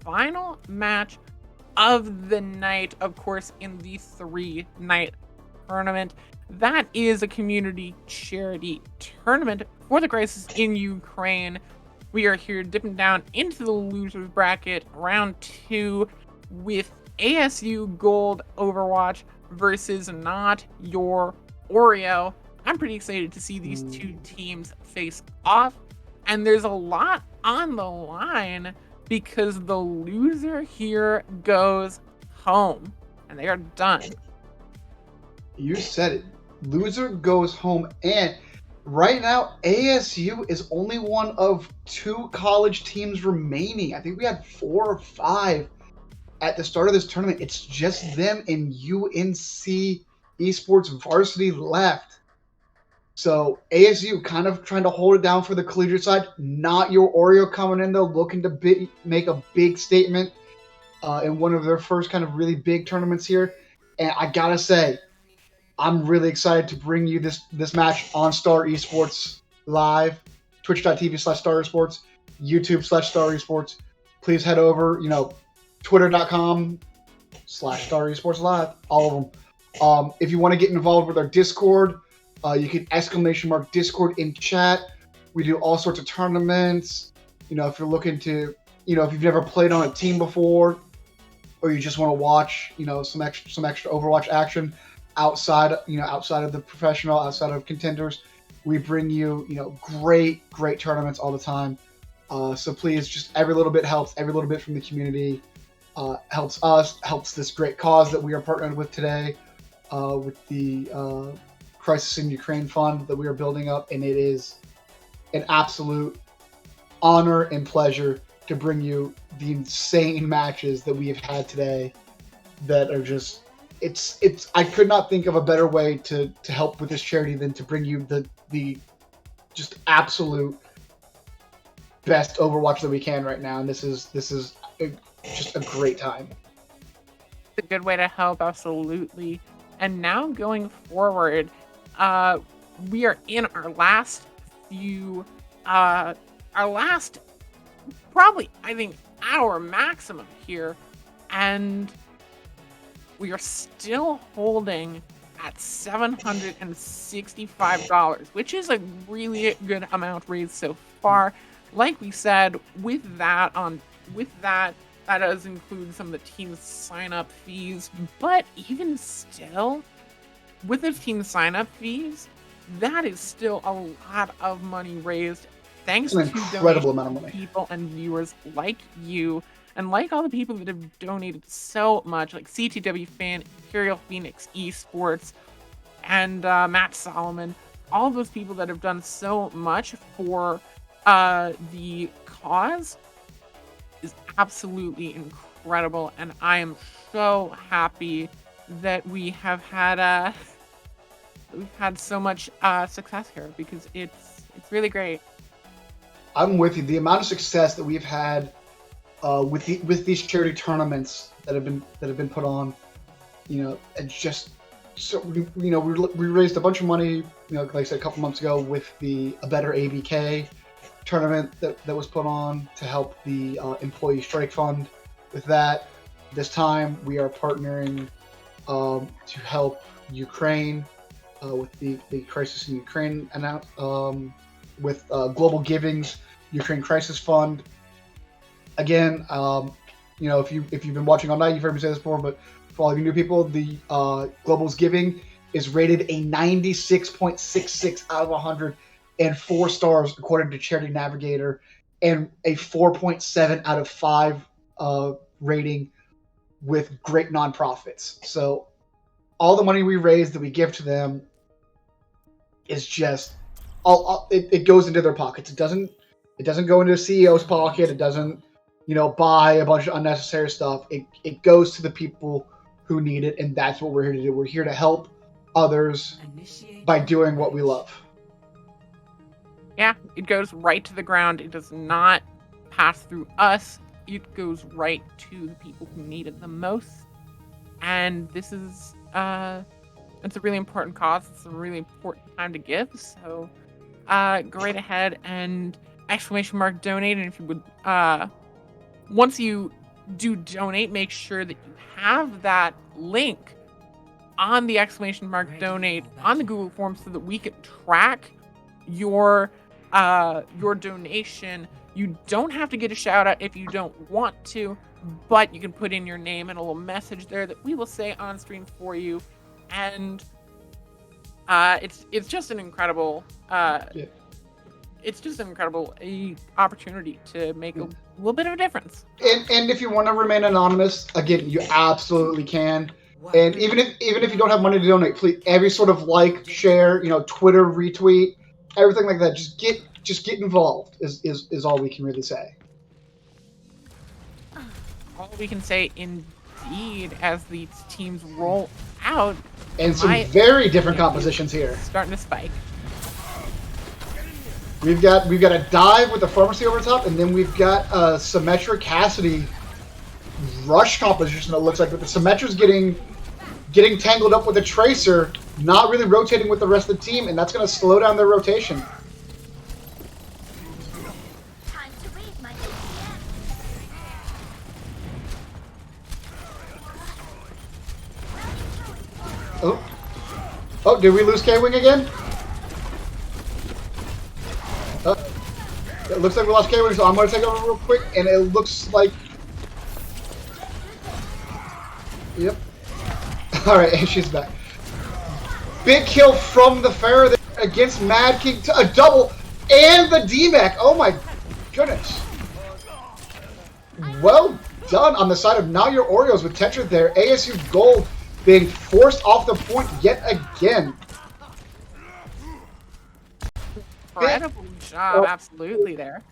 final match of the night, of course, in the 3-night tournament. That is a community charity tournament for the crisis in Ukraine. We are here dipping down into the losers bracket, round 2, with ASU Gold Overwatch versus Not Your Oreo. I'm pretty excited to see these two teams face off, and there's a lot on the line because the loser here goes home, and they are done. You said it. Loser goes home, and right now ASU is only one of 2 college teams remaining. I think we had 4 or 5 at the start of this tournament. It's just them and UNC Esports Varsity left. So ASU kind of trying to hold it down for the collegiate side. Not Your Oreo coming in though, looking to make a big statement in one of their first kind of really big tournaments here. And I gotta say, I'm really excited to bring you this match on Star Esports Live, twitch.tv/Star Esports, YouTube/Star Esports. Please head over, twitter.com/Star Esports Live, all of them. If you want to get involved with our Discord, you can !Discord in chat. We do all sorts of tournaments. If you're looking to, if you've never played on a team before, or you just want to watch, some extra Overwatch action outside of the professional, outside of contenders, we bring you, great tournaments all the time. So please, just every little bit helps. Every little bit from the community helps us, helps this great cause that we are partnered with today, with the Crisis in Ukraine Fund that we are building up, and it is an absolute honor and pleasure to bring you the insane matches that we have had today that are just it's I could not think of a better way to help with this charity than to bring you the just absolute best Overwatch that we can right now, and this is just a great time. It's a good way to help, absolutely. And now going forward, we are in our last few, probably, I think, hour maximum here, and we are still holding at $765, which is a really good amount raised so far. Like we said, that does include some of the team's sign-up fees, but even still, with the team sign-up fees, that is still a lot of money raised, thanks to incredible amount of money. People and viewers like you, and like all the people that have donated so much, like CTW Fan, Imperial Phoenix Esports, and Matt Solomon, all those people that have done so much for the cause is absolutely incredible, and I am so happy that we have had we've had so much success here, because it's really great. I'm with you. The amount of success that we've had with these charity tournaments that have been put on, it's just so we raised a bunch of money, like I said a couple months ago, with the A Better ABK tournament that was put on to help the Employee Strike Fund with that. This time we are partnering to help Ukraine with the Crisis in Ukraine with Global Giving's Ukraine Crisis Fund. Again, if you've been watching all night, you've heard me say this before, but for all of you new people, the Global's Giving is rated a 96.66 out of 100 and 4 stars according to Charity Navigator, and a 4.7 out of 5 rating with great nonprofits. So all the money we raise that we give to them is just it goes into their pockets. It doesn't go into the CEO's pocket. It doesn't buy a bunch of unnecessary stuff. It goes to the people who need it, and that's what we're here to do. We're here to help others by doing what we love. Yeah, it goes right to the ground. It does not pass through us. It goes right to the people who need it the most. And this is it's a really important cause. It's a really important time to give. So go right ahead and !donate. And if you would, once you do donate, make sure that you have that link on the !donate on the Google Form so that we can track your donation. You don't have to get a shout out if you don't want to, but you can put in your name and a little message there that we will say on stream for you. And it's just an incredible it's just an incredible opportunity to make a little bit of a difference. And if you want to remain anonymous, again, you absolutely can. And even if you don't have money to donate, please, every sort of like, share, Twitter retweet, everything like that, just get involved is all we can really say. All we can say, indeed, as these teams roll out, and some very different compositions here. Starting to spike. We've got a dive with the pharmacy over top, and then we've got a Symmetra Cassidy rush composition that looks like, but the Symmetra's getting tangled up with the Tracer, not really rotating with the rest of the team, and that's going to slow down their rotation. Time to read my DPS. Oh, did we lose K-Wing again? It looks like we lost K-Wing, so I'm going to take over real quick, and it looks like... Yep. Alright, and she's back. Big kill from the Pharah against Mad King, a double, and the D-Mac. Oh my goodness. Well done on the side of Now Your Oreos with Tetra there. ASU Gold being forced off the point yet again. Incredible job, absolutely there.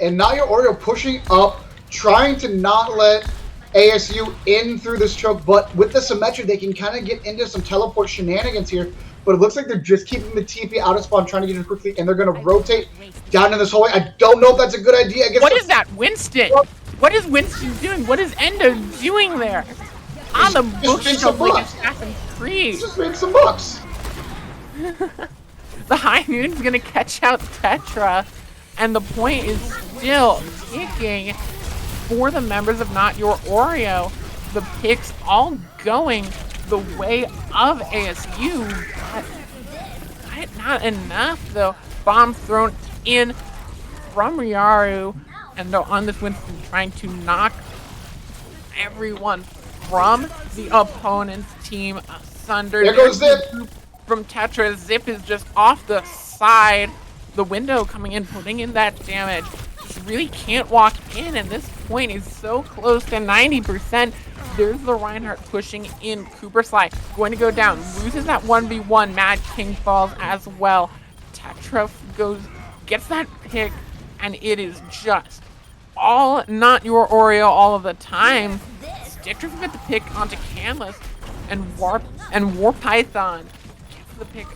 And Now Your Oreo pushing up, trying to not let ASU in through this choke, but with the Symmetra, they can kind of get into some teleport shenanigans here. But it looks like they're just keeping the TP out of spawn, trying to get in quickly, and they're going to rotate down in this hallway. I don't know if that's a good idea. What is that, Winston? What is Winston doing? What is Endo doing there? On the bookshelf like Assassin's Creed. Just made some bucks. The High Noon's going to catch out Tetra, and the point is still ticking for the members of Not Your Oreo. The picks all going the way of ASU, but not enough though. Bomb thrown in from Ryaru, and though on this Winston trying to knock everyone from the opponent's team asunder. There goes Zip! From Tetra. Zip is just off the side. The window coming in, putting in that damage. He really can't walk in, and this point is so close to 90%. There's the Reinhardt pushing in. Cooper Sly going to go down. Loses that 1v1. Mad King falls as well. Tetra gets that pick, and it is just all Not Your Oreo all of the time. Stickdrift get the pick onto Canlis, and War Python gets the pick,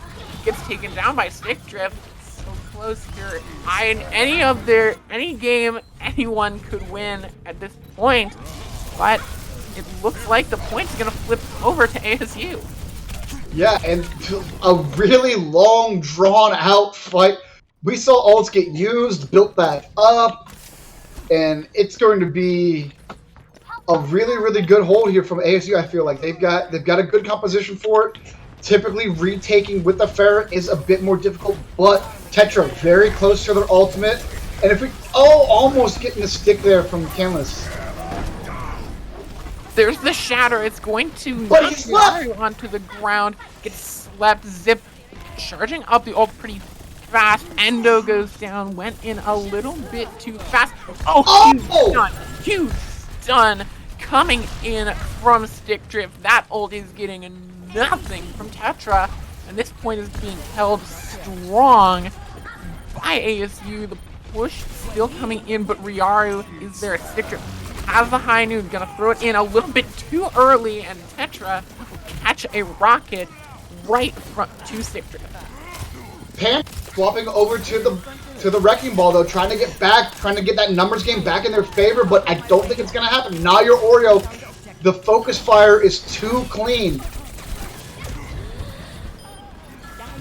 gets taken down by Stickdrift. So close here. Any game anyone could win at this point, but it looks like the point's gonna flip over to ASU. Yeah, and a really long, drawn-out fight. We saw ults get used, built back up, and it's going to be a really, really good hold here from ASU. I feel like they've got a good composition for it. Typically, retaking with the Pharah is a bit more difficult, but Tetra very close to their ultimate. And if we almost getting a stick there from Canlis. There's the shatter. It's going to knock Mario onto the ground. Gets slept. Zip charging up the ult pretty fast. Endo goes down. Went in a little bit too fast. Huge stun coming in from Stickdrift. That ult is getting nothing from Tetra. And this point is being held strong by ASU. The push still coming in, but Ryaru is there. Stickdrift has the High Noon, gonna throw it in a little bit too early, and Tetra will catch a rocket right to Stickdrift. Pam swapping over to the Wrecking Ball though, trying to get that numbers game back in their favor, but I don't think it's gonna happen. Now Your Oreo The focus fire is too clean.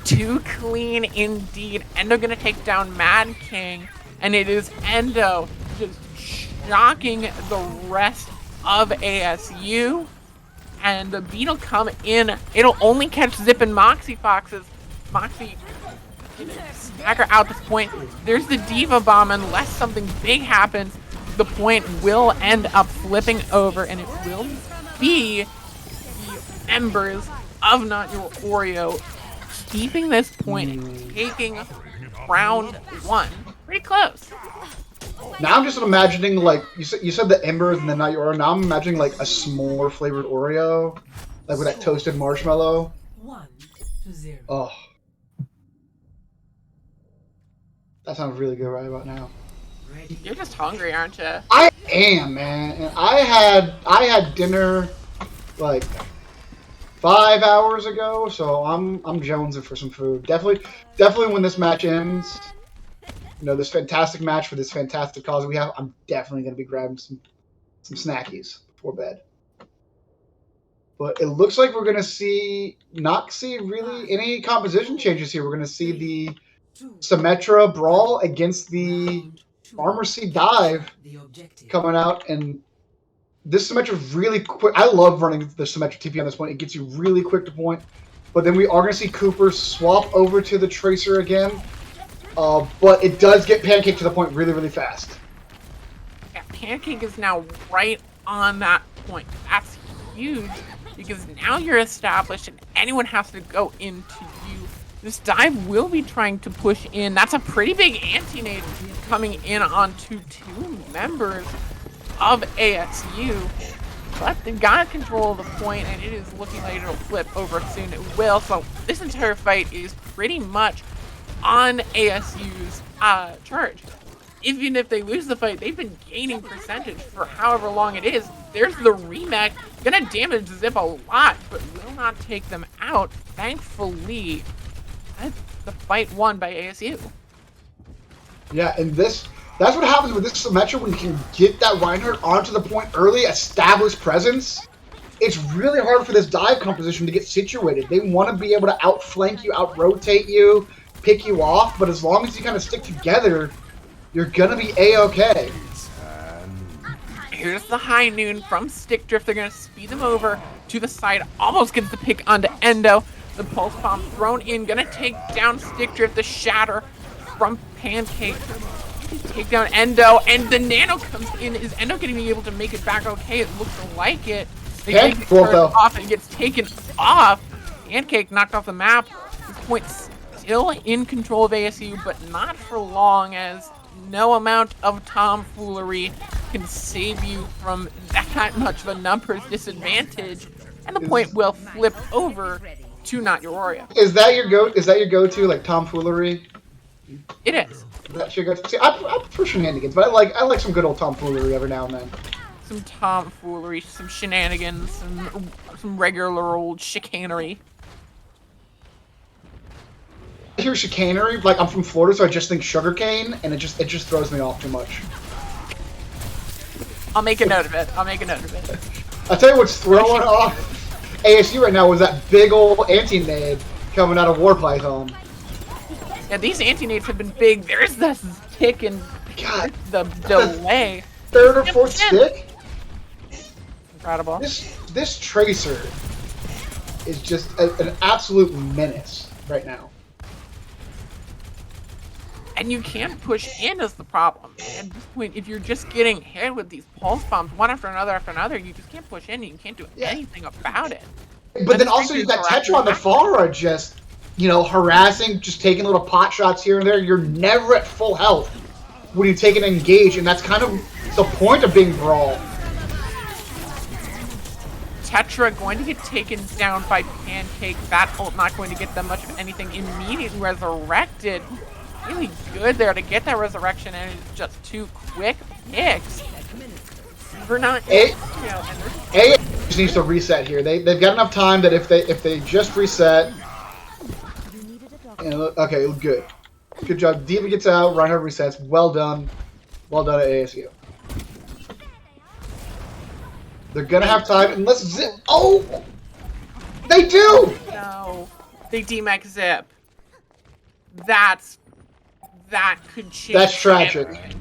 Too clean indeed. Endo gonna take down Mad King, and it is Endo just shocking the rest of ASU. And the beat'll come in. It'll only catch Zip and Moxie Foxes. Moxie stagger out this point. There's the Diva Bomb. Unless something big happens, the point will end up flipping over, and it will be the members of Not Your Oreo keeping this point and taking round one. Pretty close. Now I'm just imagining, like, you said the embers and then Not Your Oreo. Now I'm imagining, like, a s'more flavored Oreo. Like, with that toasted marshmallow. 1-0. Oh. That sounds really good right about now. Ready. You're just hungry, aren't you? I am, man. And I had dinner, like, 5 hours ago, so I'm jonesing for some food. Definitely when this match ends, you know, this fantastic match for this fantastic cause we have, I'm definitely gonna be grabbing some snackies before bed. But it looks like we're gonna not see really any composition changes here. We're gonna see the Symmetra brawl against the Armor Seed dive The objective. coming out, and this Symmetra is really quick. I love running the Symmetra TP on this point. It gets you really quick to point. But then we are going to see Cooper swap over to the Tracer again. But it does get Pancake to the point really, really fast. Yeah, Pancake is now right on that point. That's huge because now you're established and anyone has to go into you. This dive will be trying to push in. That's a pretty big anti-nade coming in onto two members of ASU. But they've got control of the point, and it is looking like it'll flip over soon. It will. So this entire fight is pretty much on ASU's charge. Even if they lose the fight, they've been gaining percentage for however long it is. There's the remake. Gonna damage Zip a lot, but will not take them out. Thankfully, that's the fight won by ASU. Yeah, and that's what happens with this Symmetra when you can get that Reinhardt onto the point early, establish presence. It's really hard for this dive composition to get situated. They want to be able to outflank you, out-rotate you, pick you off, but as long as you kind of stick together, you're gonna be A-okay. Here's the high noon from Stick Drift. They're gonna speed them over to the side. Almost gets the pick onto Endo. The pulse bomb thrown in, gonna take down Stick Drift. The shatter from Pancake. Take down Endo, and the nano comes in. Is Endo going to be able to make it back okay? It looks like it. They Okay, take it cool, though. off and gets taken off. Pancake knocked off the map. This point still in control of ASU, but not for long, as no amount of tomfoolery can save you from that much of a numbers disadvantage. And the point will flip over to Not Your Oreo. Is that your go-to, like, tomfoolery? It is. That your go-to? See, I prefer shenanigans, but I like some good old tomfoolery every now and then. Some tomfoolery, some shenanigans, some regular old chicanery. I hear chicanery, like, I'm from Florida, so I just think sugarcane, and it just throws me off too much. I'll make a note of it. I'll tell you what's throwing off ASU right now was that big old anti-nade coming out of War Python. Yeah, these anti-nades have been big. There's this tick and God, the delay. third or fourth stick? Incredible. This Tracer is just an absolute menace right now. And you can't push in is the problem. At this point, if you're just getting hit with these pulse bombs one after another, you just can't push in and you can't do anything about it. But then also you've got Tetra on the Fara just, you know, harassing, just taking little pot shots here and there. You're never at full health when you take an engage, and that's kind of the point of being Brawl. Tetra going to get taken down by Pancake. That ult not going to get them much of anything. Immediately resurrected. Really good there to get that resurrection, and it's just two quick picks. For not, A just needs to reset here. They've got enough time that if they just reset. And okay, good. Good job. Diva gets out, Reinhardt resets. Well done. Well done at ASU. They're gonna have time unless Zip. Oh, they do. No, they demech Zip. That could change. That's tragic. everything.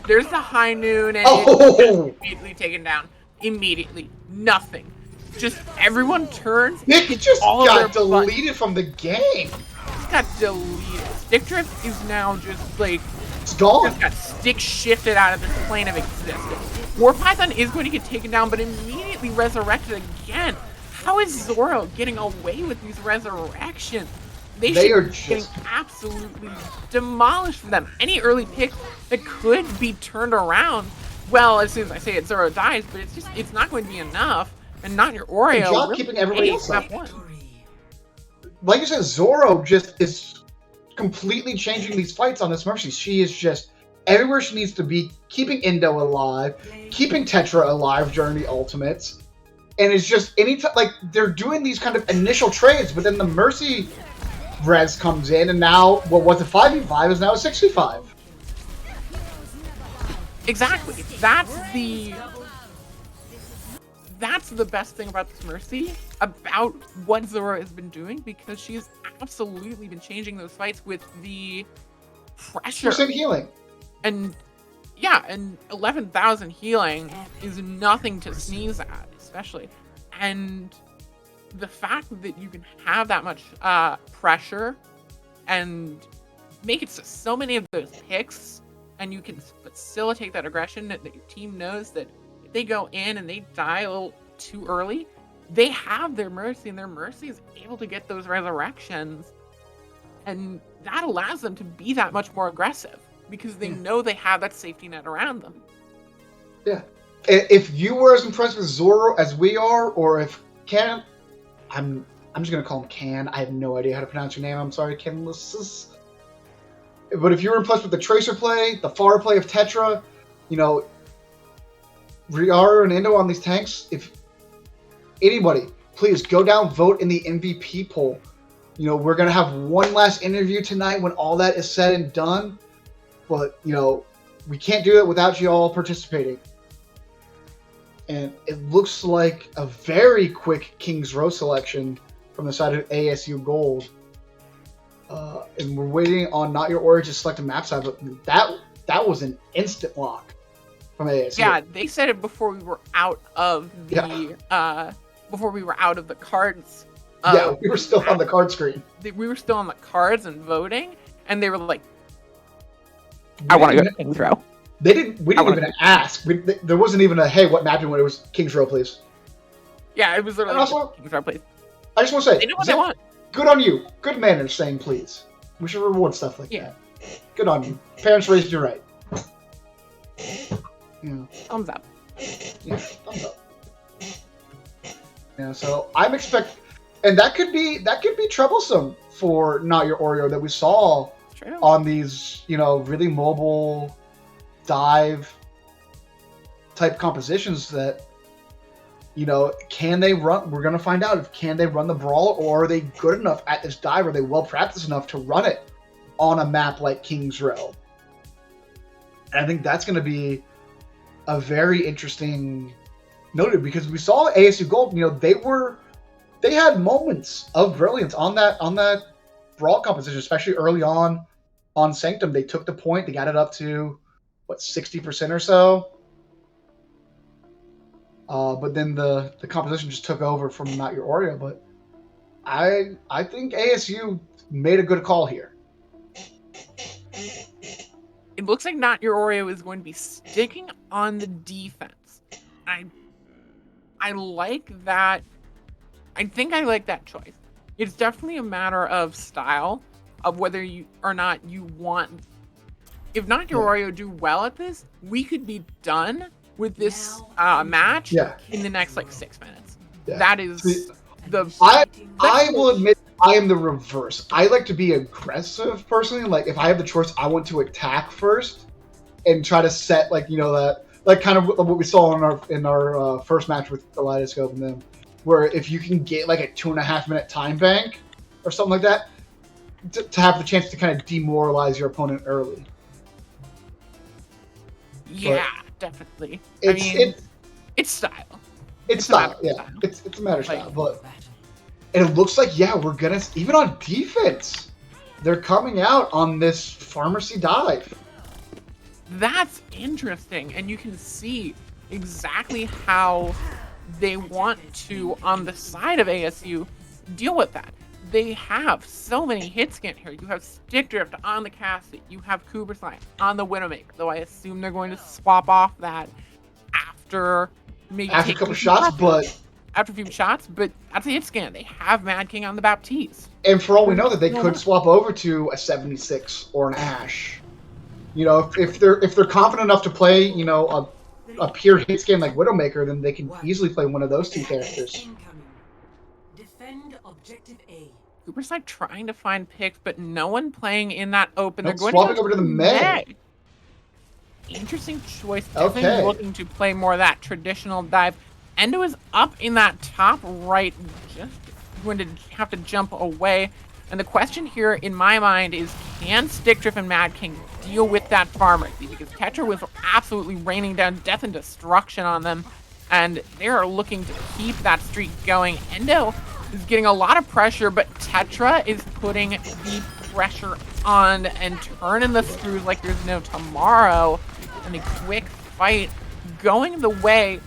There's the high noon, and Oh! it's immediately taken down. Immediately, nothing. Just everyone turns. Nick hits just all of got their buttons. deleted from the game. Just got deleted. Stick drift is now just like It's gone. just got stick shifted out of this plane of existence. War Python is going to get taken down, but immediately resurrected again. How is Zoro getting away with these resurrections? They They should are be getting just- absolutely demolished for them. Any early pick that could be turned around, well, as soon as I say it, Zoro dies, but it's not going to be enough. And not your Oreo. Good job really keeping everybody any else up. top one. Like you said, Zoro just is completely changing these fights on this Mercy. She is just everywhere she needs to be, keeping Indo alive, keeping Tetra alive during the ultimates. And it's just anytime, like, they're doing these kind of initial trades, but then the Mercy res comes in, and now what was a 5v5 is now a 6v5. Exactly. That's the best thing about this Mercy, about what Zoro has been doing, because she's absolutely been changing those fights with the pressure. Percent healing. And yeah, and 11,000 healing is nothing to sneeze at, especially. And the fact that you can have that much pressure and make it so many of those picks, and you can facilitate that aggression that your team knows that if they go in and they die a little too early, they have their Mercy, and their Mercy is able to get those resurrections. And that allows them to be that much more aggressive, because they know they have that safety net around them. Yeah. If you were as impressed with Zoro as we are, or if Can, I'm just gonna call him Can. I have no idea how to pronounce your name. I'm sorry, Canlysis. But if you were impressed with the Tracer play, the Far play of Tetra, you know, Riara and Indo on these tanks, if anybody, please go down, vote in the MVP poll. You know, we're gonna have one last interview tonight when all that is said and done. But, you know, we can't do it without you all participating. And it looks like a very quick King's Row selection from the side of ASU Gold. And we're waiting on Not Your Origin to select a map side, but that was an instant lock from ASU. Yeah, they said it before we were out of the before we were out of the cards. Yeah, we were still on the card screen. We were still on the cards and voting, and they were like, "I want to go to King's Row." We didn't even ask. There wasn't even a, hey, what map do you want? It was King's Row, please. Yeah, it was literally And also- King's Row, please. I just want to say, They know what they Zip, want. good on you. Good manners saying please. We should reward stuff like Yeah. that. Good on you. Parents raised you right. Yeah. Thumbs up. Yeah, thumbs up. Yeah, so I'm and that could be troublesome for Not Your Oreo that we saw True. on these, you know, really mobile dive type compositions that, you know, can they run? We're gonna find out can they run the brawl, or are they good enough at this dive? Are they well practiced enough to run it on a map like King's Row? And I think that's gonna be a very interesting noted, because we saw ASU Gold, you know, they had moments of brilliance on that brawl composition, especially early on Sanctum. They took the point, they got it up to 60% or so. But then the composition just took over from Not Your Oreo. But I think ASU made a good call here. It looks like Not Your Oreo is going to be sticking on the defense. I like that. I think I like that choice. It's definitely a matter of style, of whether you or not you want. If Not Your Oreo do well at this, we could be done with this match Yeah. in the next 6 minutes. Yeah. That is the. I will admit I am the reverse. I like to be aggressive personally. Like, if I have the choice, I want to attack first and try to set, that kind of what we saw in our first match with Kaleidoscope and them, where if you can get a 2.5 minute time bank or something like that, to have the chance to kind of demoralize your opponent early. Yeah, definitely. I mean, it's style. It's a matter style, of yeah. style. It's a matter of Like- style, but and it looks like we're gonna even on defense, they're coming out on this pharmacy dive. That's interesting, and you can see exactly how they want to, on the side of ASU, deal with that. They have so many hit scan here. You have Stick Drift on the Cassie. You have Cooper Slide on the Widowmaker, though I assume they're going to swap off that after maybe After a taking couple few shots, but after a few shots, but that's a hit scan. They have Mad King on the Baptiste. and for all we know, that they No, could no. swap over to a 76 or an Ash. You know, if they're confident enough to play, you know, a pure hit scan like Widowmaker, then they can easily play one of those two characters. Incoming. Defend objective A. Cooper Slide trying to find picks, but no one playing in that open. Nope, They're going swapping to go over to the Mei. Interesting choice. Definitely Okay. looking to play more of that traditional dive. Endo is up in that top right, just going to have to jump away. And the question here in my mind is, can Stick Drift and Mad King deal with that farmer? Because Tetra was absolutely raining down death and destruction on them, and they are looking to keep that streak going. Endo is getting a lot of pressure, but Tetra is putting the pressure on and turning the screws like there's no tomorrow. And a quick fight going the way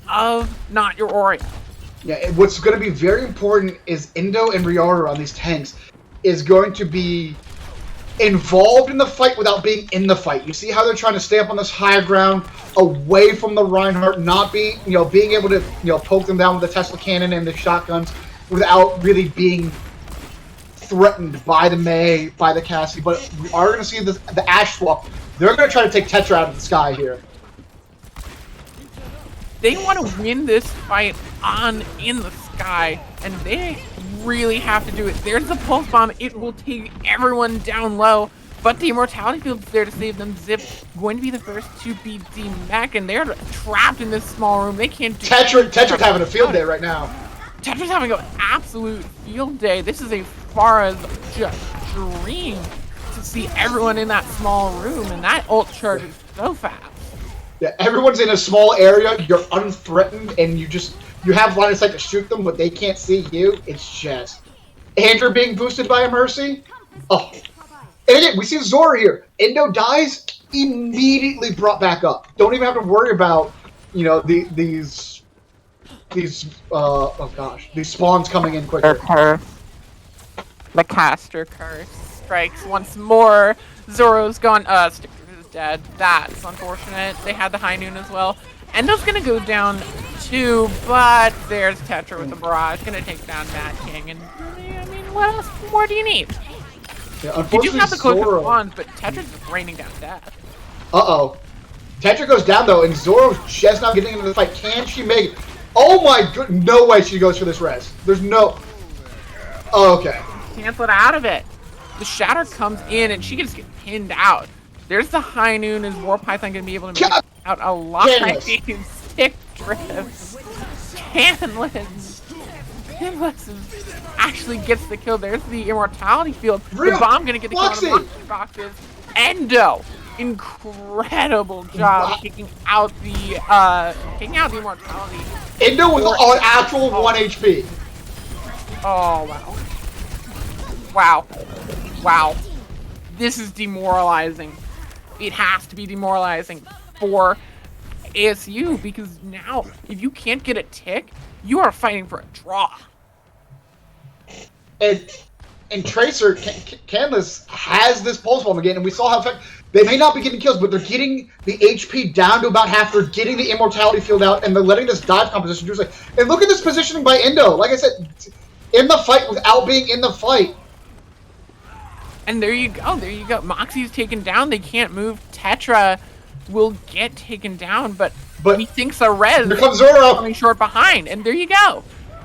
of Not Your Oreo. Yeah, and what's going to be very important is Indo and Riara on these tanks is going to be involved in the fight without being in the fight. You see how they're trying to stay up on this higher ground, away from the Reinhardt, not being, you know, being able to, you know, poke them down with the Tesla cannon and the shotguns without really being threatened by the Mei, by the Cassie. But we are going to see the Ash swap. They're going to try to take Tetra out of the sky here. They want to win this fight on in the sky, and they really have to do it. There's the pulse bomb. It will take everyone down low, but the immortality field's there to save them. Zip going to be the first to beat the mech, and they're trapped in this small room. They can't do Tetra's having a field day right now. Tetra's having an absolute field day. This is a far as just dream to see everyone in that small room, and that ult charge is so fast. Yeah, everyone's in a small area, you're unthreatened, and you have line of sight to shoot them, but they can't see you. It's just Andrew being boosted by a Mercy. Oh. And again, we see Zora here. Indo dies, immediately brought back up. Don't even have to worry about, you know, these spawns coming in quicker. Curse. The caster curse strikes once more. Zoro's gone. Sticker is dead. That's unfortunate. They had the high noon as well. Endo's gonna go down too, but there's Tetra with the barrage. Gonna take down Mad King. And I mean, what else more do you need? Yeah, You do unfortunately, have the close Zora. response, but Tetra's just raining down death. Uh-oh. Tetra goes down, though, and Zoro's just now getting into the fight. Can she make it? Oh my good, no way she goes for this res. There's no... Oh, okay. Cancel it out of it. The Shatter comes in, and she can just get pinned out. There's the high noon. Is War Python going to be able to make it out alive? Canless. Stick Drift. Canless. Canless actually gets the kill. There's the immortality field. Real The bomb going to get the kill on the Foxy. boxes. Endo. Incredible job Wow. kicking out the immortality. Indo with an actual 1 HP. Oh, wow. Wow. Wow. This is demoralizing. It has to be demoralizing for ASU, because now, if you can't get a tick, you are fighting for a draw. And Tracer, Canless has this pulse bomb again, and we saw how effective... They may not be getting kills, but they're getting the HP down to about half. They're getting the immortality field out, and they're letting this dive composition do something. And look at this positioning by Indo. Like I said, in the fight without being in the fight. And there you go, there you go. Moxie's taken down, they can't move. Tetra will get taken down, but he thinks a res Here comes Zoro. coming short behind, and there you go.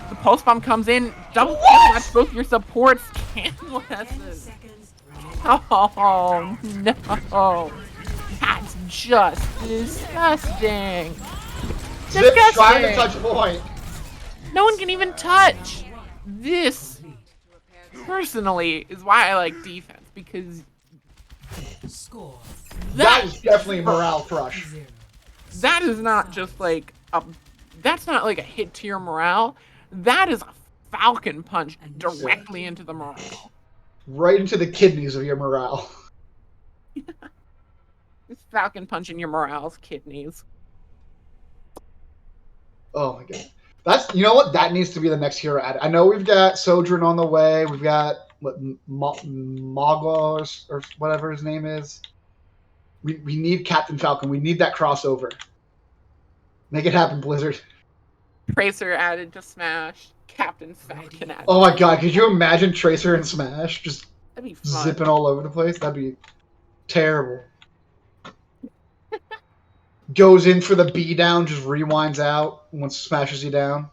The pulse bomb comes in, double kill, that's both your supports. Canlesses. Seconds. Oh no, that's just disgusting. Zip trying to Disgusting. touch point. No one can even touch. This, personally, is why I like defense, because Score. That is definitely a morale crush. 0. that is not just like a that's not like a hit to your morale. That is a falcon punch directly into the morale. Right into the kidneys of your morale. It's falcon punching your morale's kidneys. Oh my god. That's, you know what? That needs to be the next hero added. I know we've got Sojourn on the way. We've got Mogos or whatever his name is. We need Captain Falcon. We need that crossover. Make it happen, Blizzard. Tracer added to Smash. Captain Falcon added. Oh my god, could you imagine Tracer and Smash just That'd be fun. zipping all over the place? That'd be terrible. Goes in for the B down, just rewinds out once smashes you down.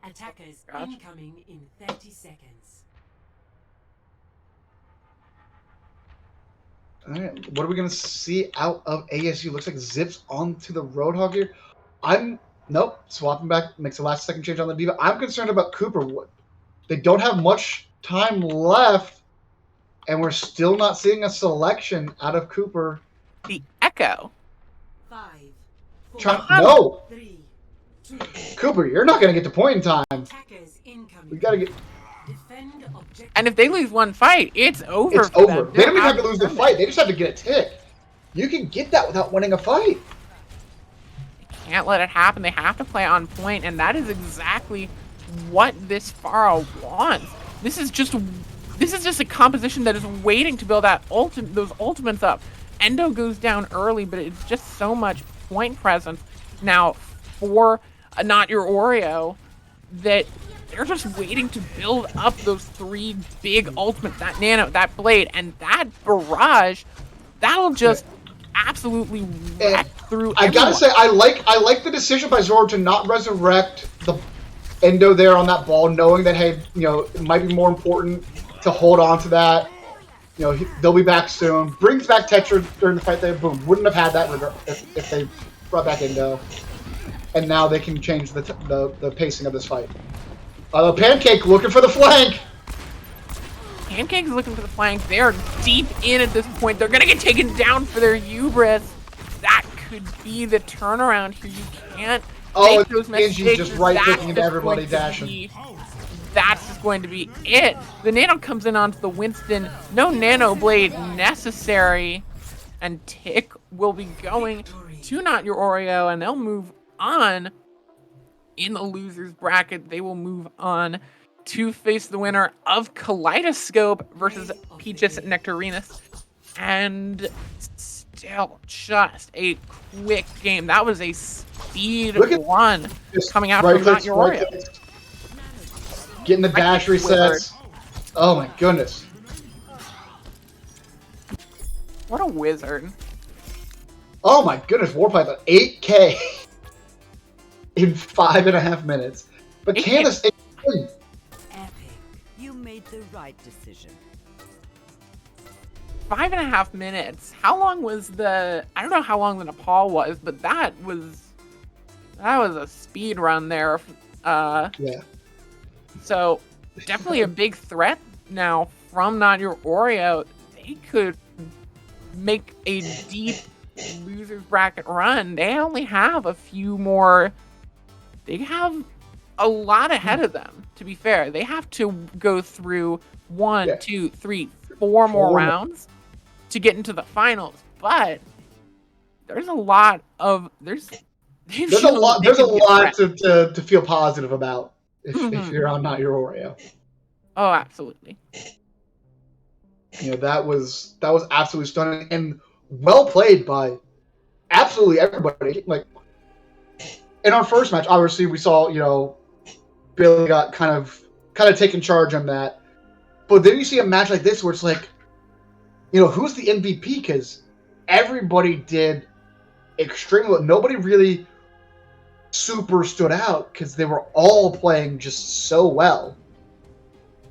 Attackers Gosh. incoming in 30 seconds. All right, what are we gonna see out of ASU? Looks like Zips onto the Roadhog here. Nope, swapping back, makes the last second change on the Diva. I'm concerned about Cooperwood. They don't have much time left, and we're still not seeing a selection out of Cooper. The Echo. 5, 4, No, 3, 2. Cooper, you're not gonna get to point in time. Attackers incoming. We gotta get. Defend objective. And if they lose one fight, it's over. It's for over. them. They don't even have to They're lose the out of fight. They just have to get a tick. You can get that without winning a fight. Can't let it happen. They have to play on point, and that is exactly what this Pharah wants. This is just a composition that is waiting to build that those ultimates up. Endo goes down early, but it's just so much point presence now for Not Your Oreo that they're just waiting to build up those 3 big ultimates, that Nano, that Blade, and that Barrage. That'll just absolutely wreck through. I gotta say, I like the decision by Zoro to not resurrect the Endo there on that ball, knowing that, hey, you know, it might be more important to hold on to that. You know, they'll be back soon. Brings back Tetra during the fight there. Boom. Wouldn't have had that if they brought back Endo. And now they can change the pacing of this fight. Pancake looking for the flank. Pancake's looking for the flank. They are deep in at this point. They're gonna get taken down for their hubris. That could be the turnaround here. You can't make those Genji's mistakes. just right That's clicking into just everybody going to dashing. be- That's just going to be it. The Nano comes in onto the Winston. No Nano Blade necessary. And Tick will be going to Not Your Oreo, and they'll move on in the losers bracket. They will move on to face the winner of Kaleidoscope versus Peaches Nectarinus. And still just a quick game. That was a speed Look at one Just coming out right from Not clicks, Your right Oreo. clicks. Getting the dash resets. Oh my goodness. What a wizard. Oh my goodness, War Python 8K in 5.5 minutes. But Candace, Epic. You made the right decision. 5.5 minutes. How long was the? I don't know how long the Nepal was, but that was a speed run there. yeah. So definitely a big threat now from Not Your Oreo. They could make a deep losers bracket run. They only have a few more. They have a lot ahead of them. To be fair, they have to go through 1, Yeah. 2, 3, 4 more Four more. rounds to get into the finals. But there's a lot of there's There's a lot. There's a lot to feel positive about if Mhm. you're on Not Your Oreo. Oh, absolutely. You know, that was absolutely stunning and well played by absolutely everybody. Like in our first match, obviously we saw, you know, Billy got kind of taking charge on that. But then you see a match like this where it's like, you know, who's the MVP? Because everybody did extremely well. Nobody really super stood out because they were all playing just so well.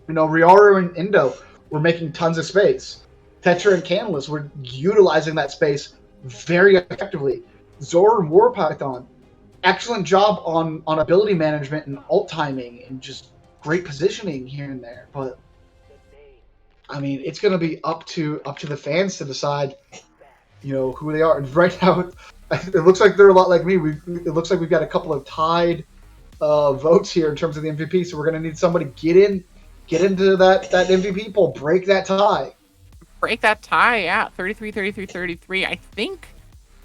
You know, Ryaru and Indo were making tons of space. Tetra and Canalus were utilizing that space very effectively. Zor and War Python, excellent job on ability management and ult timing and just great positioning here and there. But I mean, it's going to be up to the fans to decide, you know, who they are. And right now, it looks like they're a lot like me. It looks like we've got a couple of tied votes here in terms of the MVP. So we're gonna need somebody get into that MVP poll, break that tie. Break that tie, yeah. 33, 33, 33. I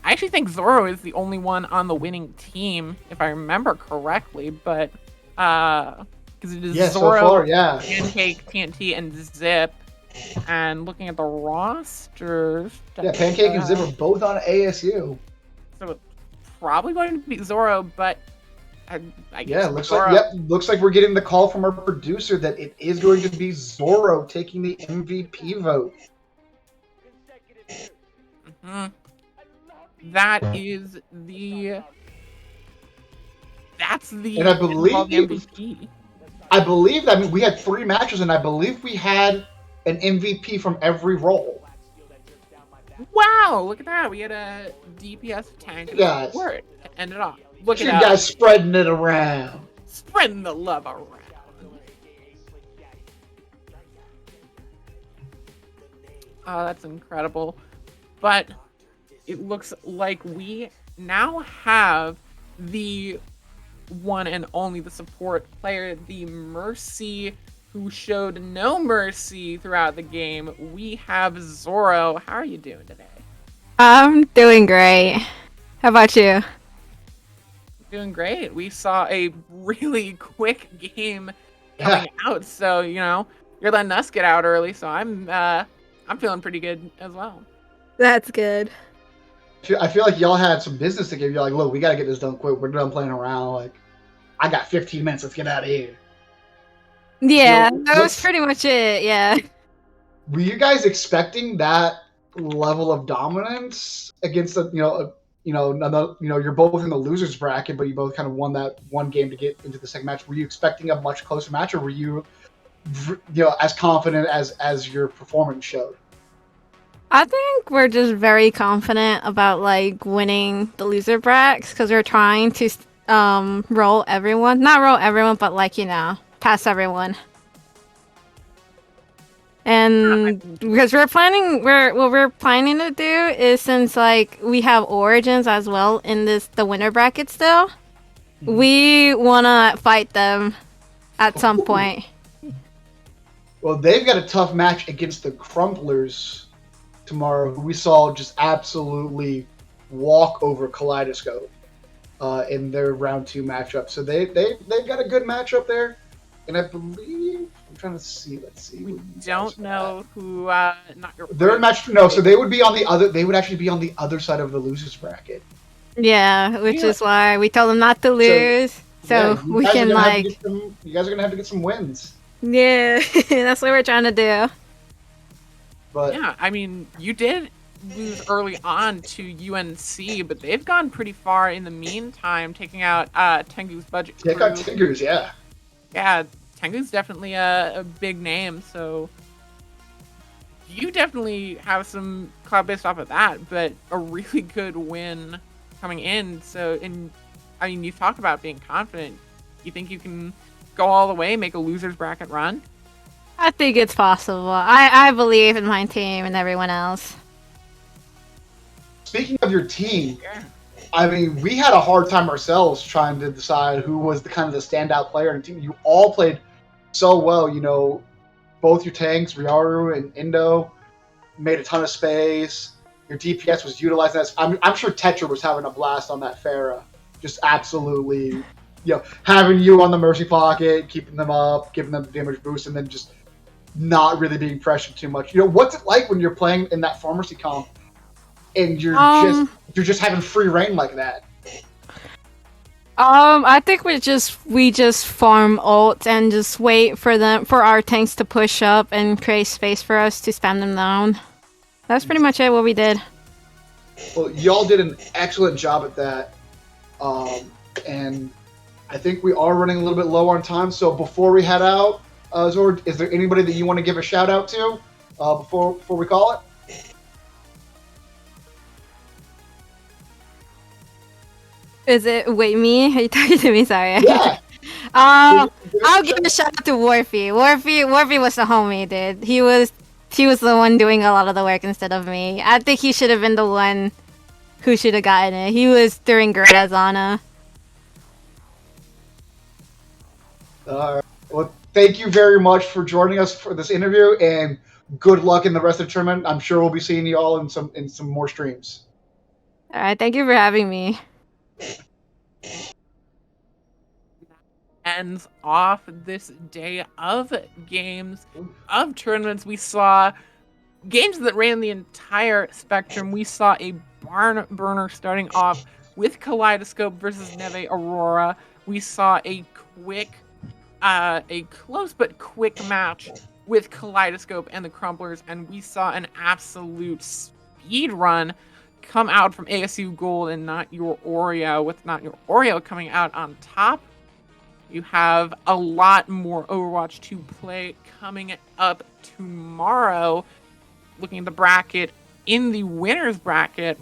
actually think Zoro is the only one on the winning team, if I remember correctly. But because it is Zoro, so far, yeah. Pancake, TNT, and Zip. And looking at the rosters, Yeah, Pancake and Zip are both on ASU. So it's probably going to be Zoro, but I guess Yeah, looks Zoro. looks like we're getting the call from our producer that it is going to be Zoro taking the MVP vote. Mhm. That's the And I believe- involved MVP. I believe we had 3 matches, and I believe we had an MVP from every role. Wow, look at that. We had a DPS tank and Guys. support to end it off. Look You at that. guys spreading it around. Spreading the love around. Oh, that's incredible. But it looks like we now have the one and only the support player, the Mercy, who showed no mercy throughout the game. We have Zoro. How are you doing today? I'm doing great. How about you? Doing great. We saw a really quick game coming out, so you're letting us get out early. So I'm feeling pretty good as well. That's good. I feel like y'all had some business to give. You're like, look, we got to get this done quick. We're done playing around. Like, I got 15 minutes. Let's get out of here. Yeah, Yo, that was let's- pretty much it. Yeah. Were you guys expecting that level of dominance against you're both in the losers bracket, but you both kind of won that one game to get into the second match. Were you expecting a much closer match, or were you as confident as your performance showed? I think we're just very confident about winning the loser brackets because we're trying to roll everyone. Not roll everyone, but pass everyone. And because what we're planning to do is, since we have Origins as well in the winner bracket still, we wanna fight them at some point. Well, they've got a tough match against the Crumplers tomorrow, who we saw just absolutely walk over Kaleidoscope in their round 2 matchup. So they've got a good matchup there, and I believe I'm trying to see. Let's see. We don't know who. Not your. They're in match no, so they would be on the other. They would actually be on the other side of the losers bracket. Yeah, which is why we told them not to lose, so you we guys can are gonna have to get you guys are gonna have to get some wins. Yeah, that's what we're trying to do. But Yeah, I mean, you did lose early on to UNC, but they've gone pretty far in the meantime, taking out Tengu's budget. take out crew. Tigers, yeah. Yeah, Tengu's definitely a big name, so you definitely have some clout based off of that, but a really good win coming in. So, I mean, you talked about being confident. You think you can go all the way, make a loser's bracket run? I think it's possible. I believe in my team and everyone else. Speaking of your team, I mean, we had a hard time ourselves trying to decide who was the standout player in the team. You all played so well, both your tanks, Ryaru and Indo, made a ton of space. Your DPS was utilizing that. I'm sure Tetra was having a blast on that Pharah. Just absolutely, having you on the Mercy pocket, keeping them up, giving them the damage boost, and then just not really being pressured too much. What's it like when you're playing in that pharmacy comp and you're just having free reign like that? I think we just farm ult and just wait for our tanks to push up and create space for us to spam them down. That's pretty much what we did. Well, y'all did an excellent job at that. And I think we are running a little bit low on time. So before we head out, Zord, is there anybody that you want to give a shout out to before we call it? Is it me? Are you talking to me? Sorry. Yeah. I'll give a shout out to Warfy. Warfy was the homie, dude. He was the one doing a lot of the work instead of me. I think he should have been the one who should have gotten it. He was during Grazana. Well, thank you very much for joining us for this interview, and good luck in the rest of the tournament. I'm sure we'll be seeing you all in some more streams. All right, thank you for having me. Ends off this day of games, of tournaments. We saw games that ran the entire spectrum. We saw a barn burner starting off with Kaleidoscope versus Neve Aurora. We saw a close but quick match with Kaleidoscope and the Crumblers, and we saw an absolute speed run come out from ASU Gold and Not Your Oreo, with Not Your Oreo coming out on top. You have a lot more Overwatch 2 play coming up tomorrow. Looking at the bracket, in the winners bracket,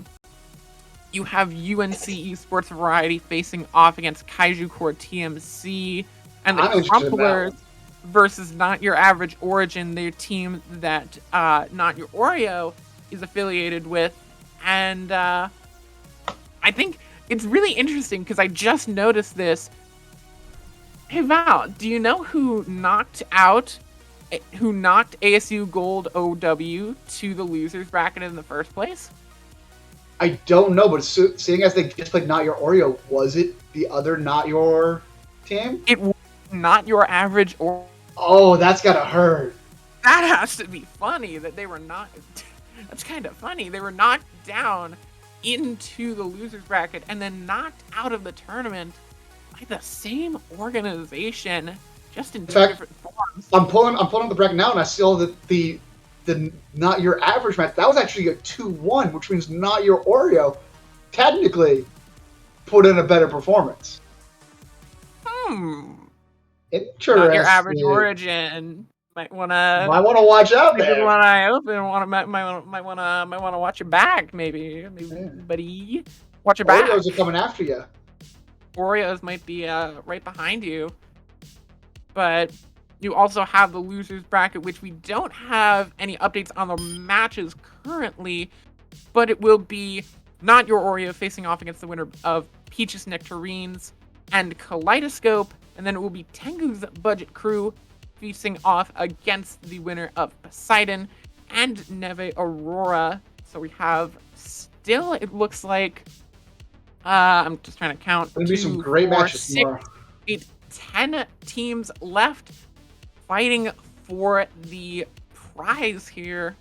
you have UNC Esports Variety facing off against Kaiju Core TMC, and the Crumblers versus Not Your Average Origin, their team that Not Your Oreo is affiliated with. And I think it's really interesting because I just noticed this. Hey Val, do you know who knocked ASU Gold OW to the losers bracket in the first place? I don't know, but seeing as they just played Not Your Oreo, was it the other Not Your team? It was Not Your Average or. Oh, that's gotta hurt. That has to be funny that they were not. That's kind of funny. They were knocked down into the losers bracket and then knocked out of the tournament by the same organization, just in two different forms. I'm pulling up the bracket now, and I saw that the Not Your Average match, that was actually a 2-1, which means Not Your Oreo technically put in a better performance. Interesting. Not Your Average Origin. Might wanna watch out there. One eye open. Might wanna watch your back. Maybe, buddy. Watch your back. Oreos are coming after you. Oreos might be right behind you. But you also have the losers bracket, which we don't have any updates on the matches currently. But it will be Not Your Oreo facing off against the winner of Peaches Nectarines and Kaleidoscope, and then it will be Tengu's Budget Crew facing off against the winner of Poseidon and Neve Aurora. So we have still, it looks like, I'm just trying to count. There'll be some great matches tomorrow. 8, 10 teams left fighting for the prize here.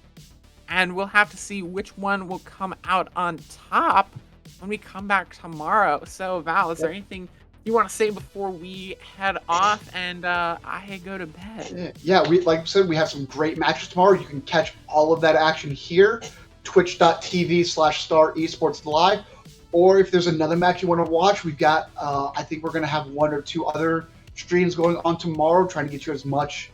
And we'll have to see which one will come out on top when we come back tomorrow. So Val, is there anything you want to say before we head off and I go to bed? Yeah, we, like I said, we have some great matches tomorrow. You can catch all of that action here, twitch.tv/Star Esports Live. Or if there's another match you want to watch, we've got, I think we're going to have 1 or 2 other streams going on tomorrow, trying to get you as much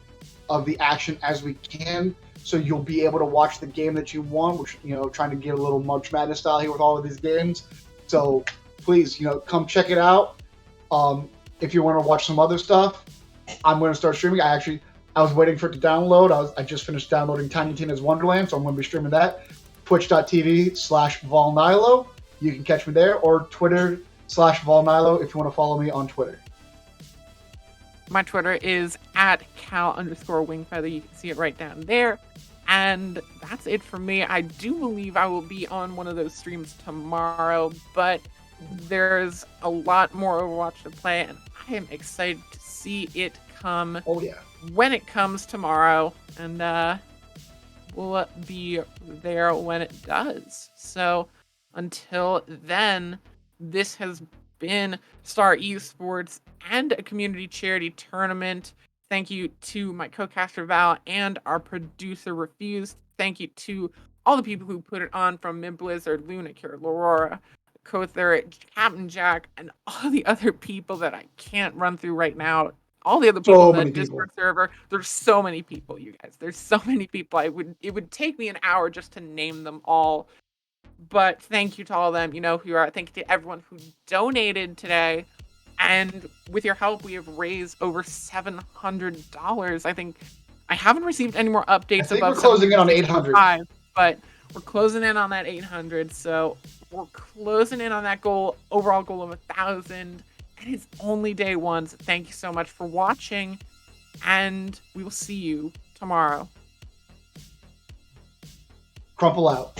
of the action as we can, so you'll be able to watch the game that you want, which, trying to get a little March Madness style here with all of these games. So please, come check it out. If you want to watch some other stuff, I'm going to start streaming. I was waiting for it to download. I just finished downloading Tiny Tina's Wonderland, so I'm going to be streaming that. Twitch.tv/VolNilo. You can catch me there, or Twitter/VolNilo if you want to follow me on Twitter. My Twitter is @Cal_Wingfeather. You can see it right down there. And that's it for me. I do believe I will be on one of those streams tomorrow, but there's a lot more Overwatch to play, and I am excited to see it come. Oh yeah. When it comes tomorrow, and we'll be there when it does. So until then, this has been Star Esports and a community charity tournament. Thank you to my co-caster Val and our producer Refused. Thank you to all the people who put it on, from Mid Blizzard, Lunicure, Laurora, Kother, Captain Jack, and all the other people that I can't run through right now. All the other people in the Discord server. There's so many people, you guys. There's so many people. It would take me an hour just to name them all. But thank you to all of them. You know who you are. Thank you to everyone who donated today. And with your help, we have raised over $700. I think I haven't received any more updates. I think we're closing in on 800. But we're closing in on that 800. So We're closing in on that goal, overall goal of 1,000, and it's only day one. So thank you so much for watching, and we will see you tomorrow. Crumple out.